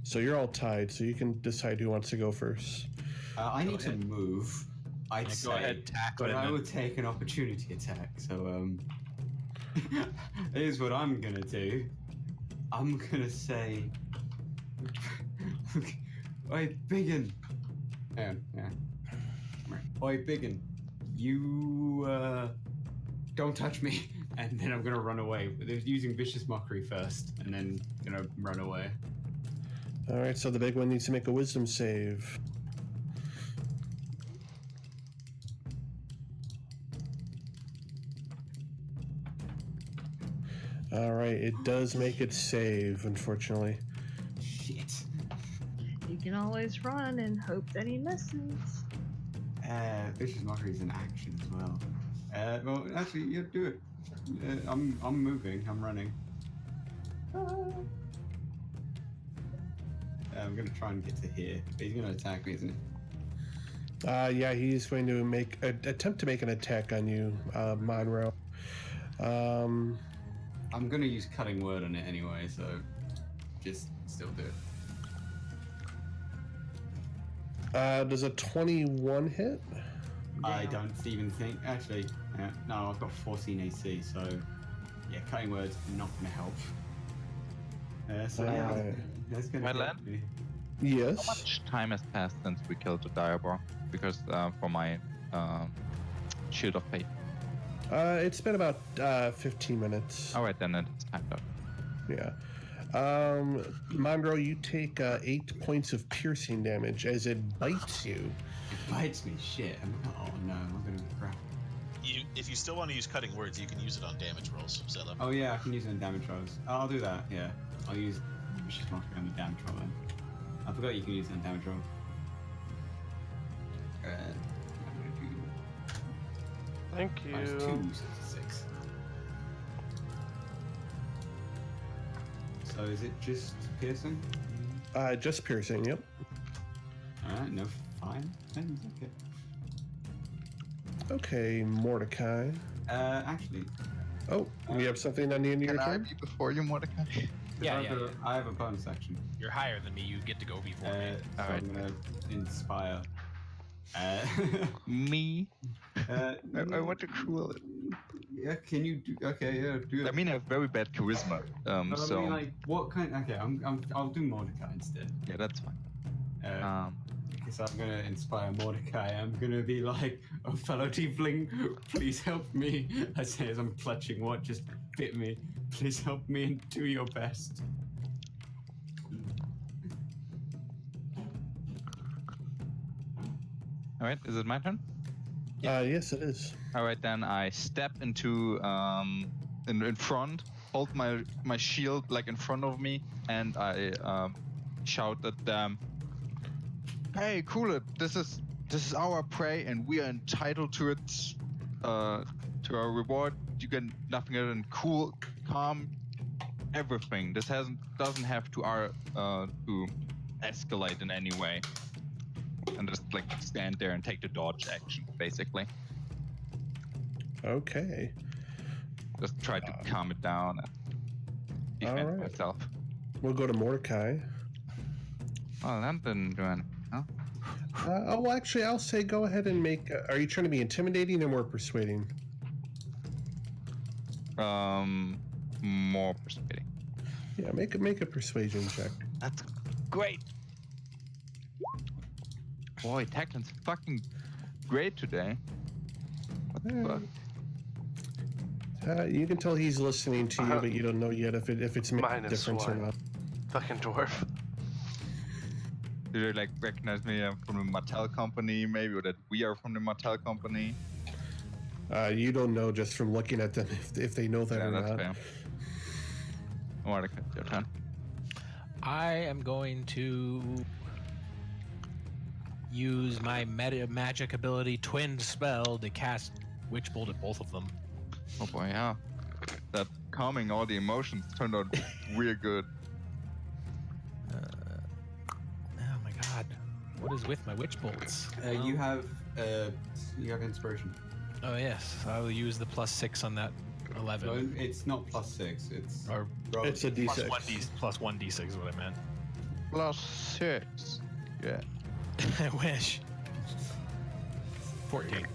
So you're all tied. So you can decide who wants to go first. I Go need to ahead. move. I'd Yeah, say, go ahead, tackle but it. I then. would take an opportunity attack. So here's what I'm gonna do. I'm gonna say, "Oi, Biggin." Yeah. Oi, Biggin. You don't touch me. And then I'm gonna run away. They're using vicious mockery first, and then gonna run away. All right. So the big one needs to make a wisdom save. All right. It does make it save, unfortunately. Shit. You can always run and hope that he misses. Vicious mockery is an action as well. Well, actually, yeah, do it. I'm moving. I'm running. I'm gonna try and get to here. He's gonna attack me, isn't he? Yeah, he's going to attempt to make an attack on you, Monroe. I'm gonna use cutting word on it anyway, so just still do it. Does a 21 hit? I don't even think. Actually, no, I've got 14 AC, so yeah, cutting word's not gonna help. So yeah, Alright. that's gonna My hit lad? me. Yes. How much time has passed since we killed the Diabor? Because for my Shield of Fate. It's been about 15 minutes. All right, then it's timed up. Yeah. Monroe, you take 8 points of piercing damage as it bites you. It bites me. Shit. Oh no, I'm gonna be crap. If you still want to use cutting words, you can use it on damage rolls, Zella. Oh yeah, I can use it in damage rolls. I'll do that. Yeah, I'll use vicious mockery on the damage roll then. I forgot you can use it on damage roll. I'm gonna do Thank minus you. 2, so it's a 6. So is it just piercing? Just piercing, yep. Alright, no, fine. Then it's okay. Okay, Mordecai. Actually, Oh, you have something on the end of your Can I turn? be before you, Mordecai? Yeah, I yeah, have, yeah. I have a bonus action. You're higher than me. You get to go before me. So Alright. I'm gonna inspire. Me? I no, want to cruel it. Yeah, can you do? Okay, yeah, do it. I mean, I have very bad charisma. But So I mean, like, what kind? Okay, I'll do Mordecai instead. yeah, that's fine. Because I'm gonna inspire Mordecai. I'm gonna be like, "Oh, fellow tiefling, please help me." I say as I'm clutching what just bit me. Please help me and do your best. All right, is it my turn? Yes, it is. All right, then I step into in front, hold my shield like in front of me, and I shout at them, "Hey, cool it! This is our prey, and we are entitled to it, to our reward. You get nothing other than cool, calm, everything. This doesn't have to escalate in any way." And just like stand there and take the dodge action, basically. Okay. Just try to calm it down and defend Alright. myself. We'll go to Mordecai. Well, that didn't do anything, huh? Well, actually, I'll say go ahead and make. Are you trying to be intimidating or more persuading? More persuading. Yeah, make a persuasion check. That's great. Boy, Techland's fucking great today. What the fuck? You can tell he's listening to you, but you don't know yet if it's making a Minus difference or one. not. Fucking dwarf. Do they like recognize me from the Mattel company, maybe, or that we are from the Mattel company? You don't know just from looking at them if they know that Yeah, or that's not. fair. Mordecai, your turn. I am going to use my magic ability Twin Spell to cast Witch Bolt at both of them. Oh boy, yeah. That calming all the emotions turned out real good. Oh my god. What is with my Witch Bolts? You have inspiration. Oh yes, I will use the +6 on that 11. No, it's not +6. It's Or It's a D6. plus 1d6 is what I meant. +6. Yeah. I wish. 14.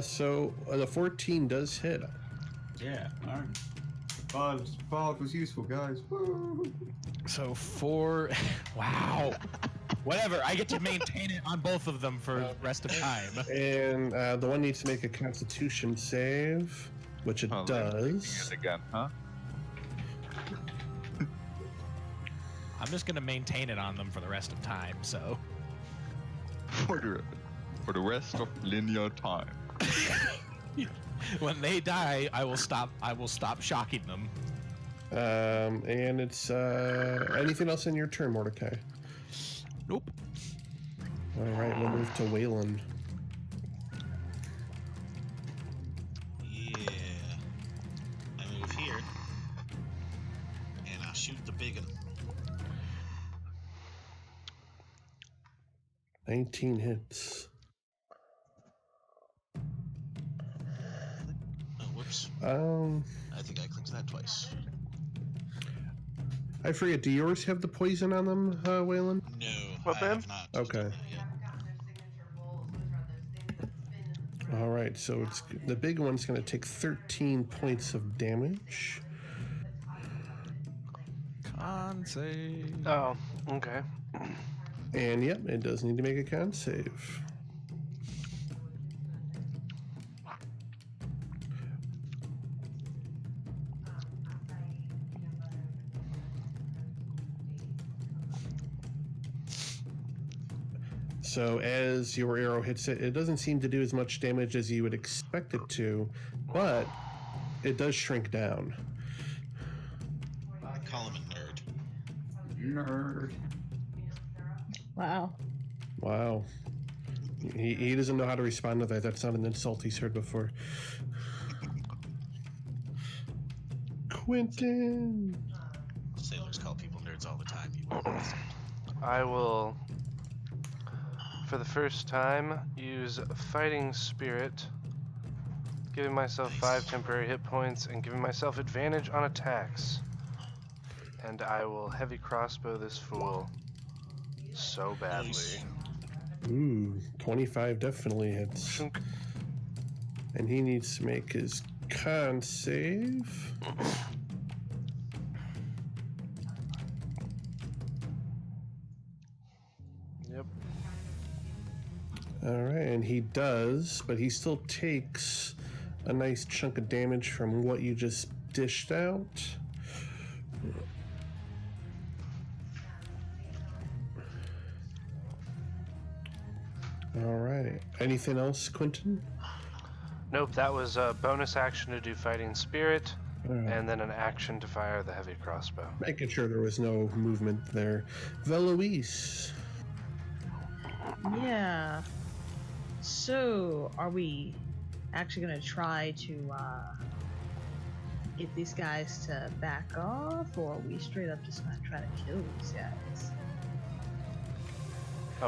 So the 14 does hit. yeah. All right. Bard was useful, guys. Woo. So 4. Wow. Whatever. I get to maintain it on both of them for the rest of time. And the one needs to make a Constitution save, which it Oh, does. Again, huh? I'm just gonna maintain it on them for the rest of time. So For the rest of linear time. when they die, I will stop shocking them. And it's anything else in your turn, Mordecai? Nope. All right, we'll move to Waylon. Yeah. I move here. And I'll shoot the big one. 19 hits. Oh, whoops. I think I clicked that twice. I forget. Do yours have the poison on them, Waylon? No, What, I Ben? have not. Okay. done that yet. All right, so it's the big one's going to take 13 points of damage. Con save. Oh, okay. And yep, it does need to make a con save. So as your arrow hits it, it doesn't seem to do as much damage as you would expect it to, but it does shrink down. I call him a nerd. Nerd. Wow. Wow. He doesn't know how to respond to that. That's not an insult he's heard before. Quentin! Sailors call people nerds all the time. You won't understand. I will, for the first time, use Fighting Spirit, giving myself 5 temporary hit points and giving myself advantage on attacks. And I will heavy crossbow this fool so badly. Nice. Ooh, 25 definitely hits. Shunk. And he needs to make his con save. Yep. All right, and he does, but he still takes a nice chunk of damage from what you just dished out. All right. Anything else, Quentin? Nope, that was a bonus action to do Fighting Spirit, All right. and then an action to fire the heavy crossbow. Making sure there was no movement there. Veloise. Yeah. So, are we actually going to try to get these guys to back off, or are we straight up just going to try to kill these guys?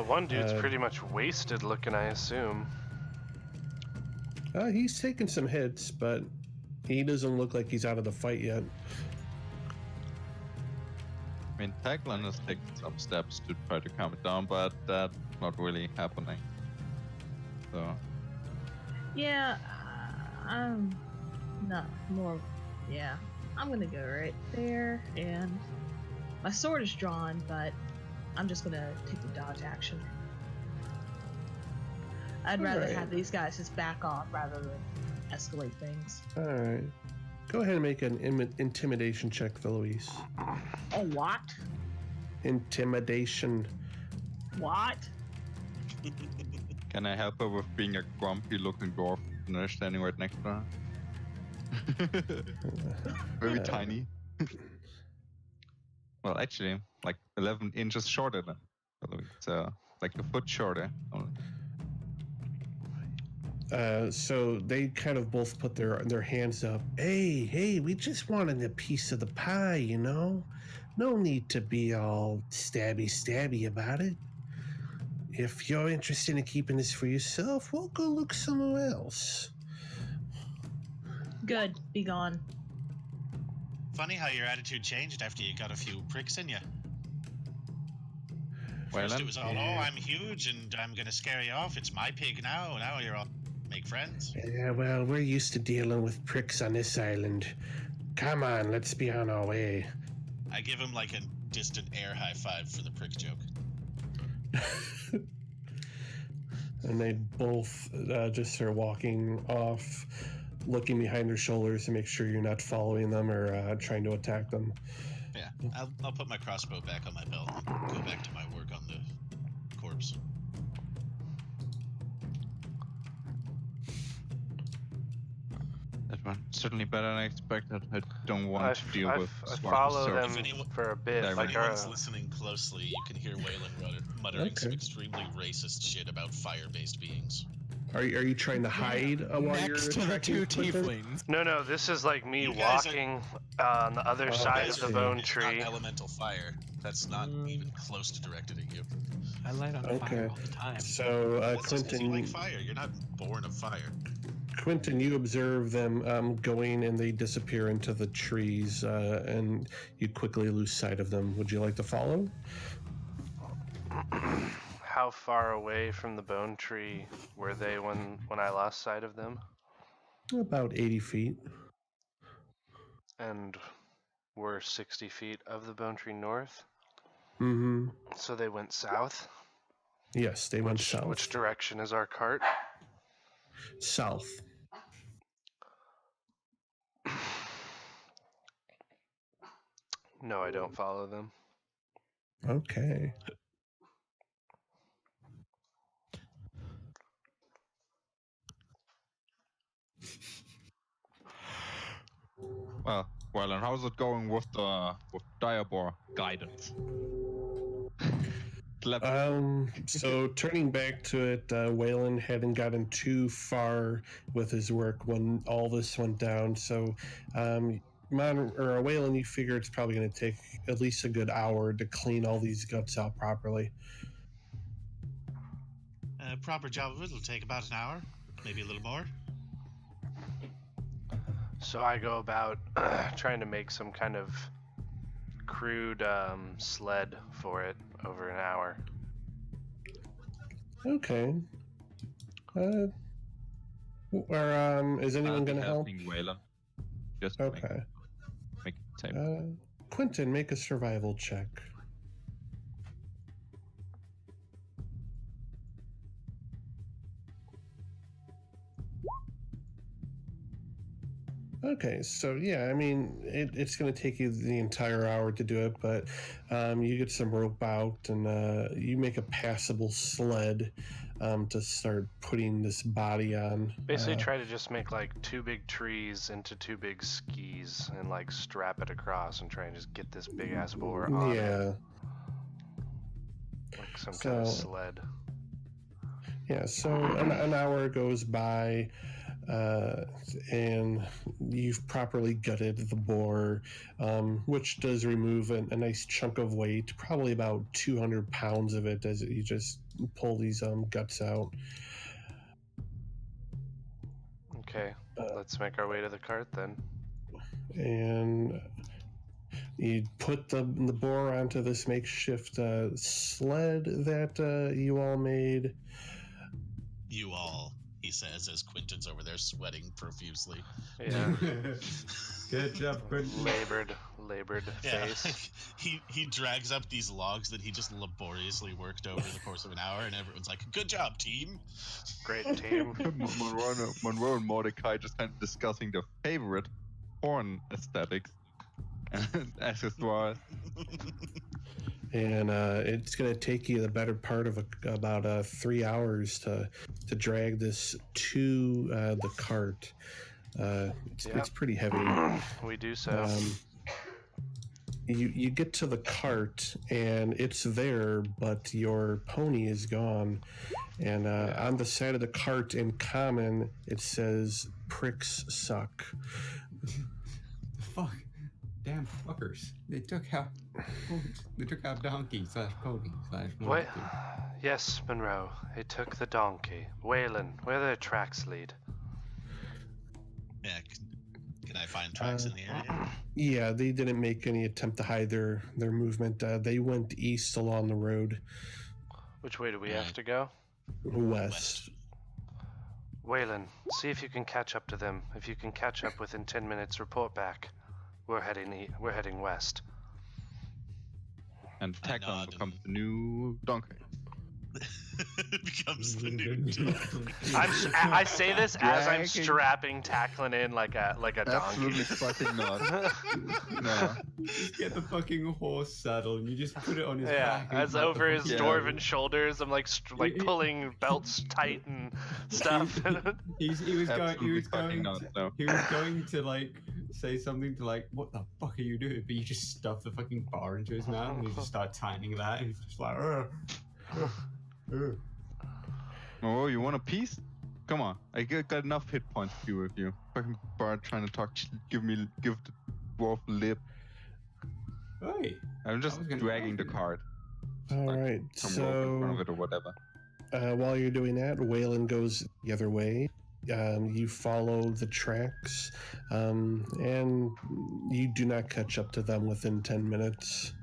One dude's pretty much wasted looking, I assume. He's taken some hits, but he doesn't look like he's out of the fight yet. I mean, Techland has taken some steps to try to calm it down, but that's not really happening. So, Yeah, I'm not more. Yeah, I'm gonna go right there and My sword is drawn, but I'm just gonna take the dodge action. I'd rather Alright. have these guys just back off rather than escalate things. All right. Go ahead and make an intimidation check for Luis. Oh, what? Intimidation. What? Can I help her with being a grumpy-looking dwarf and her standing right next to her? Very tiny. Well, actually, like 11 inches shorter than Louis. So, like a foot shorter. Only. So they kind of both put their hands up. Hey, we just wanted a piece of the pie, you know? No need to be all stabby about it. If you're interested in keeping this for yourself, we'll go look somewhere else. Good. Be gone. Funny how your attitude changed after you got a few pricks in you. Well, First then, it was all, oh, I'm huge and I'm gonna scare you off. It's my pig now. Now you're all make friends. Yeah, well, we're used to dealing with pricks on this island. Come on, let's be on our way. I give him like a distant air high five for the prick joke. And they both just start walking off, looking behind their shoulders to make sure you're not following them or trying to attack them. Yeah, I'll put my crossbow back on my belt and go back to my work on the corpse. that one certainly better than I expected. I don't want I to deal with I smart follow research. them If anyone- for a bit. Yeah, If Like, anyone's listening closely, you can hear Waylon muttering some Okay. extremely racist shit about fire-based beings. Are you trying to hide while you're Next to the attacking two with them? tieflings. no, this is like me You guys are- walking on the other Oh, side I of the see. bone It's tree. not elemental fire. That's not even close to directed at you. I light on Okay. fire all the time. So, Well, it's just 'cause you Quentin, like fire. You're not born of fire. you observe them going and they disappear into the trees, and you quickly lose sight of them. Would you like to follow? How far away from the bone tree were they when I lost sight of them? About 80 feet. And we're 60 feet of the bone tree north. Mm-hmm. So they went south. Yes, they went south. Which direction is our cart? South. No, I don't follow them. Okay. Well, and how's it going with Diabor guidance? So turning back to it, Waylon hadn't gotten too far with his work when all this went down. So, Waylon, you figure it's probably going to take at least a good hour to clean all these guts out properly. Proper job of it will take about an hour, maybe a little more. So I go about trying to make some kind of crude sled for it over an hour. Okay. Is anyone going to help? Waylon. Just Okay. make it safe. Quentin, make a survival check. Okay, so yeah, I mean, it's going to take you the entire hour to do it, but you get some rope out and you make a passable sled to start putting this body on. Basically try to just make like two big trees into two big skis and like strap it across and try and just get this big ass boar on it. Yeah. Like some kind of So- sled. Yeah, so an hour goes by, and you've properly gutted the boar, which does remove a nice chunk of weight, probably about 200 pounds of it as you just pull these guts out. Okay, let's make our way to the cart then. And you put the boar onto this makeshift sled that you all made. You all, he says, as Quentin's over there sweating profusely. Yeah, Good job, Quentin. labored Yeah, face. he drags up these logs that he just laboriously worked over the course of an hour, and everyone's like, "Good job, team!" Great team. Monroe and Mordecai just kind of discussing their favorite porn aesthetics and accessoires. And it's going to take you the better part of about 3 hours to drag this to the cart. It's pretty heavy. We do so. You get to the cart and it's there, but your pony is gone. And on the side of the cart in common, it says "Pricks suck." Fuck. Damn fuckers. They took out donkey / pony / Wait. monkey. Yes, Monroe. They took the donkey. Waylon, where the tracks lead? Yeah, can I find tracks in the area? Yeah, they didn't make any attempt to hide their movement. They went east along the road. Which way do we have to go? West. Waylon, see if you can catch up to them. If you can catch up within 10 minutes, report back. We're heading west. And Tacklin becomes the new donkey. It becomes the new donkey. I say this as I'm strapping Tacklin in like a donkey. Absolutely fucking not. No. Just get the fucking horse saddle and you just put it on his back. and as let the over his fucking- dwarven shoulders, I'm like pulling belts tight and stuff. He was Absolutely fucking not. No. going to like say something to like, what the fuck are you doing? But you just stuff the fucking bar into his mouth and you just start tightening that and he's just like, Oh, you want a piece? Come on, I got enough hit points for you with you. Fucking bard trying to talk, give the dwarf lip. Hey, I'm just I was gonna dragging the argue. cart. All right. Come walk in front of So it or whatever. while you're doing that, Waylon goes the other way. You follow the tracks, and you do not catch up to them within 10 minutes.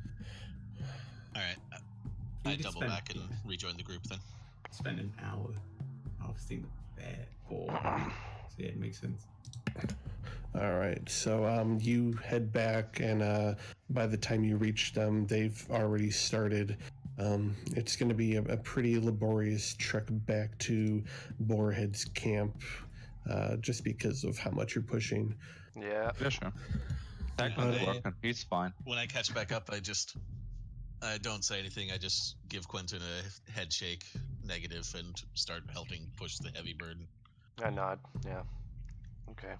All right, You I just double spent- back and rejoin the group then. spend an hour harvesting the bear ball. So yeah, it makes sense. All right, so you head back, and by the time you reach them, they've already started. It's going to be a pretty laborious trek back to Boarhead's camp, just because of how much you're pushing. Yeah. Yeah, sure. Tacklin's working. He's fine. When I catch back up, I don't say anything. I just give Quentin a head shake, negative, and start helping push the heavy burden. I nod. Yeah. Okay.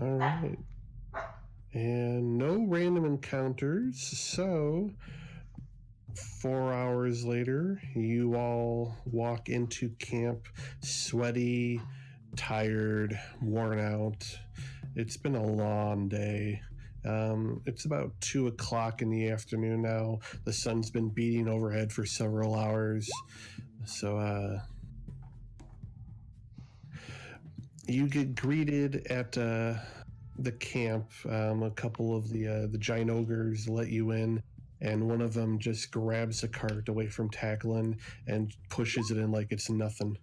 All right, and no random encounters. So 4 hours later, you all walk into camp, sweaty, tired, worn out. It's been a long day. It's about 2 o'clock in the afternoon now. The sun's been beating overhead for several hours. So, you get greeted at the camp. A couple of the giant ogres let you in, and one of them just grabs the cart away from Tacklin and pushes it in like it's nothing.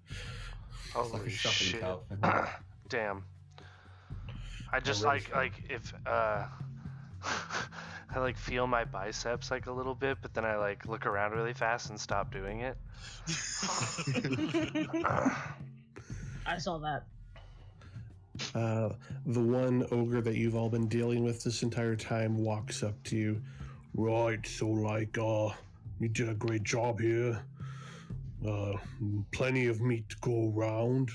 Holy like a shopping shit. cart for him. Damn. I just rubbish like if I like feel my biceps like a little bit, but then I like look around really fast and stop doing it. I saw that. The one ogre that you've all been dealing with this entire time walks up to you. Right, so like, you did a great job here. Plenty of meat to go around.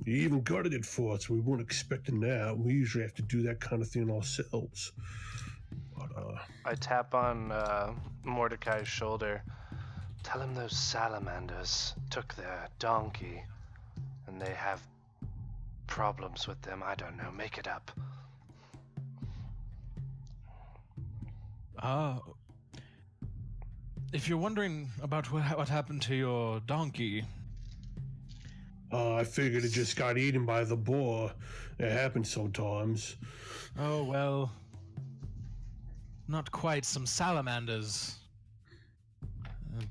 You even gutted it for us. We weren't expecting that. We usually have to do that kind of thing ourselves. But, I tap on Mordecai's shoulder. Tell him those salamanders took their donkey, and they have problems with them. I don't know. Make it up. If you're wondering about what happened to your donkey, I figured it just got eaten by the boar. It happens sometimes. oh well, not quite. Some salamanders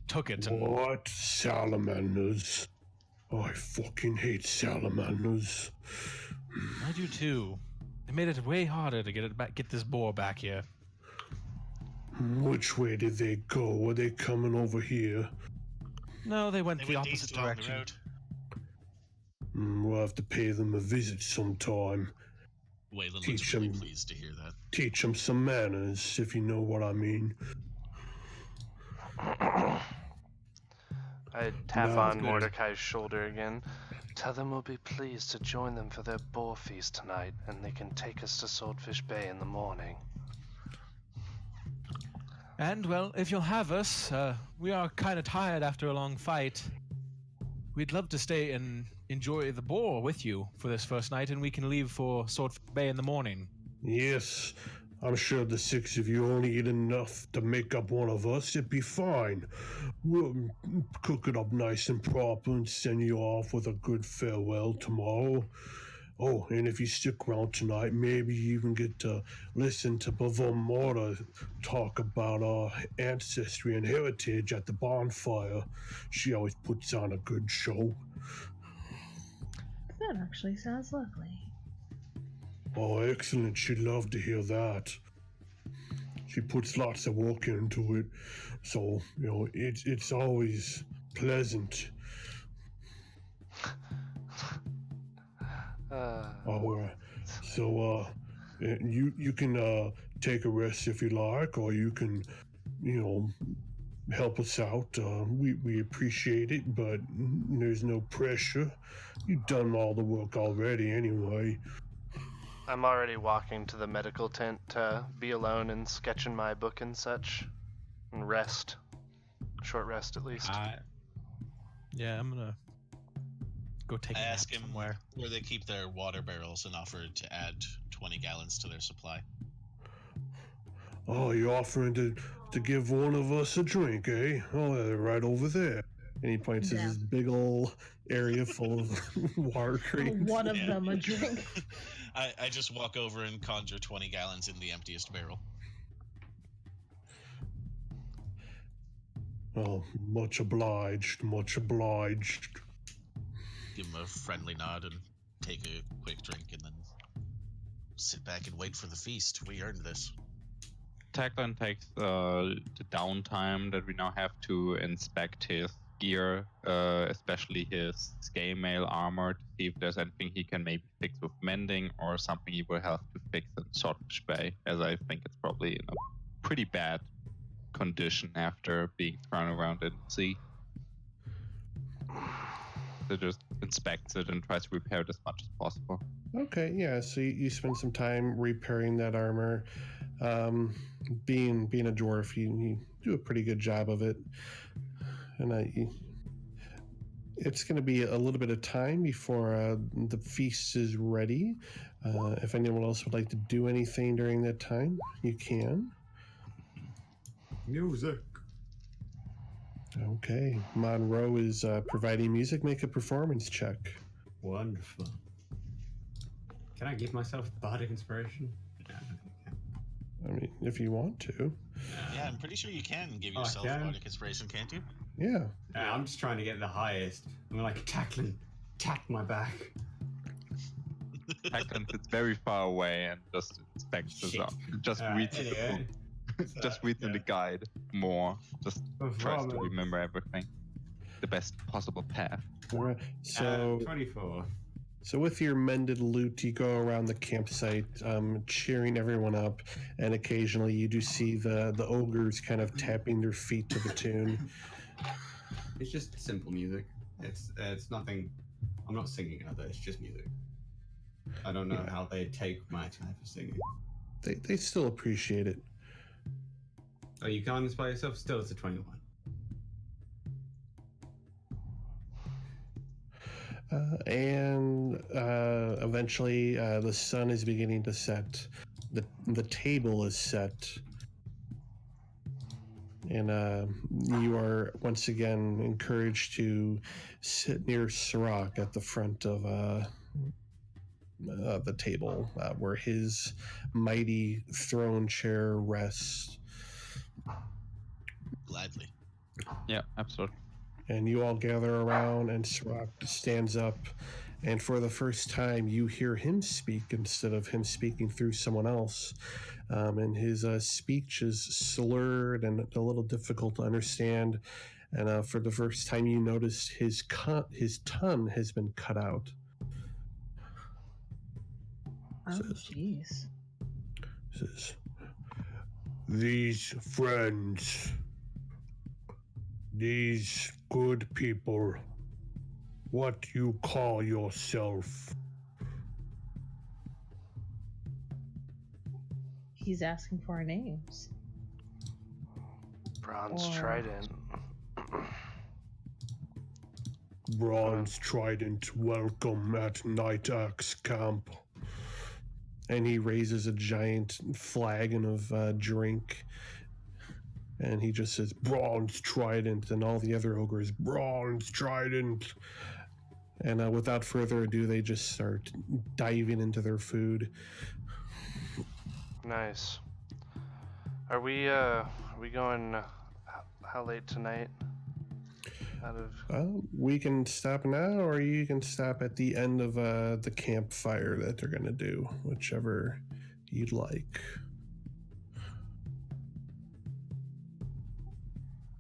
took it and What? Salamanders? I fucking hate salamanders. I do too. They made it way harder to get this boar back here. Which way did they go? Were they coming over here? No, they went They the went opposite east along the direction. road. We'll have to pay them a visit sometime. Waylon looks Teach really him. pleased to hear that. Teach them some manners, if you know what I mean. I tap No, on good. Mordecai's shoulder again. Tell them we'll be pleased to join them for their boar feast tonight, and they can take us to Swordfish Bay in the morning. And, well, if you'll have us, we are kind of tired after a long fight. We'd love to stay and enjoy the boar with you for this first night, and we can leave for Swordfish Bay in the morning. Yes, I'm sure the 6 of you only eat enough to make up one of us. It'd be fine. We'll cook it up nice and proper and send you off with a good farewell tomorrow. Oh, and if you stick around tonight, maybe you even get to listen to Bavon Morta talk about our ancestry and heritage at the bonfire. She always puts on a good show. That actually sounds lovely. Oh, excellent. She'd love to hear that. She puts lots of work into it, so, you know, it's always pleasant. You can take a rest if you like, or you can, you know, help us out. We appreciate it, but there's no pressure. You've done all the work already anyway. I'm already walking to the medical tent to be alone and sketching my book and such, and rest. Short rest, at least. Yeah, I'm gonna go take a I nap ask him somewhere. where they keep their water barrels and offer to add 20 gallons to their supply. Oh, you're offering to give one of us a drink, eh? Oh, they're right over there. And he points to Yeah. this big old area full of water crates. One of Yeah. them a drink. I just walk over and conjure 20 gallons in the emptiest barrel. Oh, much obliged, much obliged. Give him a friendly nod and take a quick drink and then sit back and wait for the feast. We earned this. Tagline takes the downtime that we now have to inspect his gear, especially his scale mail armor, to see if there's anything he can maybe fix with mending or something he will have to fix in Swordfish Bay, as I think it's probably in a pretty bad condition after being thrown around in the sea. So just inspects it and tries to repair it as much as possible. Okay, yeah. So you spend some time repairing that armor. Being a dwarf, you do a pretty good job of it, and it's going to be a little bit of time before the feast is ready. If anyone else would like to do anything during that time, you can. Music. Okay, Monroe is providing music. Make a performance check. Wonderful. Can I give myself bardic inspiration? No, I don't think I can. I mean, if you want to. Yeah, I'm pretty sure you can give Oh, I yourself can? bardic inspiration, can't you? Yeah. I'm just trying to get the highest. I'm like tack my back. Tagline sits very far away and just inspects the Shit. zone. Just reads the Anyway, book. Just reads in the guide more. Just tries to performance. remember everything. The best possible path. All right. So 24. So with your mended loot, you go around the campsite, cheering everyone up, and occasionally you do see the ogres kind of tapping their feet to the tune. It's just simple music. It's nothing. I'm not singing either. It's just music. I don't know Yeah. how they take my type of singing. They still appreciate it. Oh, you can't inspire yourself? Still, it's a 21. And eventually the sun is beginning to set. The table is set. And you are once again encouraged to sit near Sirach at the front of the table where his mighty throne chair rests. Gladly. Yeah, absolutely. And you all gather around, and Sirach stands up And for the first time, you hear him speak instead of him speaking through someone else. And his speech is slurred and a little difficult to understand. And for the first time, you notice his tongue has been cut out. Oh, jeez. Says, these friends, these good people, what you call yourself? He's asking for our names. Bronze Trident. Bronze Trident, welcome at Night Axe Camp. And he raises a giant flagon of drink. And he just says, Bronze Trident, and all the other ogres, Bronze Trident. And without further ado, they just start diving into their food. Nice. Are we going, how late tonight? We can stop now, or you can stop at the end of the campfire that they're going to do, whichever you'd like.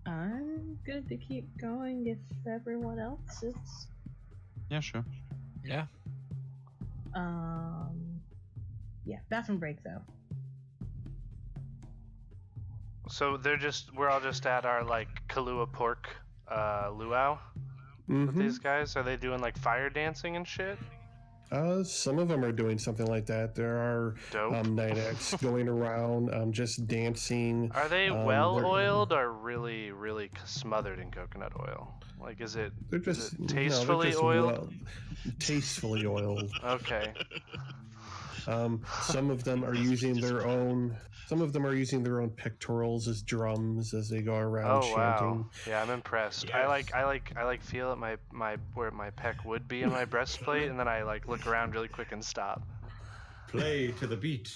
I'm good to keep going if everyone else is. Yeah, sure. Yeah. Yeah, bathroom break though. So we're all just at our like Kahlua pork luau with these guys. Are they doing like fire dancing and shit? Some of them are doing something like that. There are night acts going around just dancing. Are they well oiled or really, really smothered in coconut oil? Like, is it tastefully oiled? Tastefully oiled. Okay. Some of them are using their own. Some of them are using their own pectorals as drums as they go around chanting. Wow. Yeah, I'm impressed. Yes. I like feel at my where my pec would be in my breastplate, and then I like look around really quick and stop. Play to the beat.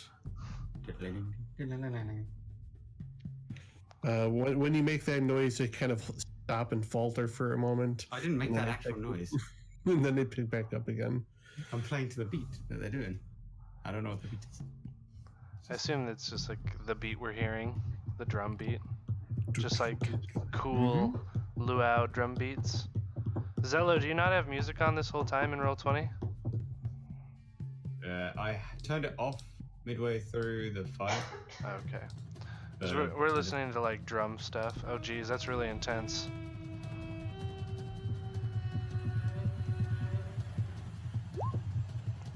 When you make that noise, they kind of stop and falter for a moment. I didn't make that actual noise. And then they pick back up again. I'm playing to the beat that they're doing. I don't know what the beat is. I assume it's just like the beat we're hearing, the drum beat. Just like cool luau drum beats. Zello, do you not have music on this whole time in Roll20? I turned it off midway through the fight. Okay. So we're listening to like drum stuff. Oh geez, that's really intense.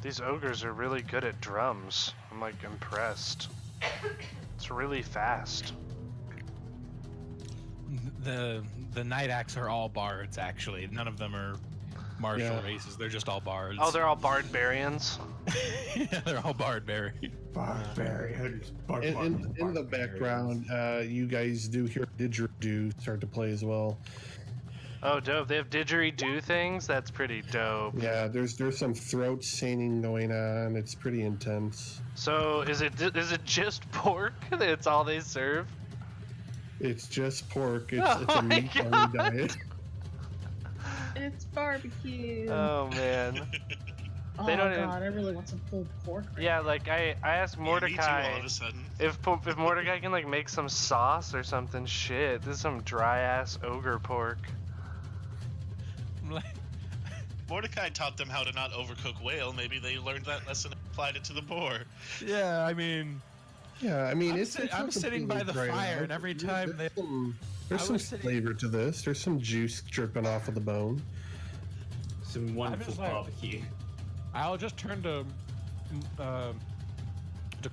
These ogres are really good at drums. I'm like impressed. It's really fast. The night acts are all bards actually. None of them are martial races. They're just all bards. Oh, they're all barbarians. Yeah, they're all barbarians. Barbarians. In the background, you guys do hear didgeridoo start to play as well. Oh, dope. They have didgeridoo things? That's pretty dope. Yeah, there's some throat singing going on. It's pretty intense. So, is it just pork? That's all they serve? It's just pork. It's a meat-only diet. It's barbecue. Oh, man. Oh, God, I really want some pulled pork. Right yeah, like, I asked Mordecai all of a sudden. if Mordecai can, like, make some sauce or something. Shit, this is some dry-ass ogre pork. Mordecai taught them how to not overcook whale. Maybe they learned that lesson and applied it to the boar. Yeah, I mean... Yeah, I mean, I'm sitting by the fire, and every time there's some flavor to this. There's some juice dripping off of the bone. Some wonderful barbecue. I'll just turn to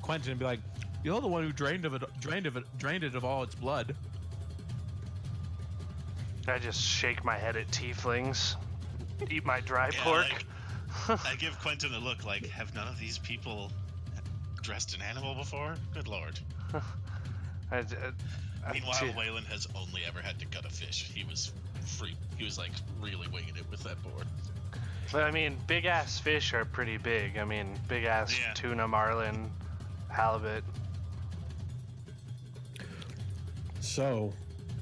Quentin and be like, "You're the one who drained it of all its blood." I just shake my head at tieflings. Eat my dry pork. I give Quentin a look like, have none of these people dressed an animal before? Good lord. Meanwhile, Waylon has only ever had to cut a fish. He was free. He was like really winging it with that board. But I mean, big ass fish are pretty big. I mean, big ass tuna, marlin, halibut. So,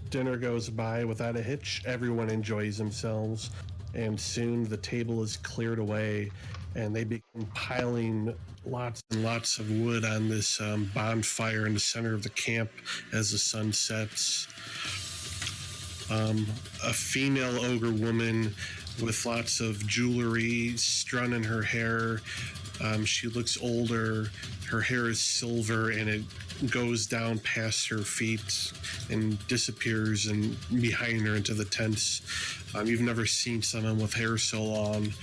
dinner goes by without a hitch. Everyone enjoys themselves. and soon the table is cleared away, and they begin piling lots and lots of wood on this bonfire in the center of the camp as the sun sets. A female ogre woman with lots of jewelry strung in her hair. She looks older. Her hair is silver, and it goes down past her feet and disappears and behind her into the tents. You've never seen someone with hair so long.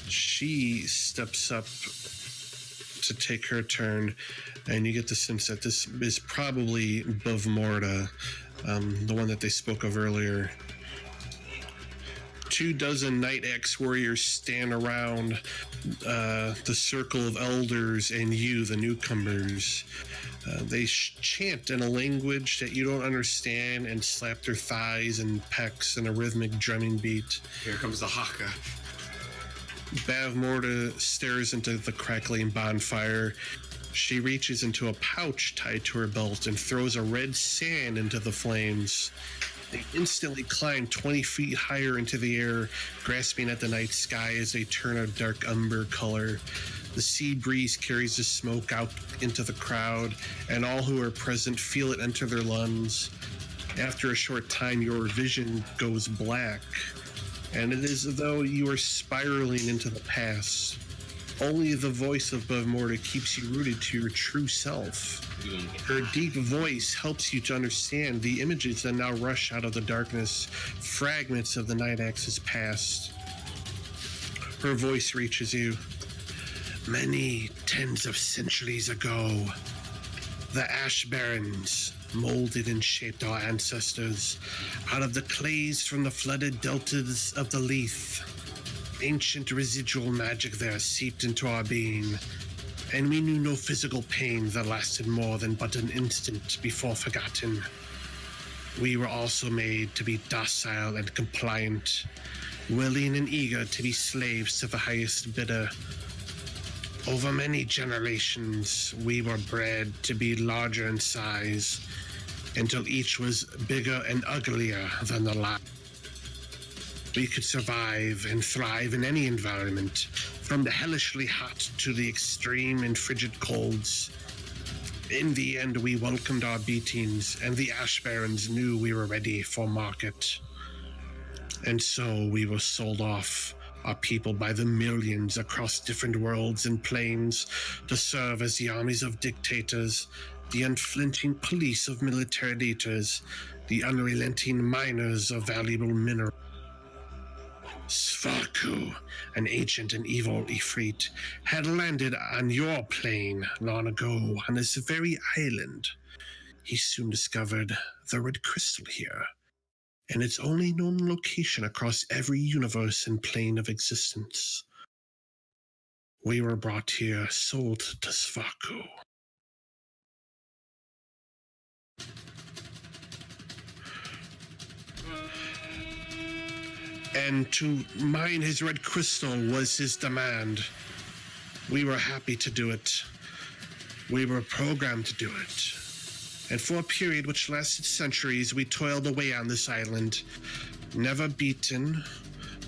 She steps up to take her turn, and you get the sense that this is probably Bavmorda, the one that they spoke of earlier. 24 Night Axe warriors stand around the circle of elders and you, the newcomers. They chant in a language that you don't understand and slap their thighs and pecs in a rhythmic drumming beat. Here comes the haka. Bavmorda stares into the crackling bonfire. She reaches into a pouch tied to her belt and throws a red sand into the flames. They instantly climb 20 feet higher into the air, grasping at the night sky as they turn a dark umber color. The sea breeze carries the smoke out into the crowd, and all who are present feel it enter their lungs. After a short time, your vision goes black, and it is as though you are spiraling into the past. Only the voice of Bavmorda keeps you rooted to your true self. Her deep voice helps you to understand the images that now rush out of the darkness, fragments of the Night Axe's past. Her voice reaches you. Many tens of centuries ago, the Ash Barons molded and shaped our ancestors out of the clays from the flooded deltas of the Leith. Ancient residual magic there seeped into our being, and we knew no physical pain that lasted more than but an instant before forgotten. We were also made to be docile and compliant, willing and eager to be slaves to the highest bidder. Over many generations, we were bred to be larger in size, until each was bigger and uglier than the last. We could survive and thrive in any environment, from the hellishly hot to the extreme and frigid colds. In the end, we welcomed our beatings, and the Ash Barons knew we were ready for market. And so we were sold off, our people by the millions across different worlds and planes, to serve as the armies of dictators, the unflinching police of military leaders, the unrelenting miners of valuable minerals. Svarku, an ancient and evil Ifrit, had landed on your plane long ago on this very island. He soon discovered the red crystal here, and its only known location across every universe and plane of existence. We were brought here, sold to Svarku. And to mine his red crystal was his demand. We were happy to do it. We were programmed to do it. And for a period which lasted centuries, we toiled away on this island, never beaten,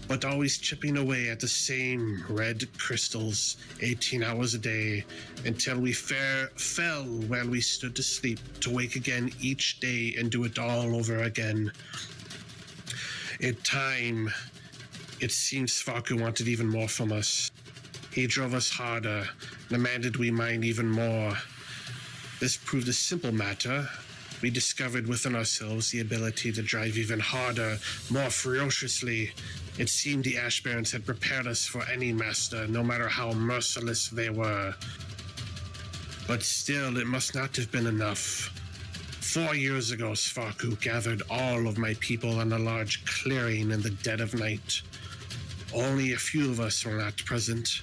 but always chipping away at the same red crystals 18 hours a day, until we fell while we stood to sleep, to wake again each day and do it all over again. In time, it seems Svarku wanted even more from us. He drove us harder, demanded we mine even more. This proved a simple matter. We discovered within ourselves the ability to drive even harder, more ferociously. It seemed the Ash Barons had prepared us for any master, no matter how merciless they were. But still, it must not have been enough. 4 years ago, Svarku gathered all of my people in a large clearing in the dead of night. Only a few of us were not present.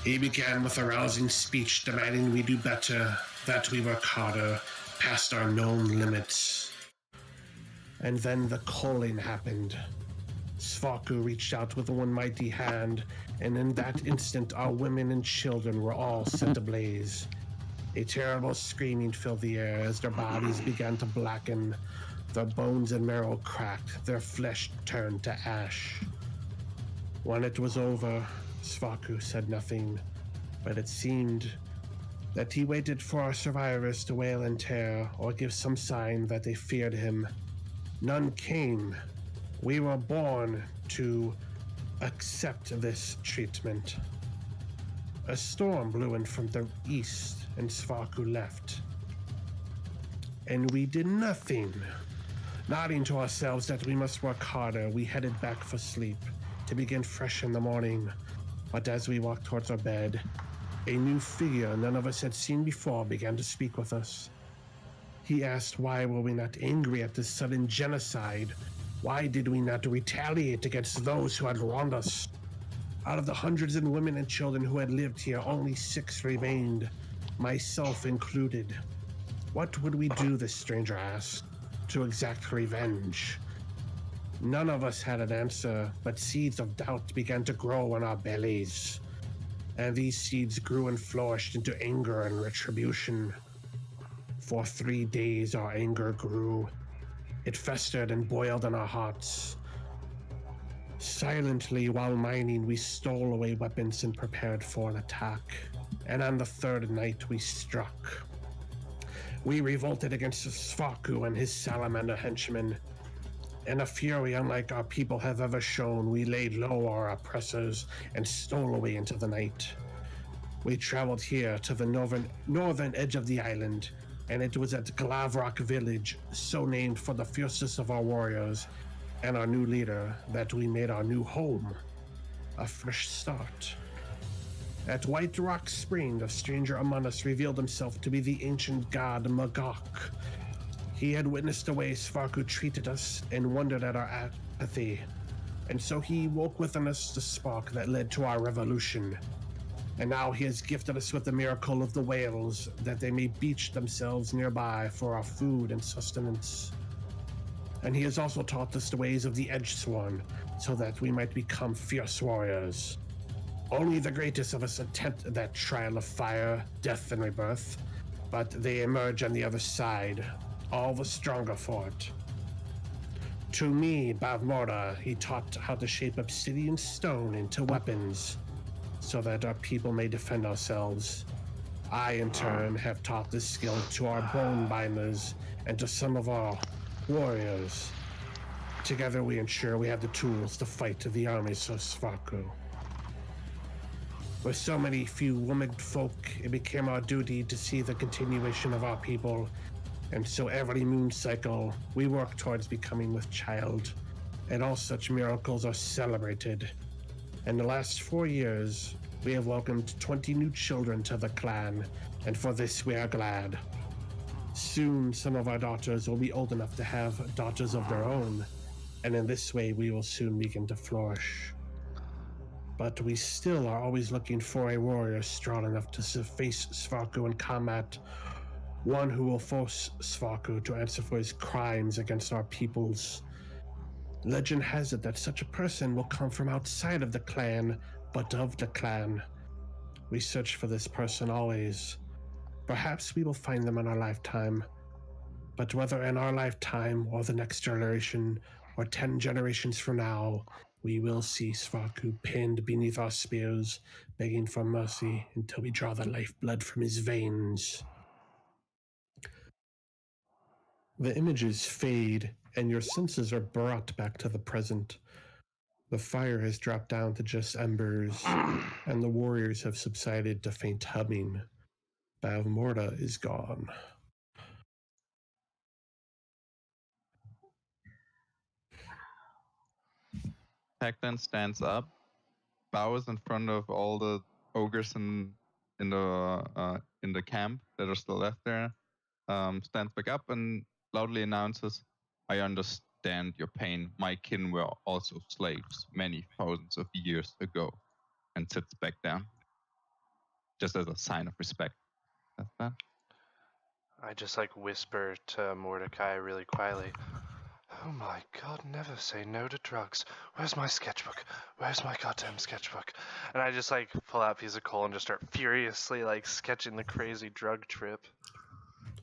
He began with a rousing speech demanding we do better, that we work harder, past our known limits. And then the calling happened. Svarku reached out with one mighty hand, and in that instant our women and children were all set ablaze. A terrible screaming filled the air as their bodies began to blacken. Their bones and marrow cracked, their flesh turned to ash. When it was over, Svarku said nothing, but it seemed that he waited for our survivors to wail in terror or give some sign that they feared him. None came. We were born to accept this treatment. A storm blew in from the east, and Svarku left. And we did nothing. Nodding to ourselves that we must work harder, we headed back for sleep, to begin fresh in the morning. But as we walked towards our bed, a new figure none of us had seen before began to speak with us. He asked why were we not angry at this sudden genocide? Why did we not retaliate against those who had wronged us? Out of the hundreds of women and children who had lived here, only 6 remained, myself included. What would we do, this stranger asked, to exact revenge? None of us had an answer, but seeds of doubt began to grow in our bellies. And these seeds grew and flourished into anger and retribution. For 3 days our anger grew. It festered and boiled in our hearts. Silently, while mining, we stole away weapons and prepared for an attack. And on the 3rd night, we struck. We revolted against Svarku and his salamander henchmen. In a fury unlike our people have ever shown, we laid low our oppressors and stole away into the night. We traveled here to the northern edge of the island, and it was at Glavrock Village, so named for the fiercest of our warriors and our new leader, that we made our new home, a fresh start. At White Rock Spring, a stranger among us revealed himself to be the ancient god Magok. He had witnessed the way Svarku treated us and wondered at our apathy, and so he woke within us the spark that led to our revolution. And now he has gifted us with the miracle of the whales, that they may beach themselves nearby for our food and sustenance. And he has also taught us the ways of the Edgesworn, so that we might become fierce warriors. Only the greatest of us attempt that trial of fire, death, and rebirth, but they emerge on the other side, all the stronger for it. To me, Bavmorda, he taught how to shape obsidian stone into weapons, so that our people may defend ourselves. I, in turn, have taught this skill to our bone binders and to some of our warriors. Together we ensure we have the tools to fight the armies of Svarku. With so many few women folk, it became our duty to see the continuation of our people, and so every moon cycle we work towards becoming with child, and all such miracles are celebrated. In the last 4 years, we have welcomed 20 new children to the clan, and for this we are glad. Soon, some of our daughters will be old enough to have daughters of their own, and in this way we will soon begin to flourish. But we still are always looking for a warrior strong enough to face Svarku in combat, one who will force Svarku to answer for his crimes against our peoples. Legend has it that such a person will come from outside of the clan, but of the clan. We search for this person always. Perhaps we will find them in our lifetime. But whether in our lifetime or the next generation or 10 generations from now, we will see Svarku pinned beneath our spears, begging for mercy until we draw the lifeblood from his veins. The images fade, and your senses are brought back to the present. The fire has dropped down to just embers, and the warriors have subsided to faint humming. Bavmorda is gone. Pactan stands up, bows in front of all the ogres in the camp that are still left there, stands back up and loudly announces, "I understand your pain. My kin were also slaves many thousands of years ago," and sits back down, just as a sign of respect. That's that. I just whisper to Mordecai really quietly, "Oh my god, never say no to drugs. Where's my sketchbook? Where's my goddamn sketchbook?" And I just pull out a piece of coal and just start furiously sketching the crazy drug trip.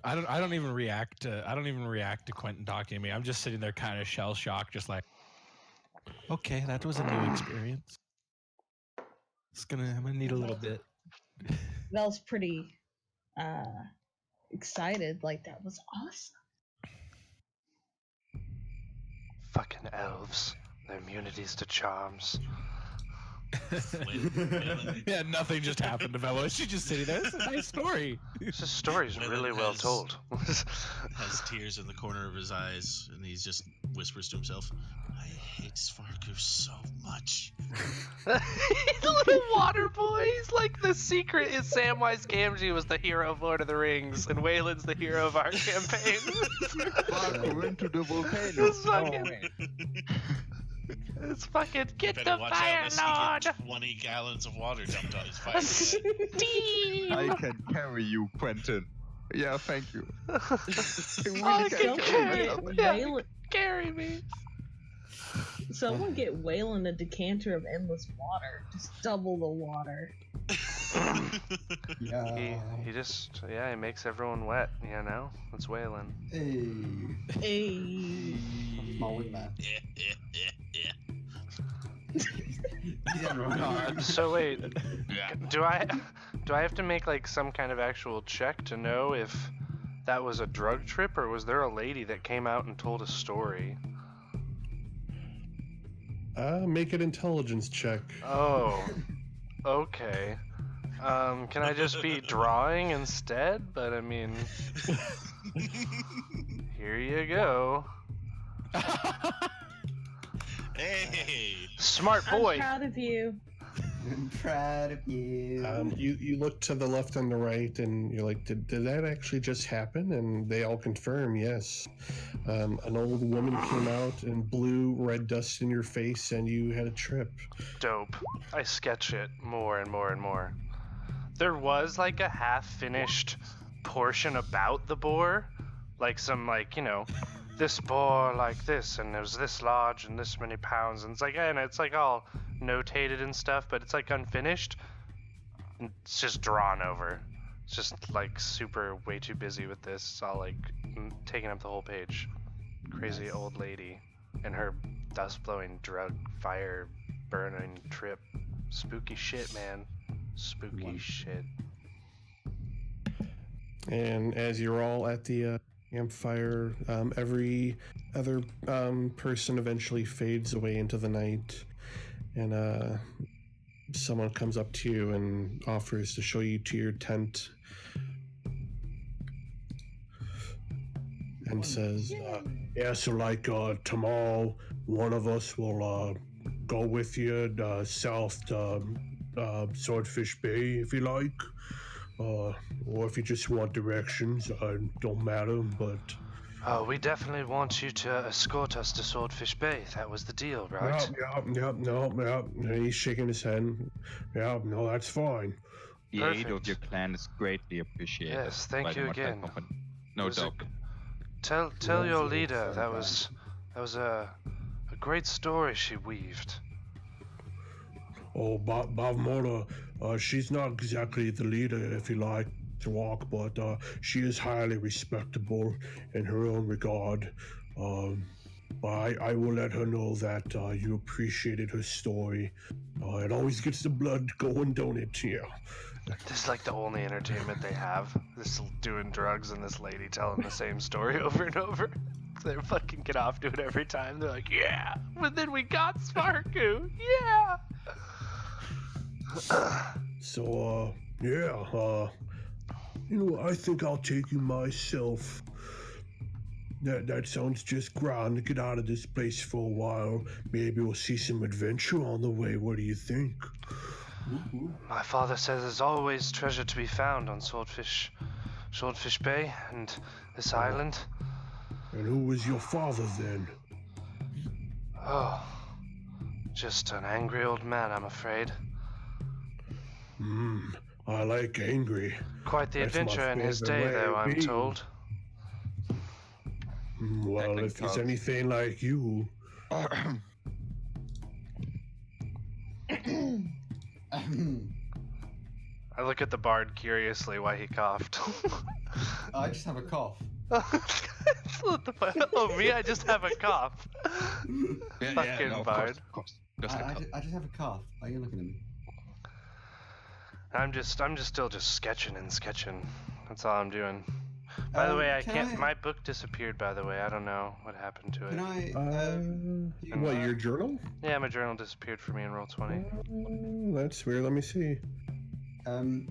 I don't even react to Quentin talking to me. I'm just sitting there kind of shell shocked, just like, okay, that was a new experience. I'm gonna need a little bit. Vel's pretty excited, like that was awesome. Fucking elves. Their immunities to charms. Yeah, nothing just happened to Velo. She's just sitting there. This is a nice story. This story's really well told. Has tears in the corner of his eyes, and he just whispers to himself, I hate Svarku so much. Little water boy. He's like, the secret is Samwise Gamgee was the hero of Lord of the Rings, and Waylon's the hero of our campaign. Svarku into the volcano. It's fucking... It's fucking get the fire, Lord! 20 gallons of water dumped on his fire. I can carry you, Quentin. Yeah, thank you. I can carry me. Someone get Waylon a decanter of endless water. Just double the water. Yeah. He just, he makes everyone wet, you know? That's Waylon. Hey. My wingman. Yeah. So wait, do I have to make like some kind of actual check to know if that was a drug trip, or was there a lady that came out and told a story? Make an intelligence check. Oh, okay. Can I just be drawing instead? But I mean, here you go. Hey! Smart boy. I'm proud of you. I'm proud of you. You look to the left and the right, and you're like, did that actually just happen? And they all confirm, yes. An old woman came out and blew red dust in your face, and you had a trip. Dope. I sketch it more and more and more. There was like a half-finished portion about the boar, like some this boar like this, and it was this large and this many pounds, and it's like all notated and stuff, but it's like unfinished. And it's just drawn over. It's just like super way too busy with this. It's all like taking up the whole page. Crazy old lady and her dust blowing drug fire burning trip. Spooky shit, man. Spooky shit. And as you're all at the campfire, every other person eventually fades away into the night, and someone comes up to you and offers to show you to your tent and says, so tomorrow one of us will go with you south to Swordfish Bay if you like. Or if you just want directions, don't matter, but... Oh, we definitely want you to escort us to Swordfish Bay. That was the deal, right? Yep. He's shaking his head. Yeah, no, that's fine. The aid of your clan is greatly appreciated. Yes, thank you again. No doubt. Tell your leader that was a great story she weaved. Oh, Bavmona, she's not exactly the leader, if you like to walk, but she is highly respectable in her own regard. I will let her know that you appreciated her story. It always gets the blood going, don't it? Yeah. This is like the only entertainment they have. This doing drugs and this lady telling the same story over and over. They fucking get off to it every time. They're like, yeah, but then we got Svarku. Yeah. So, I think I'll take you myself. That sounds just grand to get out of this place for a while. Maybe we'll see some adventure on the way. What do you think? My father says there's always treasure to be found on Swordfish Bay and this island. And who was your father then? Oh, just an angry old man, I'm afraid. I like angry. Quite the adventure in his day, though, I'm told. Well, if he's anything like you. I look at the bard curiously why he coughed. I just have a cough. What the fuck? Oh, me? I just have a cough. Fucking no, bard. Of course. Just a cup. I just have a cough. Why are you looking at me? I'm just still just sketching and sketching. That's all I'm doing. By the way, I can't. My book disappeared. By the way, I don't know what happened to it. Can I? What, your journal? Yeah, my journal disappeared for me in Roll20. That's weird. Let me see. I'm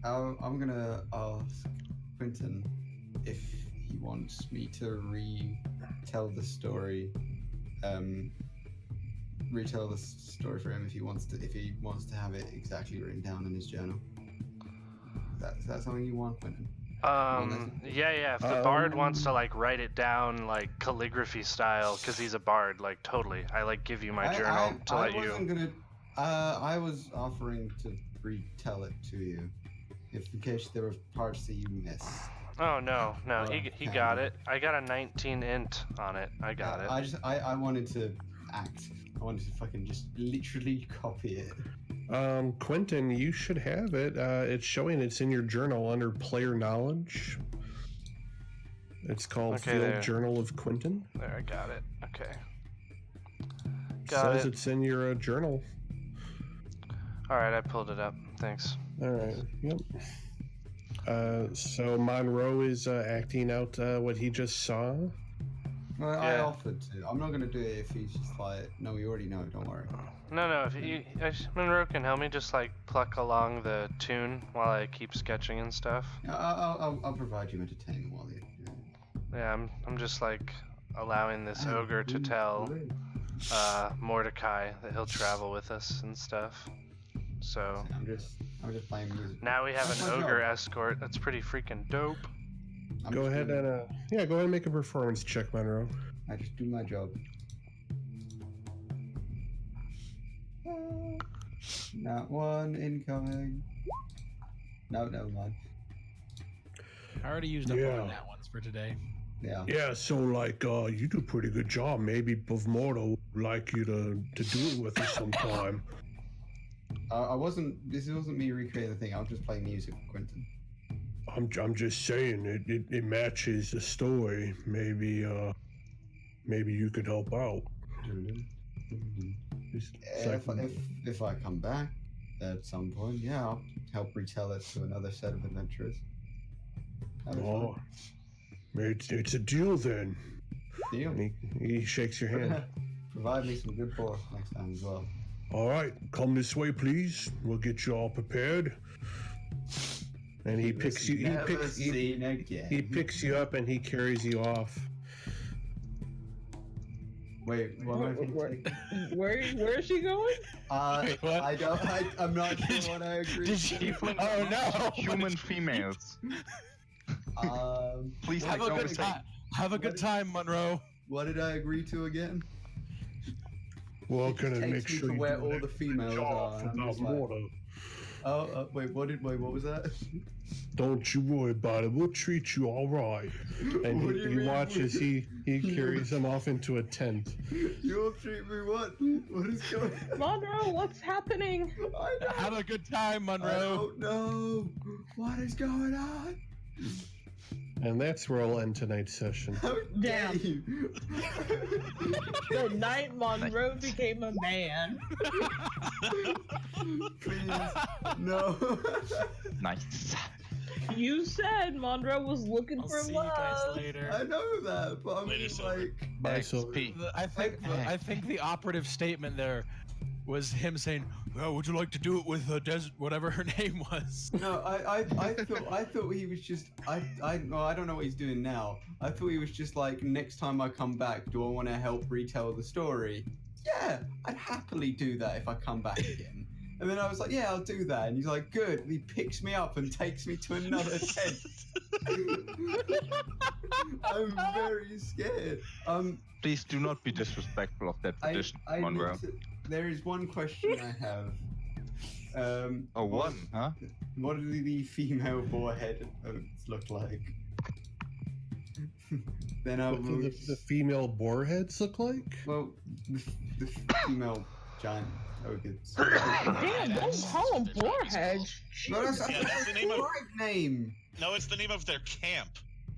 gonna ask Quentin if he wants me to retell the story. Retell the story for him if he wants to have it exactly written down in his journal. Is that something you want, Quentin? Yeah. If the bard wants to like write it down like calligraphy style, because he's a bard, like totally. I like give you my journal to let you. I was offering to retell it to you, if in case there were parts that you missed. Oh no, he got it. I got a 19 int on it. I got it. I wanted to act. I wanted to fucking just literally copy it. Quentin, you should have it. It's showing it's in your journal under player knowledge. It's called Field Journal of Quentin. There, I got it. Okay. Says it's in your journal. Alright, I pulled it up. Thanks. Alright, yep. So Monroe is acting out what he just saw. Well, I offered to. I'm not going to do it if he's just like, no, we already know, don't worry. No, if Monroe can help me just like pluck along the tune while I keep sketching and stuff. I'll provide you entertainment while you're doing it. Yeah, I'm just like allowing this ogre to tell Mordecai that he'll travel with us and stuff. So I'm just playing music. Now we have an ogre escort. That's pretty freaking dope. Go ahead and make a performance check, Monroe. I just do my job. Not one incoming. No, never mind. I already used up one of that ones for today. Yeah. Yeah, so like you do a pretty good job. Maybe Bavmordo would like you to do it with us sometime. This wasn't me recreating the thing. I was just playing music for Quentin. I'm just saying it matches the story. Maybe you could help out. If I come back at some point, yeah, I'll help retell it to another set of adventurers. Oh, it's a deal then. Deal. He shakes your hand. Provide me some good pork next time as well. All right, come this way, please. We'll get you all prepared. And he picks you. He picks you up and he carries you off. Wait, where is she going? Wait, what? I'm not sure what I agree. Oh no! Human females. Please have a good time, Monroe. What did I agree to again? Well, gonna make sure to you where do all the females are. Wait, what was that? Don't you worry about it. We'll treat you all right. And he watches. He carries him off into a tent. You'll treat me what? What is going on? Monroe, what's happening? I know. Have a good time, Monroe. I don't know. What is going on? And that's where I'll end tonight's session. Damn. The night Monroe became a man. Please, no. Nice. You said Monroe was looking for See love. you guys later. I know that, but I'm Later, just Silver. like, Bye, Silver. I think the operative statement there was him saying, "Well, would you like to do it with whatever her name was?" no, I thought he was just, I don't know what he's doing now. I thought he was just like, next time I come back, do I want to help retell the story? Yeah, I'd happily do that if I come back again. And then I was like, yeah, I'll do that. And he's like, good. He picks me up and takes me to another tent. I'm very scared. Please do not be disrespectful of that tradition, Monroe. There is one question I have. One, huh? What do the female boarhead oats look like? Then I What will. do the female boarheads look like? Well, the female giant ogres. Damn, don't call them boarheads. No, that's Yeah, that's the their name of- tribe name. No, it's the name of their camp.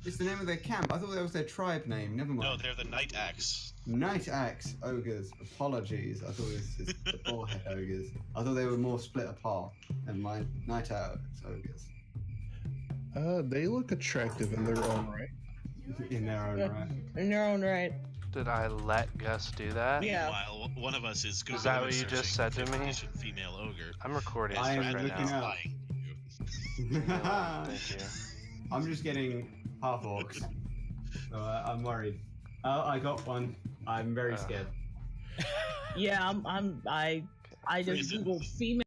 It's the name of their camp. I thought that was their tribe name. Never mind. No, they're the Night Axe. Night Axe ogres. Apologies. I thought it was just the forehead ogres. I thought they were more split apart. And my Night Axe ogres. They look attractive in their own right. In their own right. In their own right. Did I let Gus do that? Yeah. Meanwhile, one of us is Google Is that what you just said to me? Female ogre. I'm recording I am stuff right looking now. up. Thank you. I'm just getting half orcs. So I'm worried. Oh, I got one. I'm very scared. Yeah, I just Is it- googled female